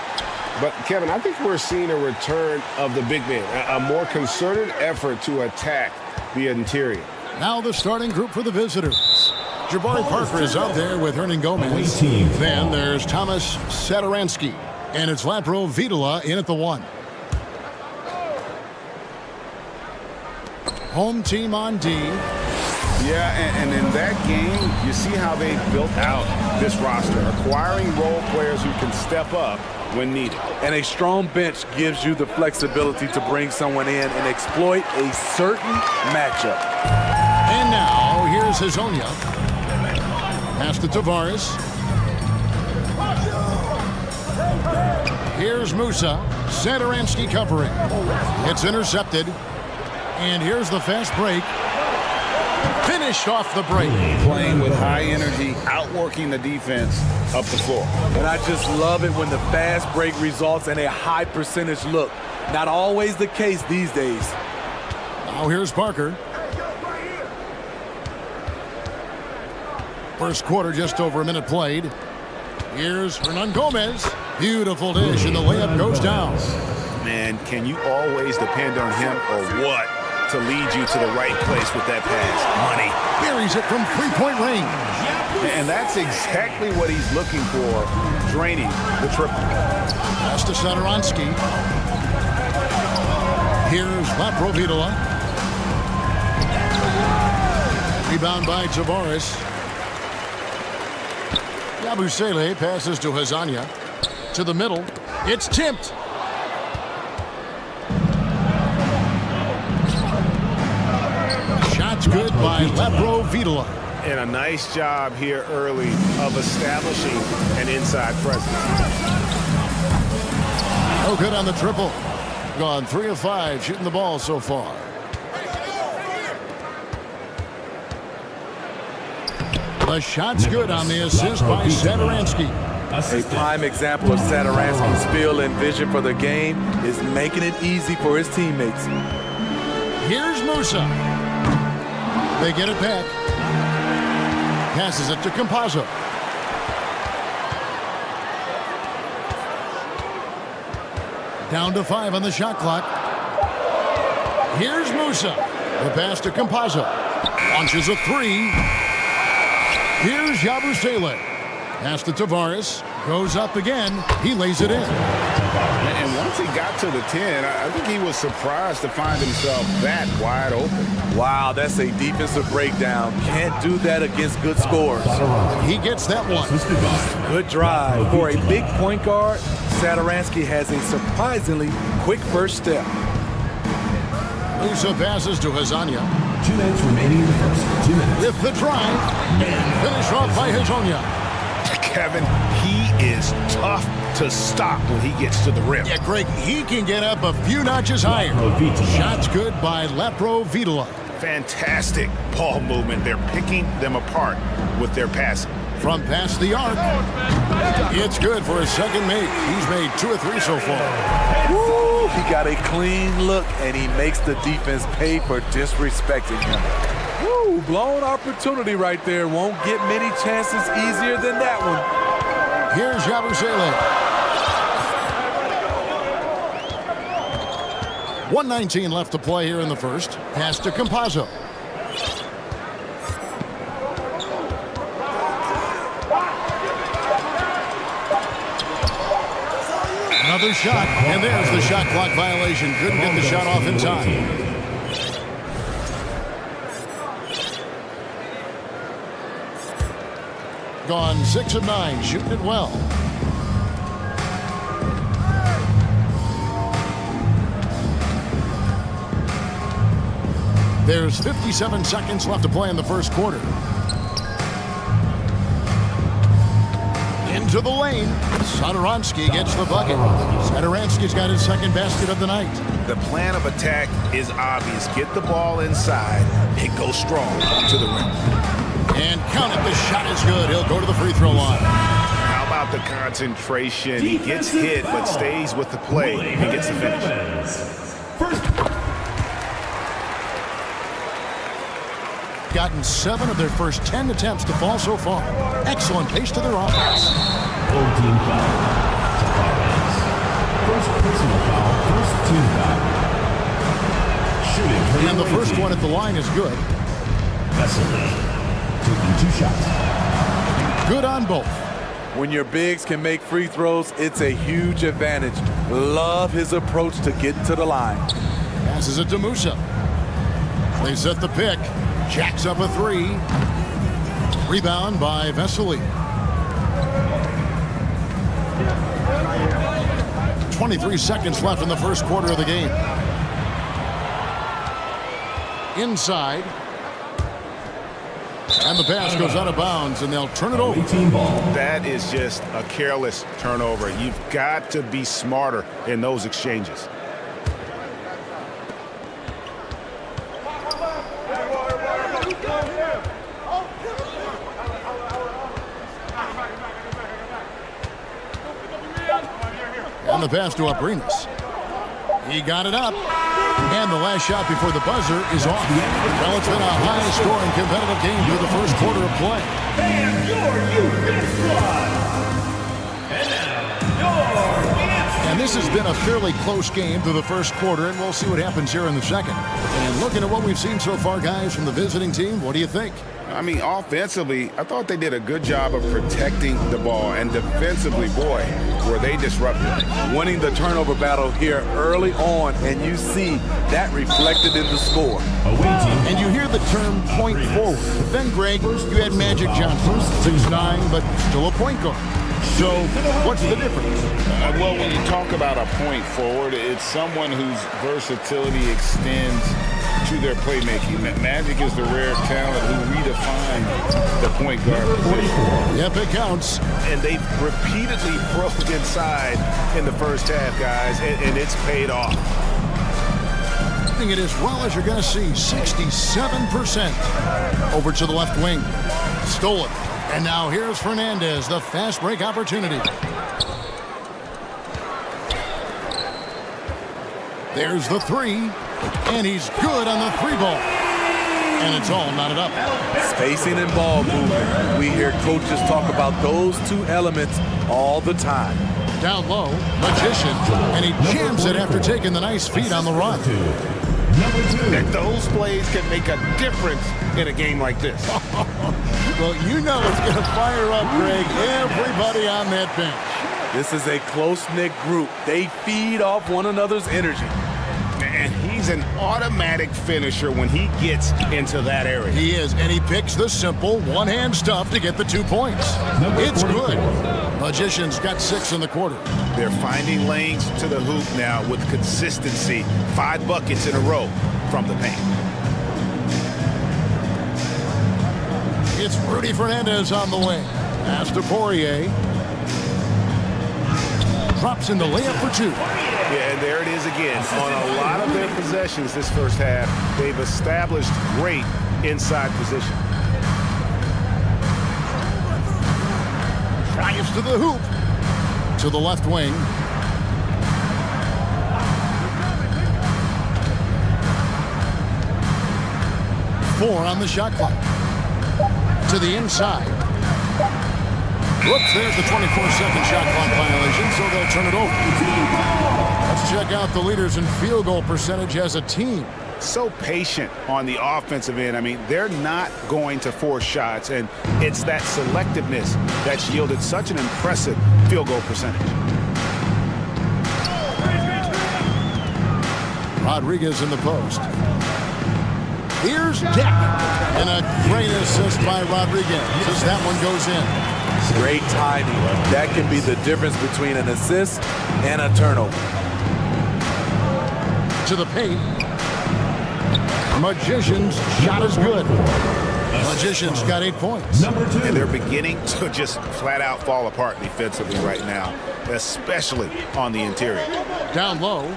But, Kevin, I think we're seeing a return of the big man, a more concerted effort to attack the interior. Now the starting group for the visitors. Jabari Parker is out there with Hernan Gomez. Then there's Thomas Satoransky. And it's Lapro Vitola in at the 1. Home team on D. Yeah, and in that game, you see how they built out this roster, acquiring role players who can step up when needed. And a strong bench gives you the flexibility to bring someone in and exploit a certain matchup. And now, here's Hazonia. Pass to Tavares. Here's Musa. Satoransky covering. It's intercepted. And here's the fast break. Finished off the break. Playing with high energy, outworking the defense up the floor. And I just love it when the fast break results in a high percentage look. Not always the case these days. Now here's Parker. First quarter, just over a minute played. Here's Hernan Gomez. Beautiful dish, and the layup goes down. Man, can you always depend on him or what to lead you to the right place with that pass? Money. Buries it from three-point range. And that's exactly what he's looking for, draining the triple. Pass to Satoransky. Here's Laprovitola. Rebound by Tavares. Yabusele passes to Hazanya. To the middle. It's tipped. Shot's good by Laprovitola. And a nice job here early of establishing an inside presence. No good on the triple. Gone 3 of 5 shooting the ball so far. The shot's good on the assist by Satoransky. A prime example of Satoransky's feel and vision for the game is making it easy for his teammates. Here's Musa. They get it back. Passes it to Campazzo. Down to 5 on the shot clock. Here's Musa. The pass to Campazzo. Launches a 3. Here's Yabusele. Pass to Tavares. Goes up again. He lays it in. And once he got to the 10, I think he was surprised to find himself that wide open. Wow, that's a defensive breakdown. Can't do that against good scores. He gets that one. Good drive. For a big point guard, Satoransky has a surprisingly quick first step. Musa passes to Hazanya. 2 minutes remaining in the first. 2 minutes. With the drive. And finish off by Hazanya. Kevin, he is tough to stop when he gets to the rim. Yeah, Greg, he can get up a few notches higher. Shot's good by Laprovitola. Fantastic ball movement. They're picking them apart with their passing. From past the arc. It's good for his second make. He's made 2 or 3 so far. Woo! He got a clean look, and he makes the defense pay for disrespecting him. Woo! Blown opportunity right there. Won't get many chances easier than that one. Here's Yabusele. 1:19 left to play here in the first. Pass to Campazzo. Another shot, and there's the shot clock violation. Couldn't get the shot off in time. Gone 6 of 9, shooting it well. There's 57 seconds left to play in the first quarter. Into the lane. Satoransky gets the bucket. Satoransky's got his second basket of the night. The plan of attack is obvious. Get the ball inside and go strong to the rim. And count it, the shot is good. He'll go to the free throw line. How about the concentration? He gets hit but stays with the play and gets the finish. Gotten 7 of their first 10 attempts to fall so far. Excellent pace to their offense. Full team foul. First personal foul. First team foul. Shooting. And the first one at the line is good. Vesely. Taking 2 shots. Good on both. When your bigs can make free throws, it's a huge advantage. Love his approach to getting to the line. Passes it to Musa. They set the pick. Jacks up a 3. Rebound by Vesely. 23 seconds left in the first quarter of the game. And the pass goes out of bounds, and they'll turn it over. That is just a careless turnover. You've got to be smarter in those exchanges. And the pass to Abrinas. He got it up. And the last shot before the buzzer is off. Well, it's been a high-scoring competitive game through the first quarter of play. And this has been a fairly close game through the first quarter, and we'll see what happens here in the second. And looking at what we've seen so far, guys, from the visiting team, what do you think? I mean, offensively, I thought they did a good job of protecting the ball. And defensively, boy, were they disruptive. Winning the turnover battle here early on, and you see that reflected in the score. And you hear the term point forward. But then, Greg, you had Magic Johnson, 6'9", but still a point guard. So what's the difference? Well, when you talk about a point forward, it's someone whose versatility extends to their playmaking. Magic is the rare talent who redefined the point guard position. Yep, it counts. And they've repeatedly broke inside in the first half, guys, and it's paid off. It as well as you're going to see, 67%. Over to the left wing. Stolen. And now here's Fernandez, the fast break opportunity. There's the three. And he's good on the three ball. And it's all knotted up. Spacing and ball movement. We hear coaches talk about those two elements all the time. Down low, Magician, and he jams it after taking the nice feed on the run. And those plays can make a difference in a game like this. Well, you know it's going to fire up, Greg, everybody on that bench. This is a close-knit group. They feed off one another's energy. And he's an automatic finisher when he gets into that area. He is, and he picks the simple one-hand stuff to get the 2 points. It's good. Magician's got 6 in the quarter. They're finding lanes to the hoop now with consistency. 5 buckets in a row from the paint. It's Rudy Fernandez on the wing. Pass to Poirier. Drops in the layup for 2. Yeah, and there it is again. On a lot of their possessions this first half, they've established great inside position. Drives to the hoop. To the left wing. Four on the shot clock. To the inside. Whoops, there's the 24-second shot clock violation, so they'll turn it over. Let's check out the leaders in field goal percentage as a team. So patient on the offensive end. I mean, they're not going to force shots, and it's that selectiveness that's yielded such an impressive field goal percentage. Rodriguez in the post. Here's Deck. And a great assist by Rodriguez as that one goes in. Great timing. That can be the difference between an assist and a turnover. To the paint. Magician's shot is good. Magician's got 8 points. And they're beginning to just flat out fall apart defensively right now, especially on the interior. Down low.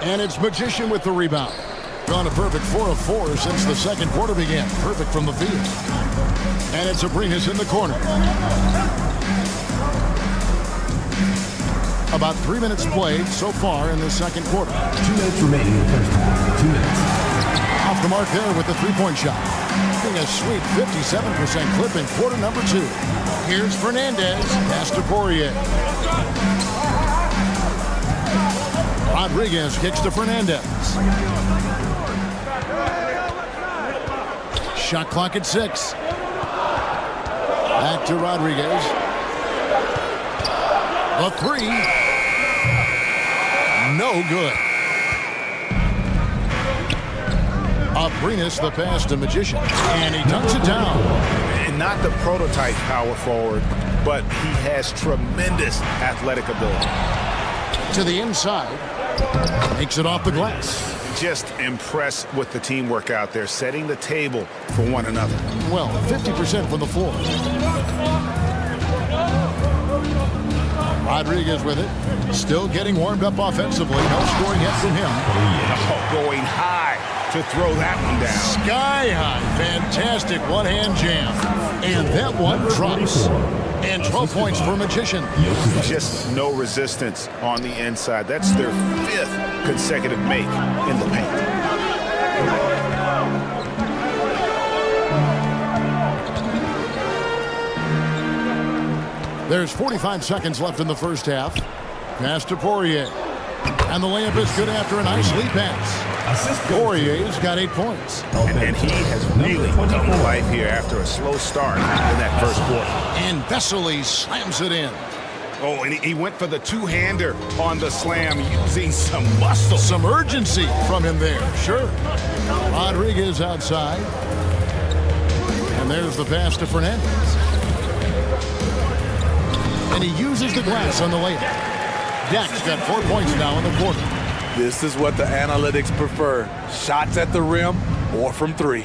And it's Magician with the rebound. Gone a perfect 4 of 4 since the second quarter began. Perfect from the field. And it's Abrinas in the corner. About 3 minutes played so far in the second quarter. 2 minutes remaining in the first half. 2 minutes. Off the mark there with the three-point shot. Getting a sweet 57% clip in quarter number 2. Here's Fernandez. Pass to Poirier. Rodriguez kicks to Fernandez. Shot clock at 6. Back to Rodriguez. The 3. No good. Abrinas the pass to Magician. And he dunks it down. And not the prototype power forward, but he has tremendous athletic ability. To the inside. Makes it off the glass. Just impressed with the teamwork out there, setting the table for one another. Well, 50% from the floor. Rodriguez with it. Still getting warmed up offensively. No scoring yet from him. Going high to throw that one down. Sky high. Fantastic one-hand jam. And that one drops. And 12 points for Magician. Just no resistance on the inside. That's their 5th consecutive make in the paint. There's 45 seconds left in the first half. Pass to Poirier. And the layup is good after a nice lead pass. Poirier's got 8 points. And he has really come to life here after a slow start in that first quarter. And Vesely slams it in. Oh, and he went for the two-hander on the slam using some muscle. Some urgency from him there, sure. Rodriguez outside. And there's the pass to Fernandez. And he uses the glass on the layup. Dak's got 4 points now in the quarter. This is what the analytics prefer. Shots at the rim or from 3.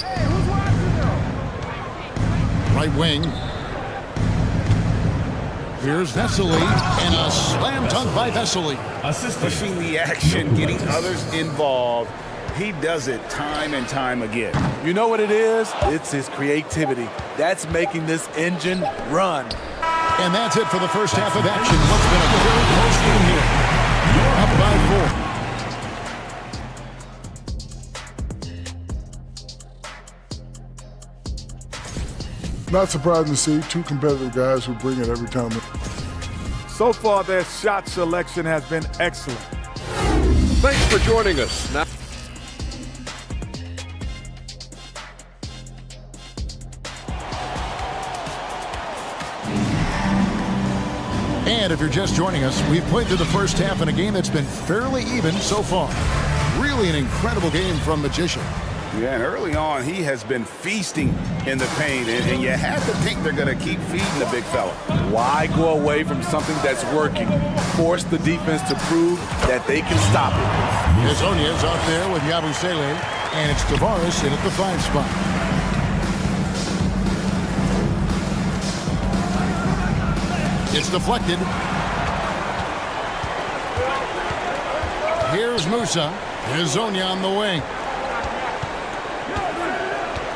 Right wing. Here's Vesely, and a slam dunk by Vesely. Pushing the action, getting others involved. He does it time and time again. You know what it is? It's his creativity. That's making this engine run. And that's it for the first half of action. What's been a very close game here. You're up by 4. Not surprising to see 2 competitive guys who bring it every time. So far, their shot selection has been excellent. Thanks for joining us. Now and if you're just joining us, we've played through the first half in a game that's been fairly even so far. Really an incredible game from Magician. Yeah, and early on, he has been feasting in the paint, and you have to think they're going to keep feeding the big fella. Why go away from something that's working? Force the defense to prove that they can stop it. Hezonja's out there with Yabusele, and it's Tavares in at the 5 spot. It's deflected. Here's Musa. Hezonja on the wing.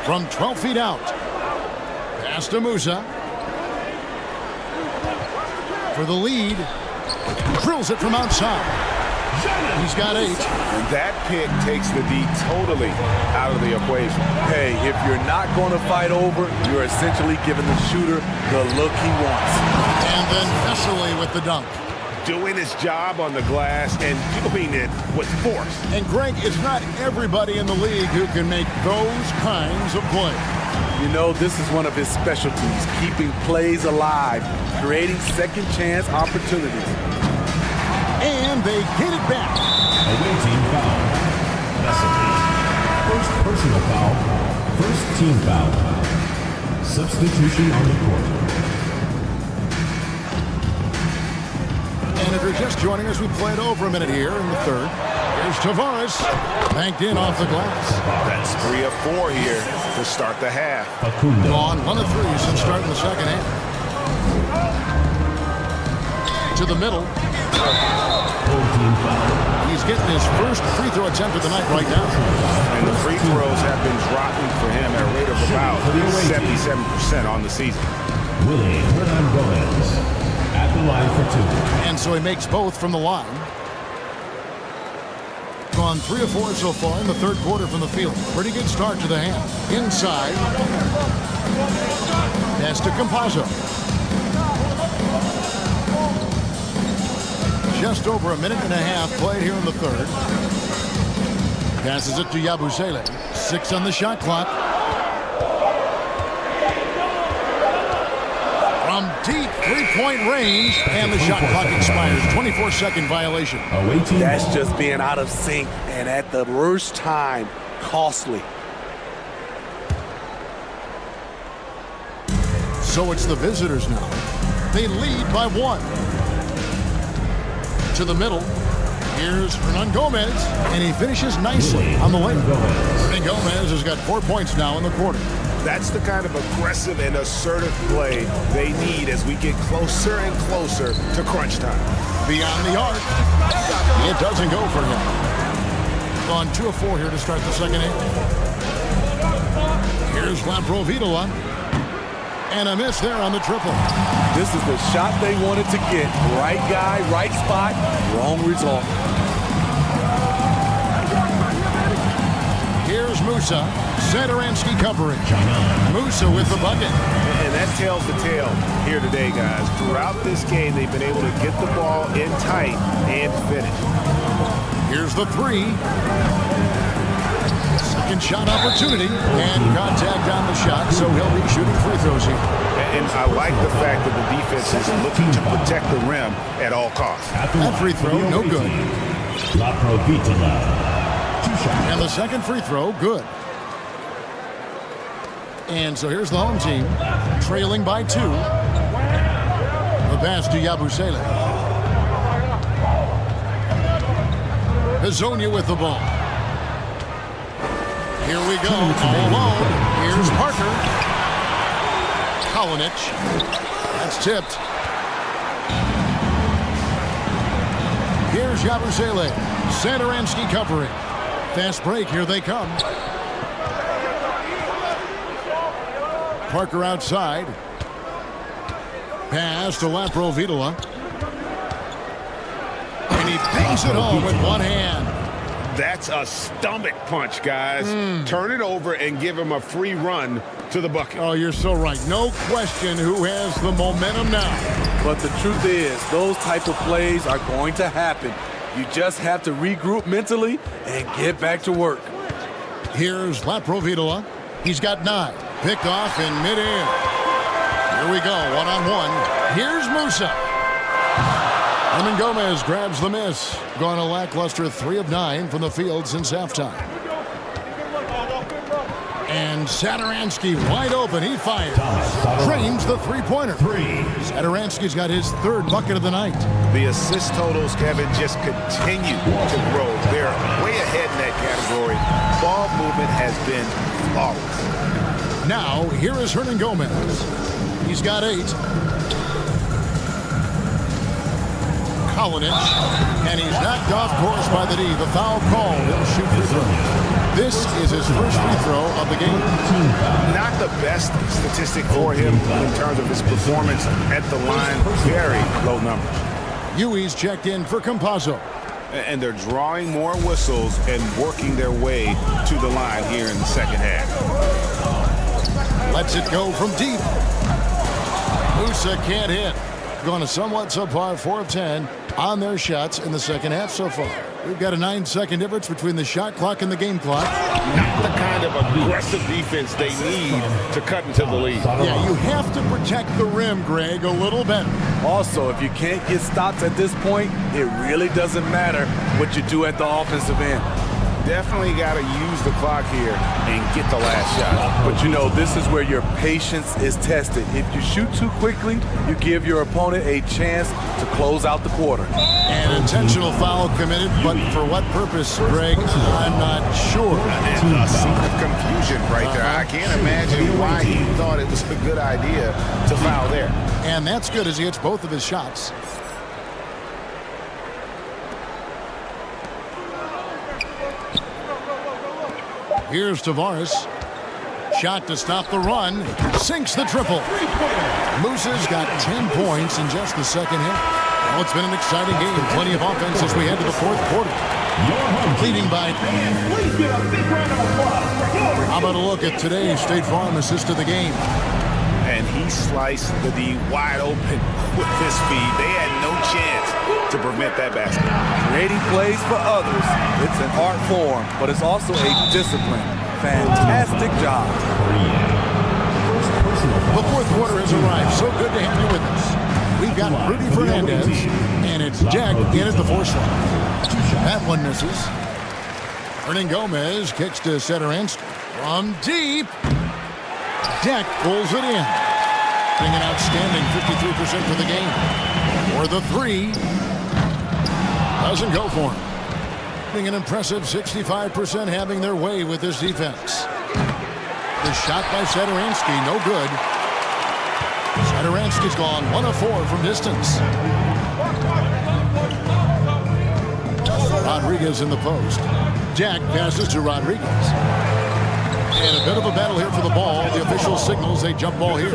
From 12 feet out. Pass to Musa. For the lead. Drills it from outside. He's got 8. And that pick takes the D totally out of the equation. Hey, if you're not going to fight over, you're essentially giving the shooter the look he wants. And then Vesely with the dunk. Doing his job on the glass and doing it with force. And Greg, it's not everybody in the league who can make those kinds of plays. You know, this is one of his specialties, keeping plays alive, creating second chance opportunities. And they get it back. Away team foul. Vesely. First personal foul. First team foul. Substitution on the court. And if you're just joining us, we played over a minute here in the third. Here's Tavares, banked in off the glass. That's 3 of 4 here to start the half. Gone 1 of 3 since starting the second half. To the middle. He's getting his first free throw attempt of the night right now. And the free throws have been dropping for him at a rate of about 77% on the season. Willie Hernandez at the line for 2. And so he makes both from the line. Gone 3 of 4 so far in the third quarter from the field. Pretty good start to the half. Inside. Pass to Campazzo. Just over a minute and a half played here in the third. Passes it to Yabusele. 6 on the shot clock. From deep three-point range, and the shot clock expires. 24-second violation. That's just being out of sync, and at the worst time, costly. So it's the visitors now. They lead by 1. To the middle. Here's Hernan Gomez, and he finishes nicely on the layup. Hernan Gomez has got 4 points now in the quarter. That's the kind of aggressive and assertive play they need as we get closer and closer to crunch time. Beyond the arc. It doesn't go for him. On 2 of 4 here to start the second half. Here's Laprovitola. And a miss there on the triple. This is the shot they wanted to get. Right guy, right spot, wrong result. Here's Musa. Satoransky covering. Musa with the bucket. And that tells the tale here today, guys. Throughout this game, they've been able to get the ball in tight and finish. Here's the three. Second shot opportunity. And contact on the shot, so he'll be shooting free throws here. And I like the fact that the defense is looking to protect the rim at all costs. That free throw, no good. Laprovitola. And the second free throw, good. And so here's the home team, trailing by 2. The pass to Yabusele. Hazonia with the ball. Here we go, all alone. Here's Parker. Kalinic. That's tipped. Here's Yabusele. Satoransky covering. Fast break, here they come. Parker outside. Pass to Laprovitola. And he bangs it home with one hand. That's a stomach punch, guys. Turn it over and give him a free run to the bucket. Oh, you're so right. No question who has the momentum now. But the truth is, those type of plays are going to happen. You just have to regroup mentally and get back to work. Here's Laprovitola. He's got 9. Picked off in midair. Here we go, one-on-one. Here's Musa. Hernan Gomez grabs the miss. Gone a lackluster 3 of 9 from the field since halftime. And Satoransky wide open. He fires. Drains the three-pointer. Satoransky's got his 3rd bucket of the night. The assist totals, Kevin, just continue to grow. They're way ahead in that category. Ball movement has been flawless. Now, here is Hernan Gomez. He's got 8. Kalinic. And he's knocked off course by the D. The foul call. He'll shoot free throw. This is his first free throw of the game. Not the best statistic for him in terms of his performance at the line. Very low numbers. Yui's checked in for Campazzo. And they're drawing more whistles and working their way to the line here in the second half. Lets it go from deep. Musa can't hit. Going a somewhat subpar 4 of 10 on their shots in the second half so far. We've got a 9-second difference between the shot clock and the game clock. Not the kind of aggressive defense they need to cut into the lead. Yeah, you have to protect the rim, Greg, a little better. Also, if you can't get stops at this point, it really doesn't matter what you do at the offensive end. Definitely got to use the clock here and get the last shot. But you know, this is where your patience is tested. If you shoot too quickly, you give your opponent a chance to close out the quarter. An intentional foul committed, but for what purpose, Greg? I'm not sure. And a scene of confusion right there. I can't imagine why he thought it was a good idea to foul there. And that's good as he hits both of his shots. Here's Tavares. Shot to stop the run. Sinks the triple. Musa's got 10 points in just the second half. Well, it's been an exciting game. Plenty of offense as we head to the 4th quarter. Leading by... How about a look at today's State Farm assist of the game? And he sliced the D wide open with his speed. They had no chance to prevent that basket. Creating plays for others. It's an art form, but it's also a discipline. Fantastic job. The 4th quarter has arrived. So good to have you with us. We've got Rudy Fernandez, and it's Jack in at the 4th slot. That one misses. Hernan Gomez kicks to Satoransky from deep. Deck pulls it in. Being an outstanding 53% for the game. For the 3. Doesn't go for him. Being an impressive 65% having their way with this defense. The shot by Satoransky, no good. Satoransky's gone 1 of 4 from distance. Rodriguez in the post. Jack passes to Rodriguez. And a bit of a battle here for the ball. The official signals a jump ball here.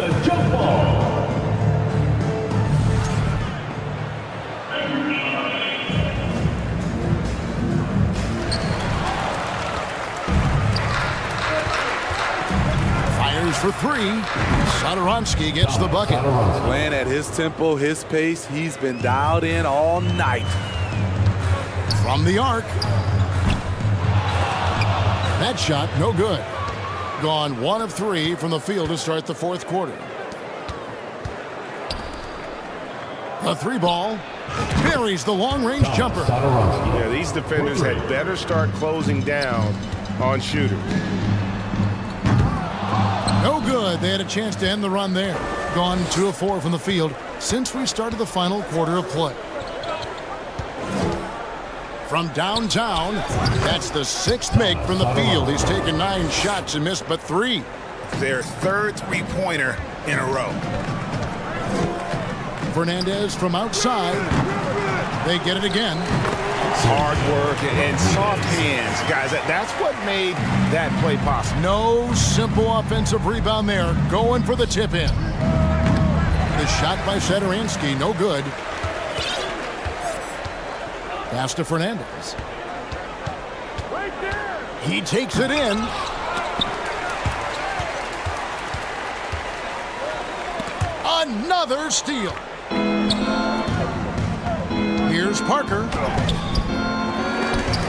Fires for 3. Satoransky gets the bucket. Playing at his tempo, his pace. He's been dialed in all night. From the arc. That shot, no good. Gone 1 of 3 from the field to start the fourth quarter. A 3 ball. Buries the long-range jumper. Yeah, these defenders had better start closing down on shooters. No good. They had a chance to end the run there. Gone 2 of 4 from the field since we started the final quarter of play. From downtown, that's the 6th make from the field. He's taken 9 shots and missed but 3. Their third three-pointer in a row. Fernandez from outside. They get it again. Hard work and soft hands. Guys, that's what made that play possible. No simple offensive rebound there. Going for the tip-in. The shot by Satoransky, no good. Pass to Fernandez. He takes it in. Another steal. Here's Parker.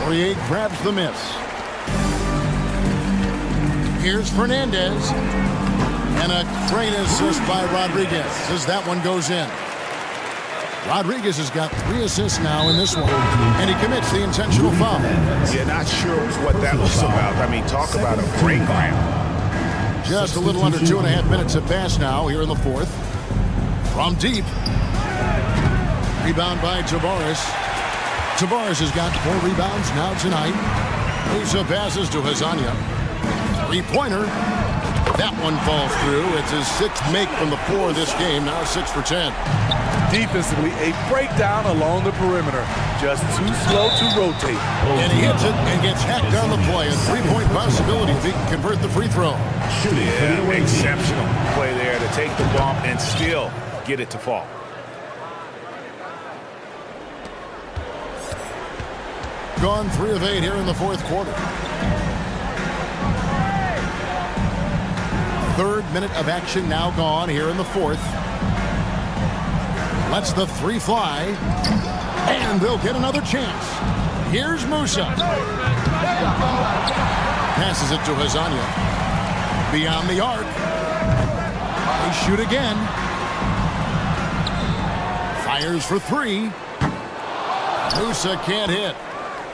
Poirier grabs the miss. Here's Fernandez. And a great assist by Rodriguez as that one goes in. Rodriguez has got 3 assists now in this one, and he commits the intentional foul. Yeah, not sure what that was about. I mean, talk about a break round. Just a little under 2.5 minutes have passed now here in the fourth. From deep. Rebound by Tavares. Tavares has got 4 rebounds now tonight. Musa passes to Hazania. 3-pointer. That one falls through. It's his 6th make from the 4 this game. Now 6 for 10. Defensively, a breakdown along the perimeter. Just too slow to rotate. And he hits it and gets hacked on the play. A 3-point possibility if he can convert the free throw. Yeah, exceptional play there to take the bump and still get it to fall. Gone 3 of 8 here in the fourth quarter. 3rd minute of action now gone here in the fourth. Lets the 3 fly. And they'll get another chance. Here's Musa. Passes it to Hazania. Beyond the arc. They shoot again. Fires for 3. Musa can't hit.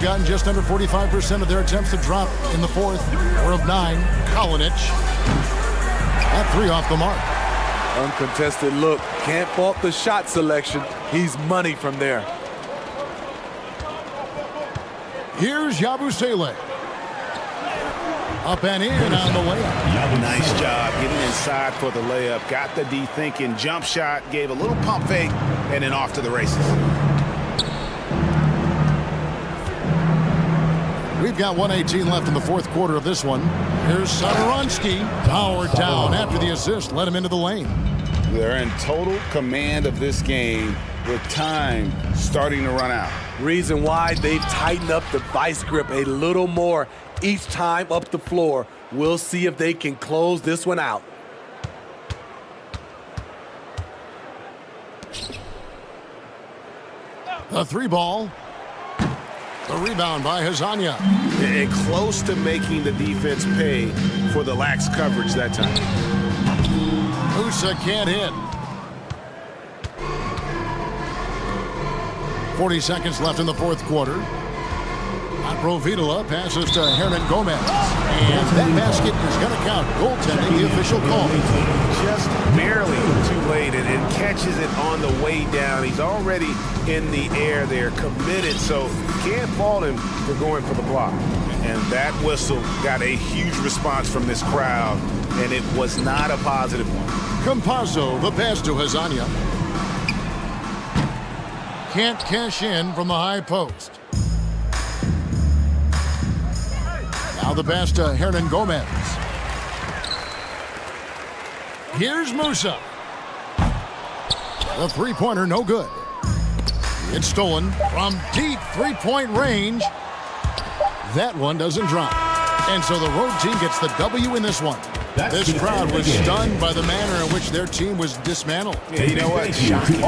Gotten just under 45% of their attempts to drop in the fourth. 4 of 9. Kalinic. That 3 off the mark. Uncontested look. Can't fault the shot selection. He's money from there. Here's Yabusele. Up and in on the layup. Nice job getting inside for the layup. Got the D thinking. Jump shot. Gave a little pump fake. And then off to the races. We've got 1:18 left in the fourth quarter of this one. Here's Satoransky. Powered down after the assist. Let him into the lane. They're in total command of this game with time starting to run out. Reason why they've tightened up the vice grip a little more each time up the floor. We'll see if they can close this one out. The 3 ball. The rebound by Hazania. And close to making the defense pay for the lax coverage that time. Musa can't hit. 40 seconds left in the fourth quarter. Provitola passes to Hernan Gomez. And that basket is going to count. Goaltending, the official call. Just barely too late, and catches it on the way down. He's already in the air there, committed, so can't fault him for going for the block. And that whistle got a huge response from this crowd, and it was not a positive one. Campazzo, the pass to Hazania. Can't cash in from the high post. Now the pass to Hernan Gomez. Here's Musa. The three-pointer, no good. It's stolen from deep three-point range. That one doesn't drop. And so the road team gets the W in this one. This crowd was stunned by the manner in which their team was dismantled. Yeah, you know what? Shocking.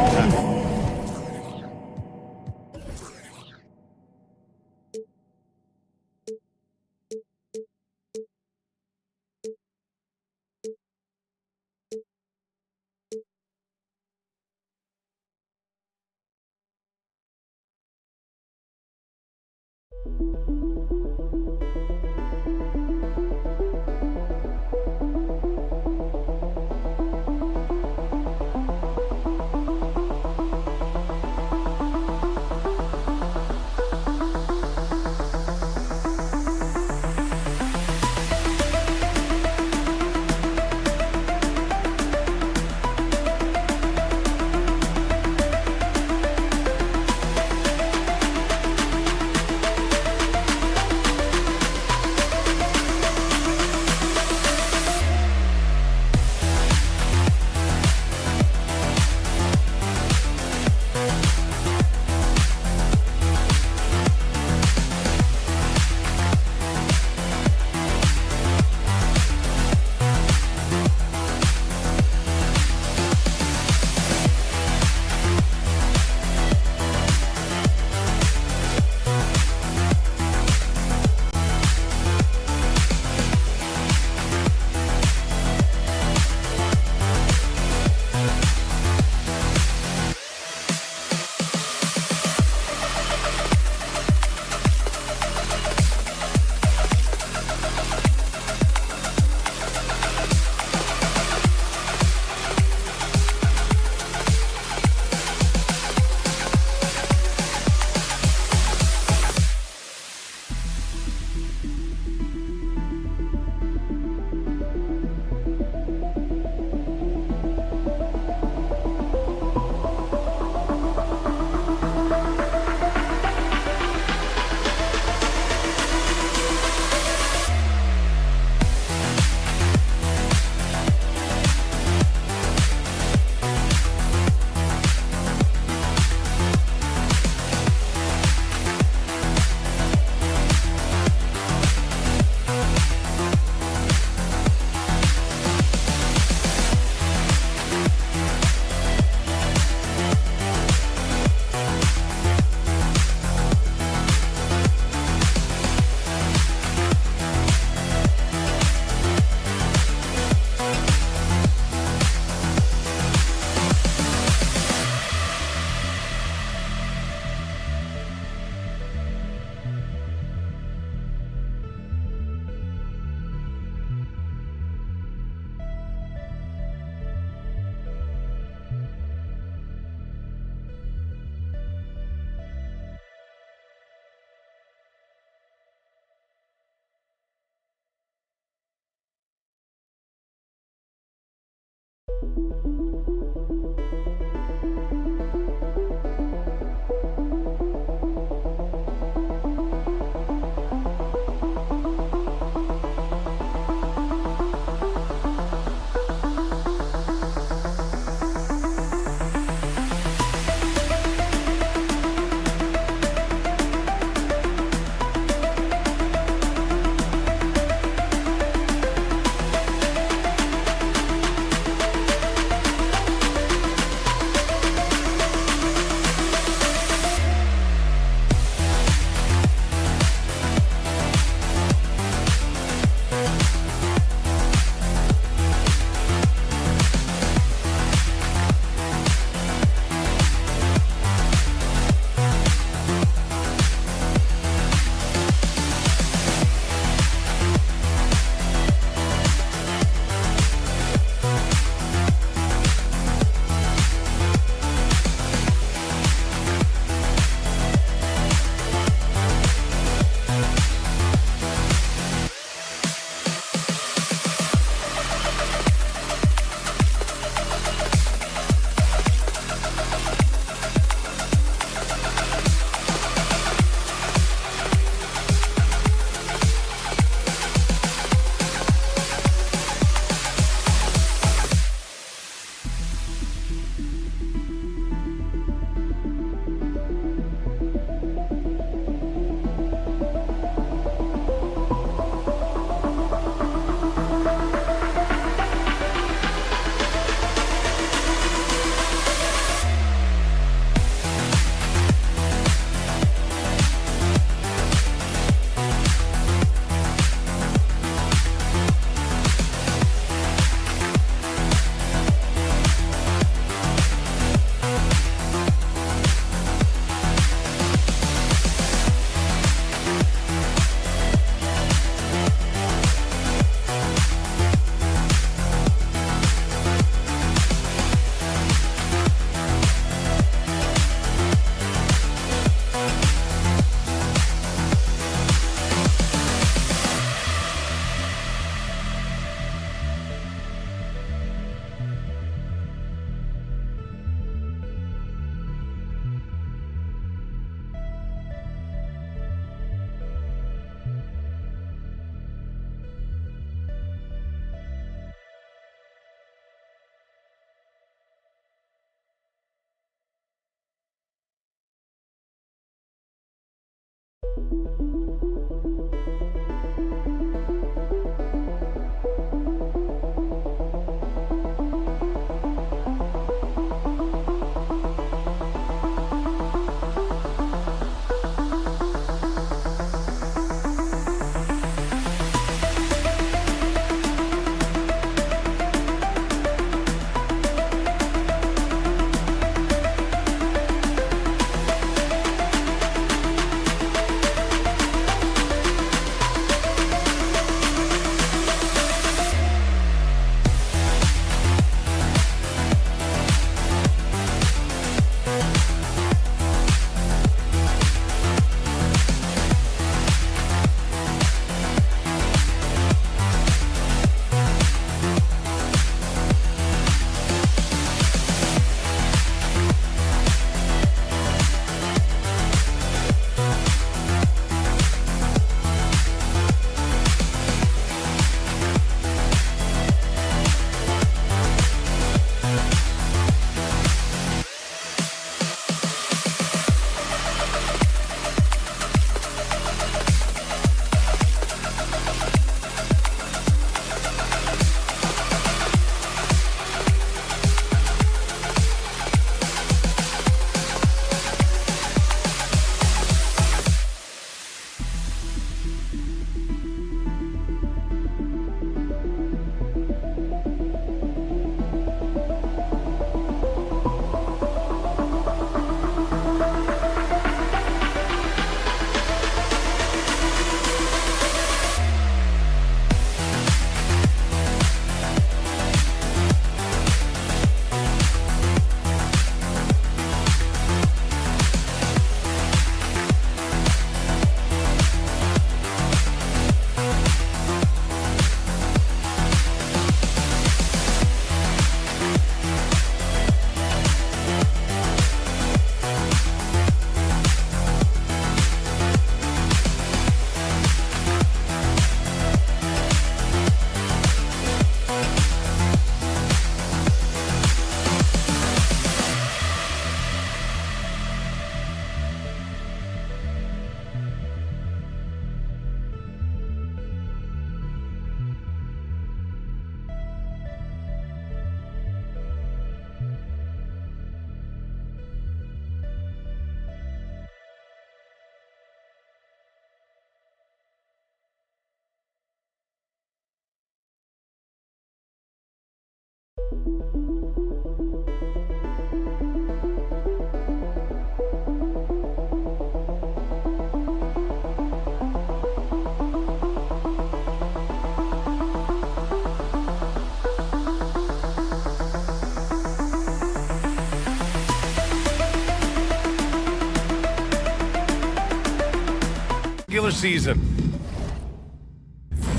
Regular season,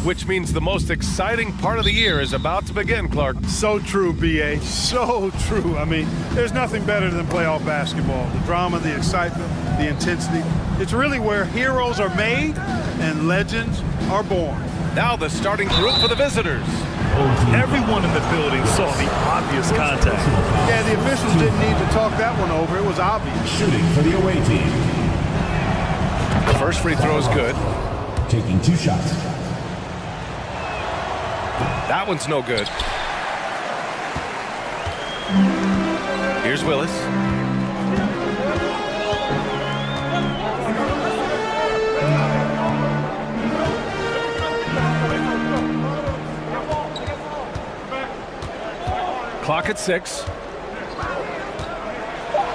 which means the most exciting part of the year is about to begin, Clark. So true, B.A. So true. I mean, there's nothing better than playoff basketball. The drama, the excitement, the intensity. It's really where heroes are made and legends are born. Now the starting group for the visitors. Everyone in the building saw the obvious contact. Yeah, the officials didn't need to talk that one over. It was obvious. Shooting for the away team. First free throw is good. Taking 2 shots. That one's no good. Here's Willis. Clock at 6.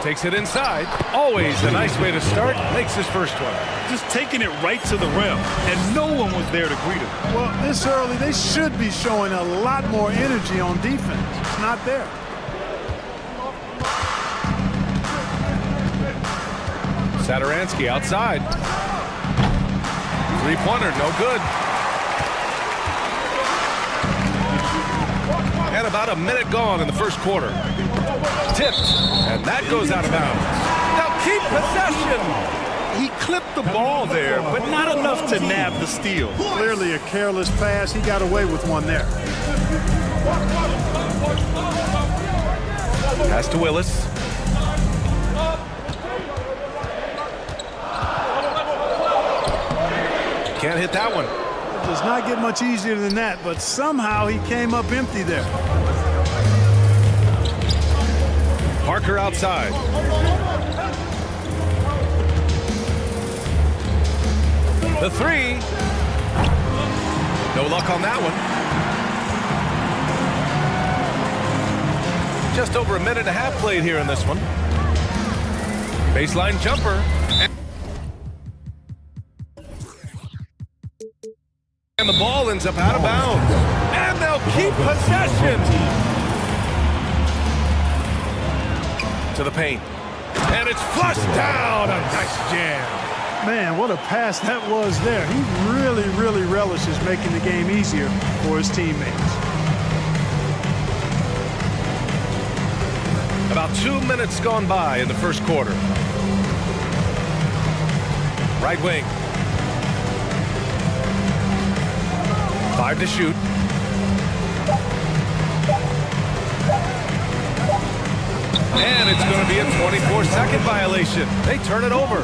Takes it inside. Always a nice way to start. Makes his first one. Just taking it right to the rim, and no one was there to greet him. Well, this early, they should be showing a lot more energy on defense. It's not there. Saturansky outside. Three-pointer, no good. And about a minute gone in the first quarter. Tipped, and that goes out of bounds. Now keep possession. He clipped the ball there, but not enough to nab the steal. Clearly a careless pass. He got away with one there. Pass to Willis. Can't hit that one. It does not get much easier than that, but somehow he came up empty there. Parker outside. The three. No luck on that one. Just over a minute and a half played here in this one. Baseline jumper. And the ball ends up out of bounds. And they'll keep possession. To the paint. And it's flushed down. A nice jam. Man, what a pass that was there. He really, really relishes making the game easier for his teammates. About 2 minutes gone by in the first quarter. Right wing. 5 to shoot. And it's going to be a 24-second violation. They turn it over.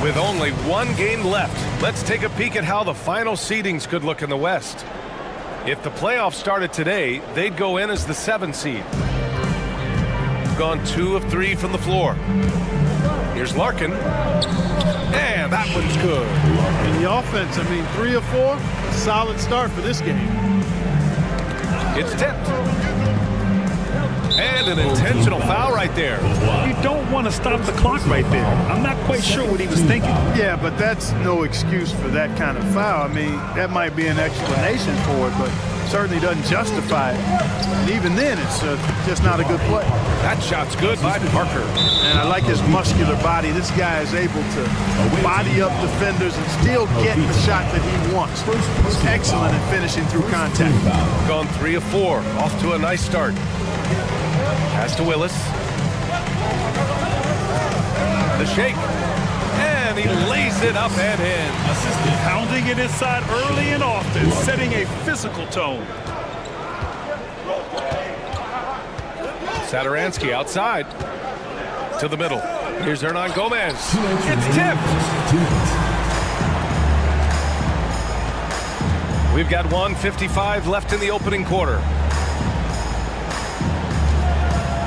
With only one game left, let's take a peek at how the final seedings could look in the West. If the playoffs started today, they'd go in as the 7 seed. Gone 2 of 3 from the floor. Here's Larkin. And that one's good. And the offense, 3 of 4, a solid start for this game. It's tipped. And an intentional foul right there. You don't want to stop the clock right there. I'm not quite sure what he was thinking. Yeah, but that's no excuse for that kind of foul. That might be an explanation for it, but certainly doesn't justify it. And even then, it's just not a good play. That shot's good by Parker. And I like his muscular body. This guy is able to body up defenders and still get the shot that he wants. He's excellent at finishing through contact. Gone 3 of 4. Off to a nice start. Pass to Willis. The shake. And he lays it up and in. Assistant pounding it inside early and often, setting a physical tone. Satoransky outside. To the middle. Here's Hernan Gomez. It's tipped. We've got 1:55 left in the opening quarter.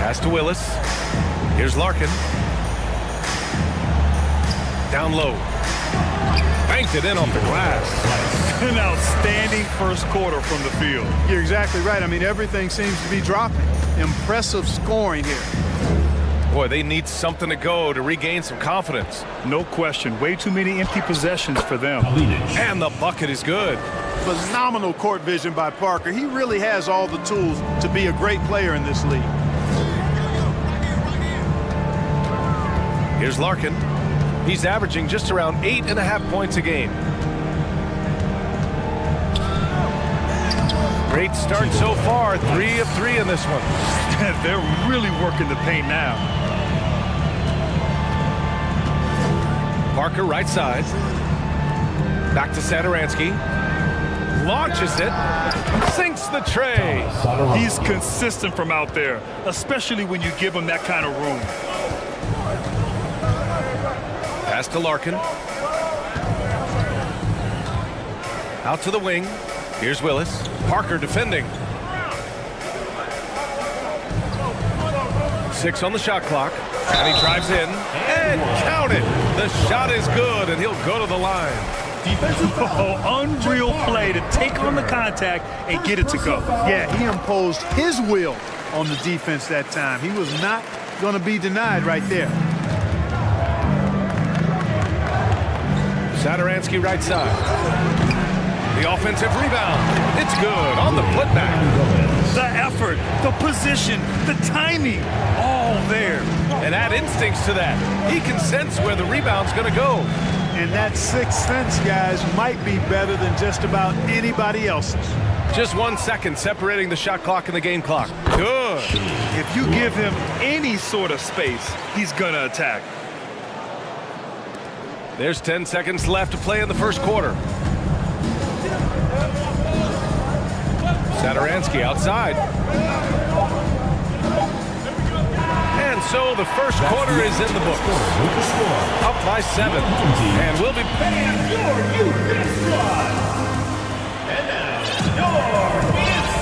Pass to Willis. Here's Larkin. Down low. Banked it in off the glass. An outstanding first quarter from the field. You're exactly right. Everything seems to be dropping. Impressive scoring here. Boy, they need something to go to regain some confidence. No question. Way too many empty possessions for them. And the bucket is good. Phenomenal court vision by Parker. He really has all the tools to be a great player in this league. Here's Larkin. He's averaging just around 8.5 points a game. Great start so far. 3 of 3 in this one. They're really working the paint now. Parker right side. Back to Satoransky. Launches it. Sinks the tray. He's consistent from out there, especially when you give him that kind of room. Pass to Larkin. Out to the wing. Here's Willis. Parker defending. 6 on the shot clock. And he drives in. And count it. The shot is good, and he'll go to the line. Defensive unreal play to take on the contact and get it to go. Yeah, he imposed his will on the defense that time. He was not going to be denied right there. Satoransky right side. The offensive rebound. It's good on the putback. The effort, the position, the timing, all there. And add instincts to that. He can sense where the rebound's going to go. And that sixth sense, guys, might be better than just about anybody else's. Just 1 second separating the shot clock and the game clock. Good. If you give him any sort of space, he's going to attack. There's 10 seconds left to play in the first quarter. Satoransky outside. And And so the first quarter is in the books. Up by 7. And we'll be paying your youth squad.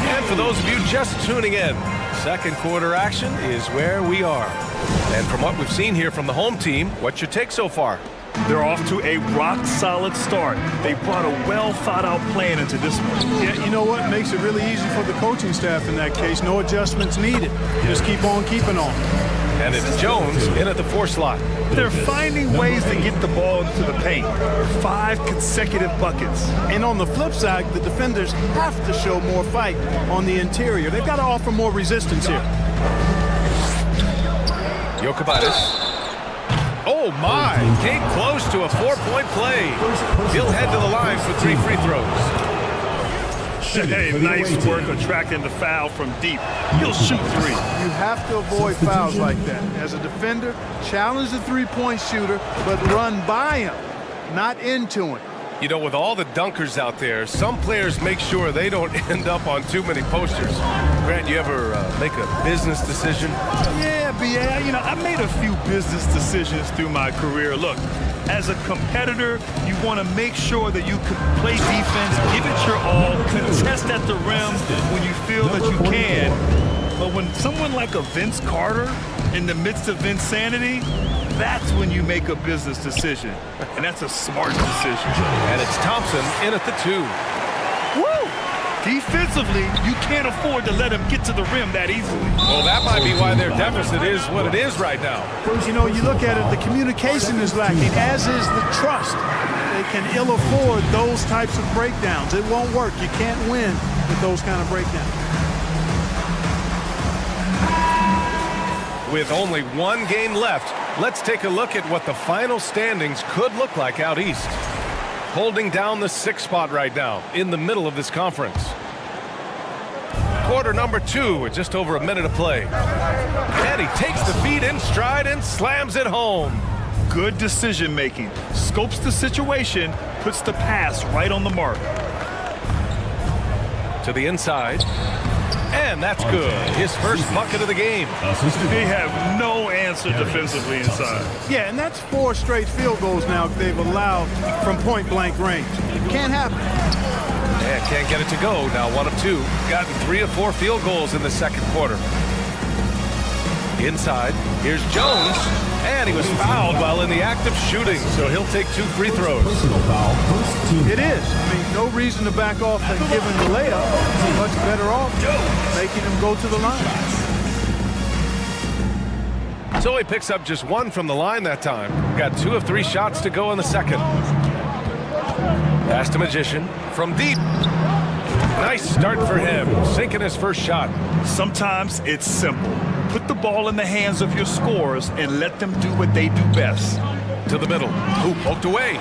And for those of you just tuning in, second quarter action is where we are. And from what we've seen here from the home team, what's your take so far? They're off to a rock-solid start. They brought a well-thought-out plan into this one. Yeah, you know what? Makes it really easy for the coaching staff in that case. No adjustments needed. Just keep on keeping on. And it's Jones in at the 4 slot. They're finding ways to get the ball into the paint. 5 consecutive buckets. And on the flip side, the defenders have to show more fight on the interior. They've got to offer more resistance here. Jokic. Oh, my. Came close to a 4-point play. He'll head to the line for 3 free throws. Hey, nice work attracting the foul from deep. He'll shoot 3. You have to avoid fouls like that. As a defender, challenge the three-point shooter, but run by him, not into him. You know, with all the dunkers out there, some players make sure they don't end up on too many posters. Grant, you ever make a business decision? Yeah, B.A., you know, I made a few business decisions through my career. Look, as a competitor, you want to make sure that you can play defense, give it your all, contest at the rim when you feel that you can. But when someone like a Vince Carter in the midst of insanity, that's when you make a business decision. And that's a smart decision. And it's Thompson in at the 2. Woo! Defensively, you can't afford to let him get to the rim that easily. Well, that might be why their deficit is what it is right now. You know, you look at it, the communication is lacking, as is the trust. They can ill afford those types of breakdowns. It won't work. You can't win with those kind of breakdowns. With only 1 game left, let's take a look at what the final standings could look like out east. Holding down the 6th spot right now in the middle of this conference. Quarter number 2 with just over a minute of play. And he takes the feed in stride and slams it home. Good decision making. Scopes the situation, puts the pass right on the mark. To the inside. And that's good. His first bucket of the game. They have no answer defensively inside. Yeah, and that's 4 straight field goals now they've allowed from point-blank range. Can't happen. And can't get it to go. Now 1 of 2. Gotten 3 of 4 field goals in the second quarter. Inside. Here's Jones. And he was fouled while in the act of shooting, so he'll take 2 free throws. It is. I mean, no reason to back off and give him the layup. Much better off making him go to the line. So he picks up just 1 from the line that time. Got 2 of 3 shots to go in the second. Pass to Magician from deep. Nice start for him, sinking his first shot. Sometimes it's simple. Put the ball in the hands of your scorers and let them do what they do best. To the middle. Hoop poked away.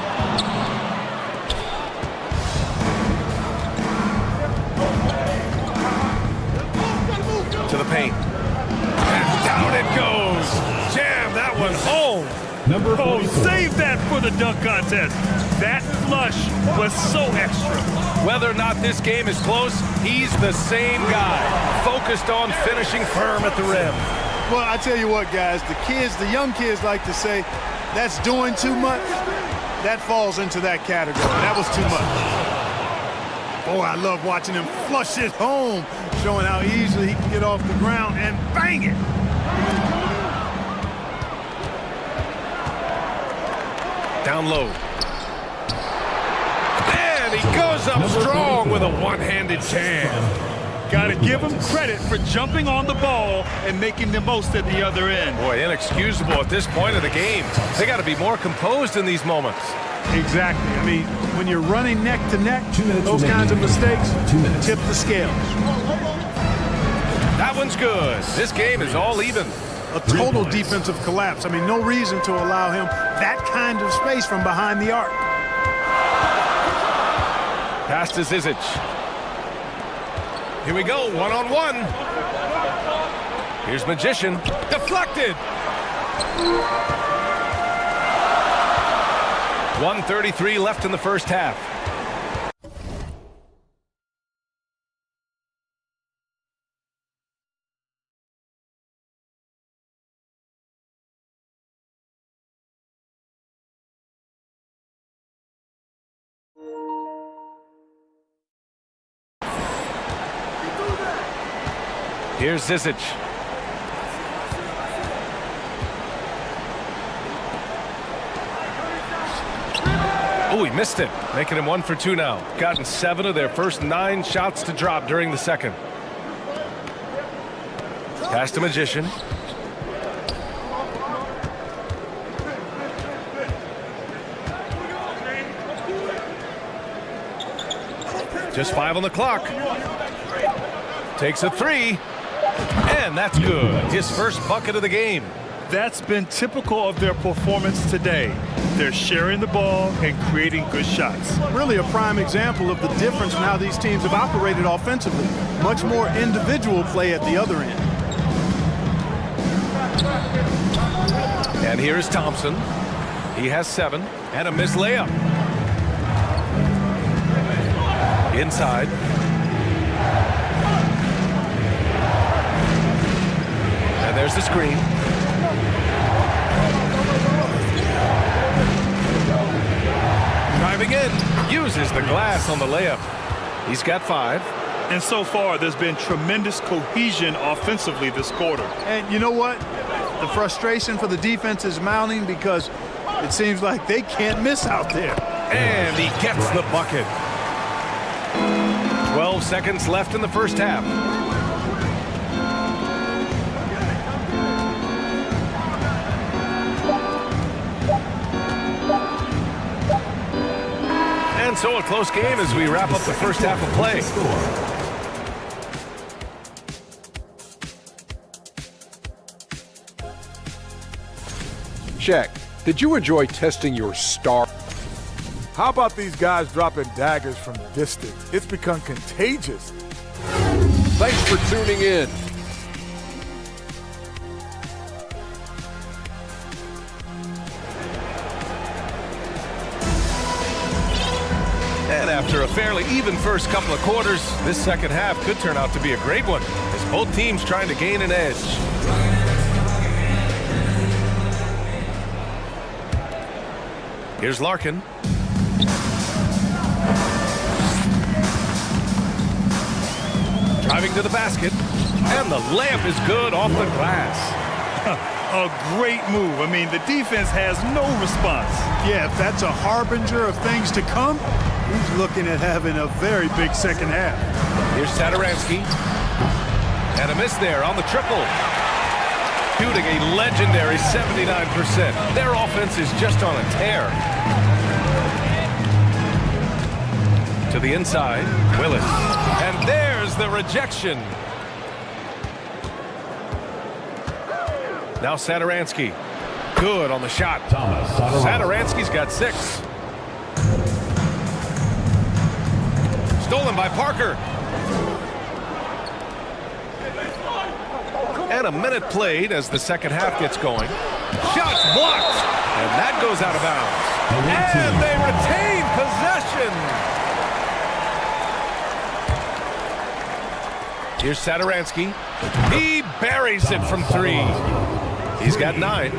To the paint. And down it goes. Jam that one home. Oh, save that for the dunk contest. That flush was so extra. Whether or not this game is close, he's the same guy, focused on finishing firm at the rim. Well, I tell you what, guys, the young kids like to say, that's doing too much. That falls into that category. That was too much. Boy, I love watching him flush it home, showing how easily he can get off the ground and bang it. Down low. And he goes up strong with a one-handed jam. Got to give him credit for jumping on the ball and making the most at the other end. Boy, inexcusable at this point of the game. They got to be more composed in these moments. Exactly. I mean, when you're running neck to neck, those kinds of mistakes tip the scales. That one's good. This game is all even. A total defensive collapse. I mean, no reason to allow him that kind of space from behind the arc. Pass to Zizic. Here we go, one-on-one. Here's Magician. Deflected. 1:33 left in the first half. Here's Zizic. Oh, he missed it, making him 1 for 2 now. Gotten 7 of their first 9 shots to drop during the second. Pass to Magician. Just 5 on the clock. Takes a 3. And that's good. His first bucket of the game. That's been typical of their performance today. They're sharing the ball and creating good shots. Really a prime example of the difference in how these teams have operated offensively. Much more individual play at the other end. And here is Thompson. He has 7 and a missed layup. Inside. And there's the screen. Driving in, uses the glass on the layup. He's got 5. And so far, there's been tremendous cohesion offensively this quarter. And you know what? The frustration for the defense is mounting because it seems like they can't miss out there. And he gets the bucket. 12 seconds left in the first half. And so a close game as we wrap up the first half of play. Shaq, did you enjoy testing your star? How about these guys dropping daggers from distance? It's become contagious. Thanks for tuning in. And after a fairly even first couple of quarters, this second half could turn out to be a great one as both teams trying to gain an edge. Here's Larkin. Driving to the basket, and the layup is good off the glass. A great move. I mean, the defense has no response. Yeah, if that's a harbinger of things to come, he's looking at having a very big second half. Here's Satoransky. And a miss there on the triple. Shooting a legendary 79%. Their offense is just on a tear. To the inside, Willis. And there's the rejection. Now Satoransky. Good on the shot. Satoransky's got 6. Stolen by Parker. And a minute played as the second half gets going. Shots blocked. And that goes out of bounds. And they retain possession. Here's Satoransky. He buries it from 3. He's got 9.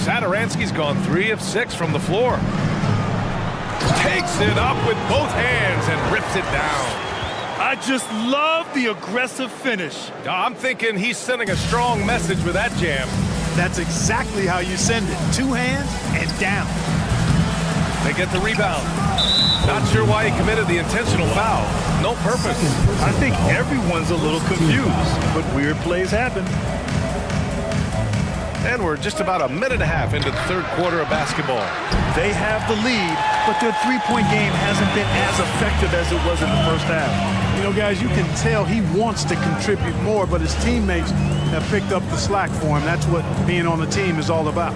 Satoransky's gone 3 of 6 from the floor. Takes it up with both hands and rips it down. I just love the aggressive finish. I'm thinking he's sending a strong message with that jam. That's exactly how you send it. 2 hands and down. They get the rebound. Not sure why he committed the intentional foul. No purpose. I think everyone's a little confused, but weird plays happen. And we're just about a minute and a half into the third quarter of basketball. They have the lead, but their three-point game hasn't been as effective as it was in the first half. You know, guys, you can tell he wants to contribute more, but his teammates have picked up the slack for him. That's what being on the team is all about.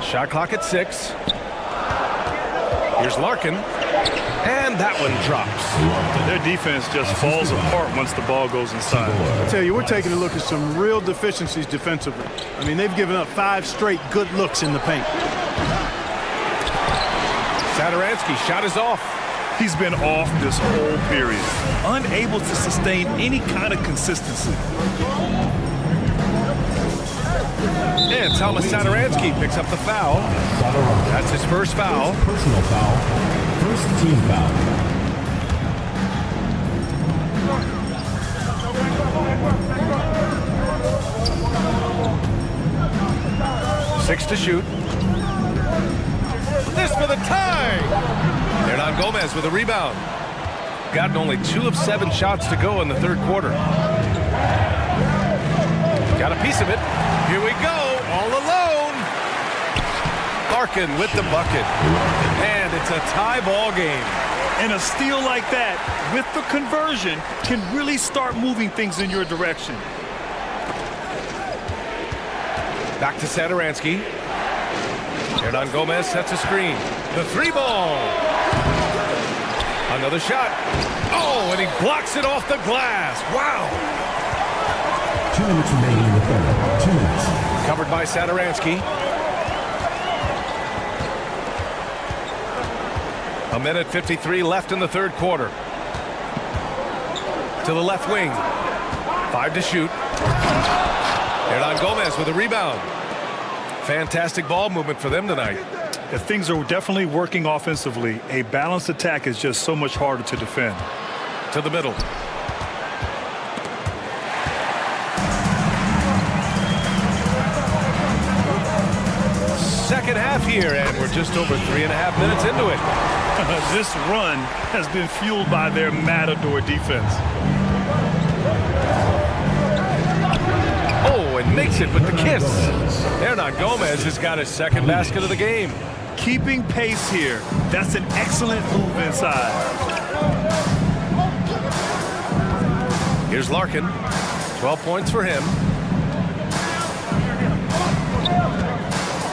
Shot clock at 6. Here's Larkin. And that one drops. Their defense just falls apart once the ball goes inside. I tell you, we're taking a look at some real deficiencies defensively. I mean, they've given up 5 straight good looks in the paint. Satoransky shot is off. He's been off this whole period, unable to sustain any kind of consistency. And Thomas Satoransky picks up the foul. That's his first foul. Personal foul. First team foul. 6 to shoot. This for the tie. Hernan Gomez with a rebound. Gotten only 2 of 7 shots to go in the third quarter. Got a piece of it. Here we go, all alone. Larkin with the bucket. And it's a tie ball game. And a steal like that, with the conversion, can really start moving things in your direction. Back to Satoransky. Hernan Gomez sets a screen. The 3-ball. Another shot. Oh, and he blocks it off the glass. Wow. 2 minutes remaining in the third. 2 minutes. Covered by Satoransky. A minute 53 left in the third quarter. To the left wing. 5 to shoot. Hernan Gomez with a rebound. Fantastic ball movement for them tonight. If things are definitely working offensively, a balanced attack is just so much harder to defend. To the middle. Second half here, and we're just over 3.5 minutes into it. This run has been fueled by their matador defense. Oh, and makes it with the kiss. Hernan Gomez has got his second basket of the game. Keeping pace here. That's an excellent move inside. Here's Larkin. 12 points for him.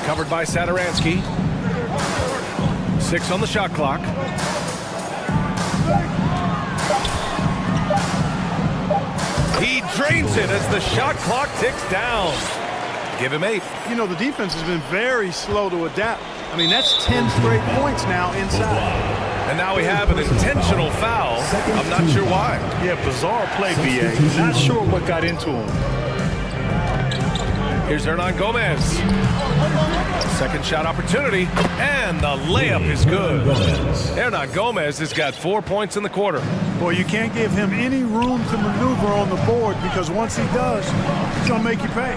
Covered by Satoransky. 6 on the shot clock. He drains it as the shot clock ticks down. Give him 8. You know, the defense has been very slow to adapt. I mean, that's 10 straight points now inside. And now we have an intentional foul. I'm not sure why. Yeah, bizarre play, BA. Not sure what got into him. Here's Hernan Gomez. Second shot opportunity, and the layup is good. Hernan Gomez has got 4 points in the quarter. Boy, you can't give him any room to maneuver on the board, because once he does, he's going to make you pay.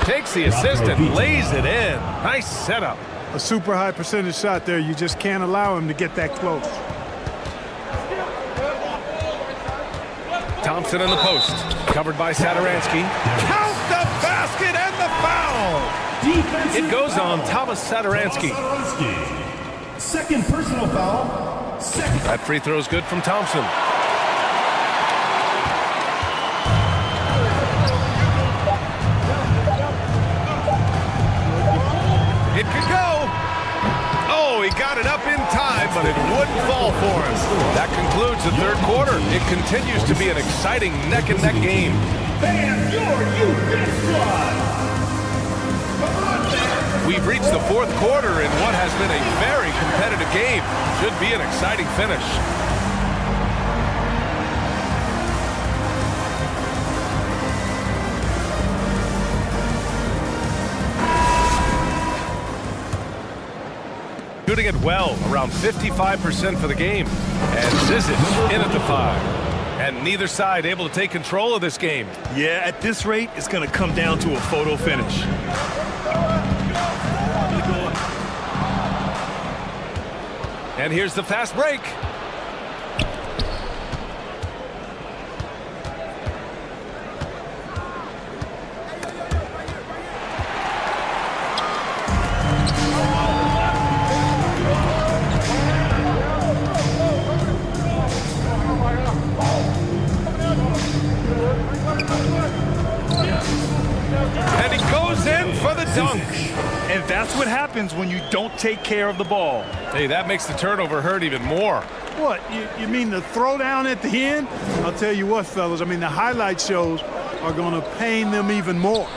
Takes the assist and lays it in. Nice setup. A super high percentage shot there. You just can't allow him to get that close. Thompson in the post. Covered by Satoransky. Count the basket and the foul. It goes on Thomas Satoransky. Second personal foul. That free throw is good from Thompson. It could go. Oh, he got it up in time, but it wouldn't fall for him. That concludes the third quarter. It continues to be an exciting neck-and-neck game. We've reached the fourth quarter in what has been a very competitive game. Should be an exciting finish. Shooting it well, around 55% for the game. And Zizic in at the 5. And neither side able to take control of this game. Yeah, at this rate, it's going to come down to a photo finish. And here's the fast break. And he goes in for the dunk. And that's what happens when you don't take care of the ball. Hey, that makes the turnover hurt even more. What, you mean the throwdown at the end? I'll tell you what, fellas, I mean, the highlight shows are going to pain them even more.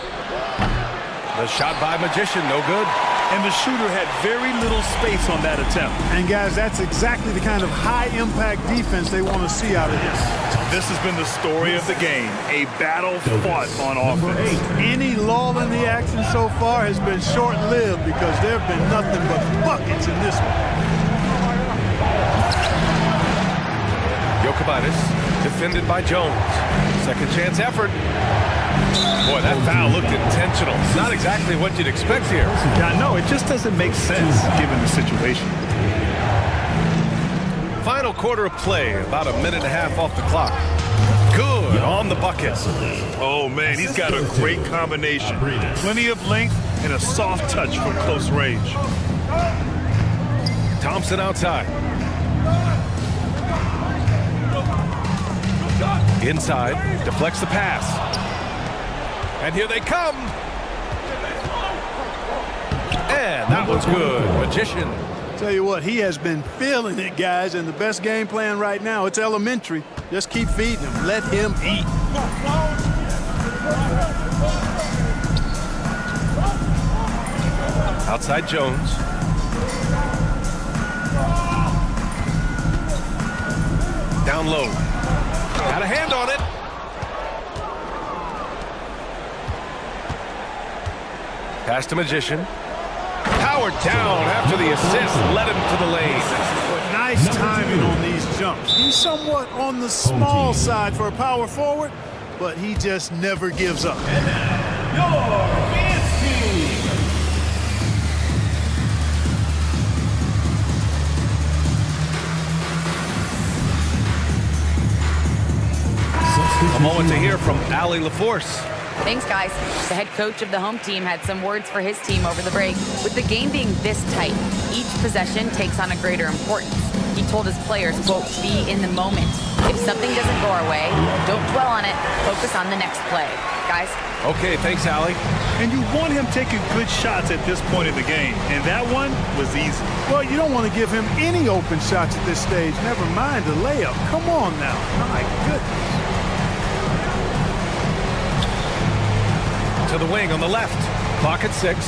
The shot by Magician, no good. and the shooter had very little space on that attempt. And guys, that's exactly the kind of high-impact defense they want to see out of this. This has been the story of the game, a battle fought on offense. Any lull in the action so far has been short-lived because there have been nothing but buckets in this one. Jokic, defended by Jones. Second chance effort. Boy, that foul looked intentional. Not exactly what you'd expect here. Yeah, no, it just doesn't make sense given the situation. Final quarter of play, about a minute and a half off the clock. Good on the bucket. Oh, man, he's got a great combination. Plenty of length and a soft touch from close range. Thompson outside. Inside, deflects the pass. And here they come. And that was good. Magician. Tell you what, he has been feeling it, guys, and the best game plan right now, it's elementary. Just keep feeding him. Let him eat. Outside Jones. Down low. Got a hand on it. Pass to Magician. Powered down after the assist. Led him to the lane. Nice timing on these jumps. He's somewhat on the small side for a power forward, but he just never gives up. A moment to hear from Allie LaForce. Thanks, guys. The head coach of the home team had some words for his team over the break. With the game being this tight, each possession takes on a greater importance. He told his players, quote, be in the moment. If something doesn't go our way, don't dwell on it. Focus on the next play. Guys? Okay, thanks, Allie. And you want him taking good shots at this point in the game, and that one was easy. Well, you don't want to give him any open shots at this stage. Never mind the layup. Come on now. My goodness. To the wing on the left. Clock at 6.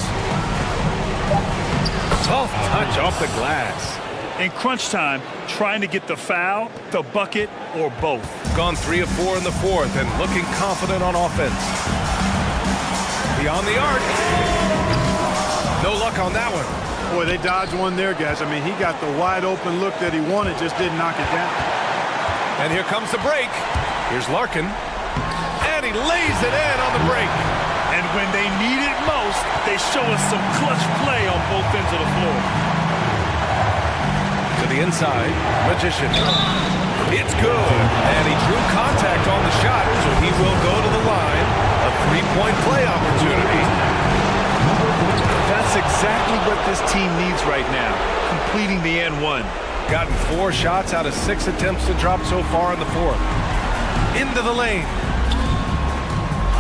Soft touch off the glass. In crunch time, trying to get the foul, the bucket, or both. Gone 3 of 4 in the fourth and looking confident on offense. Beyond the arc. No luck on that one. Boy, they dodged one there, guys. I mean, he got the wide open look that he wanted, just didn't knock it down. And here comes the break. Here's Larkin. And he lays it in on the break. And when they need it most, they show us some clutch play on both ends of the floor. To the inside, Magician. It's good. And he drew contact on the shot, so he will go to the line. A 3-point play opportunity. That's exactly what this team needs right now, completing the N1. Gotten 4 shots out of 6 attempts to drop so far in the fourth. Into the lane.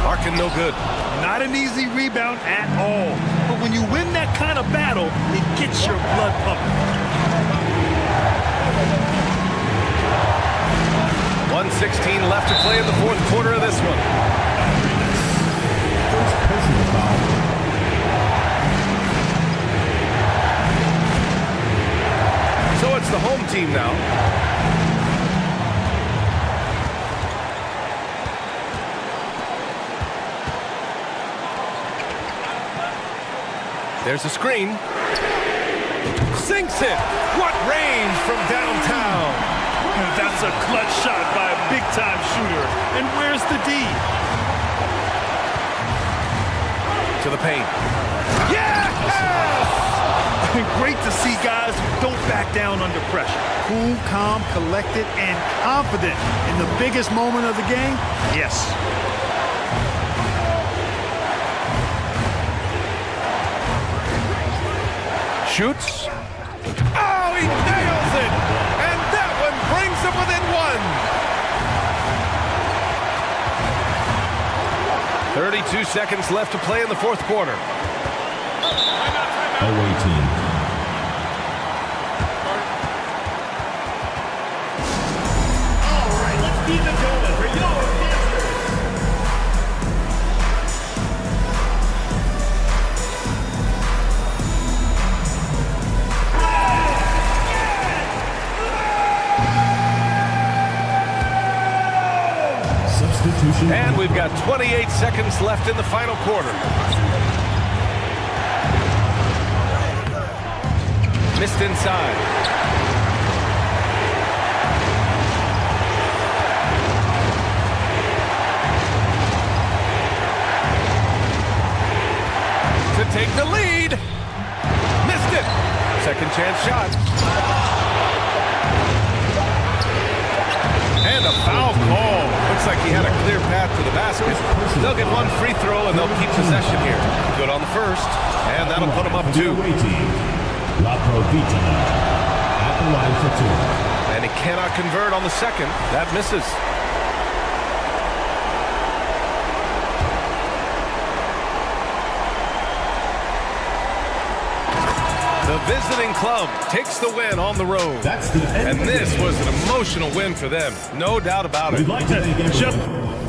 Larkin no good. Not an easy rebound at all. But when you win that kind of battle, it gets your blood pumping. 1:16 left to play in the fourth quarter of this one. First personal foul. So it's the home team now. There's a screen. Sinks it. What range from downtown. That's a clutch shot by a big-time shooter. And where's the D? To the paint. Yes! Great to see guys who don't back down under pressure. Cool, calm, collected, and confident in the biggest moment of the game. Yes. Shoots. Oh, he nails it! And that one brings them within 1. 32 seconds left to play in the fourth quarter. Away team. All right, let's keep it going for your answers. Substitution. And we've got 28 seconds left in the final quarter. Missed inside. To take the lead. Missed it. Second chance shot. And a foul call. Looks like he had a clear path to the basket. They'll get one free throw and they'll keep possession here. Good on the first. And that'll put him up 2. La Provita at the line for 2. And he cannot convert on the second. That misses. The visiting club takes the win on the road. That's the end. And this was an emotional win for them. No doubt about it. We'd like to thank everyone.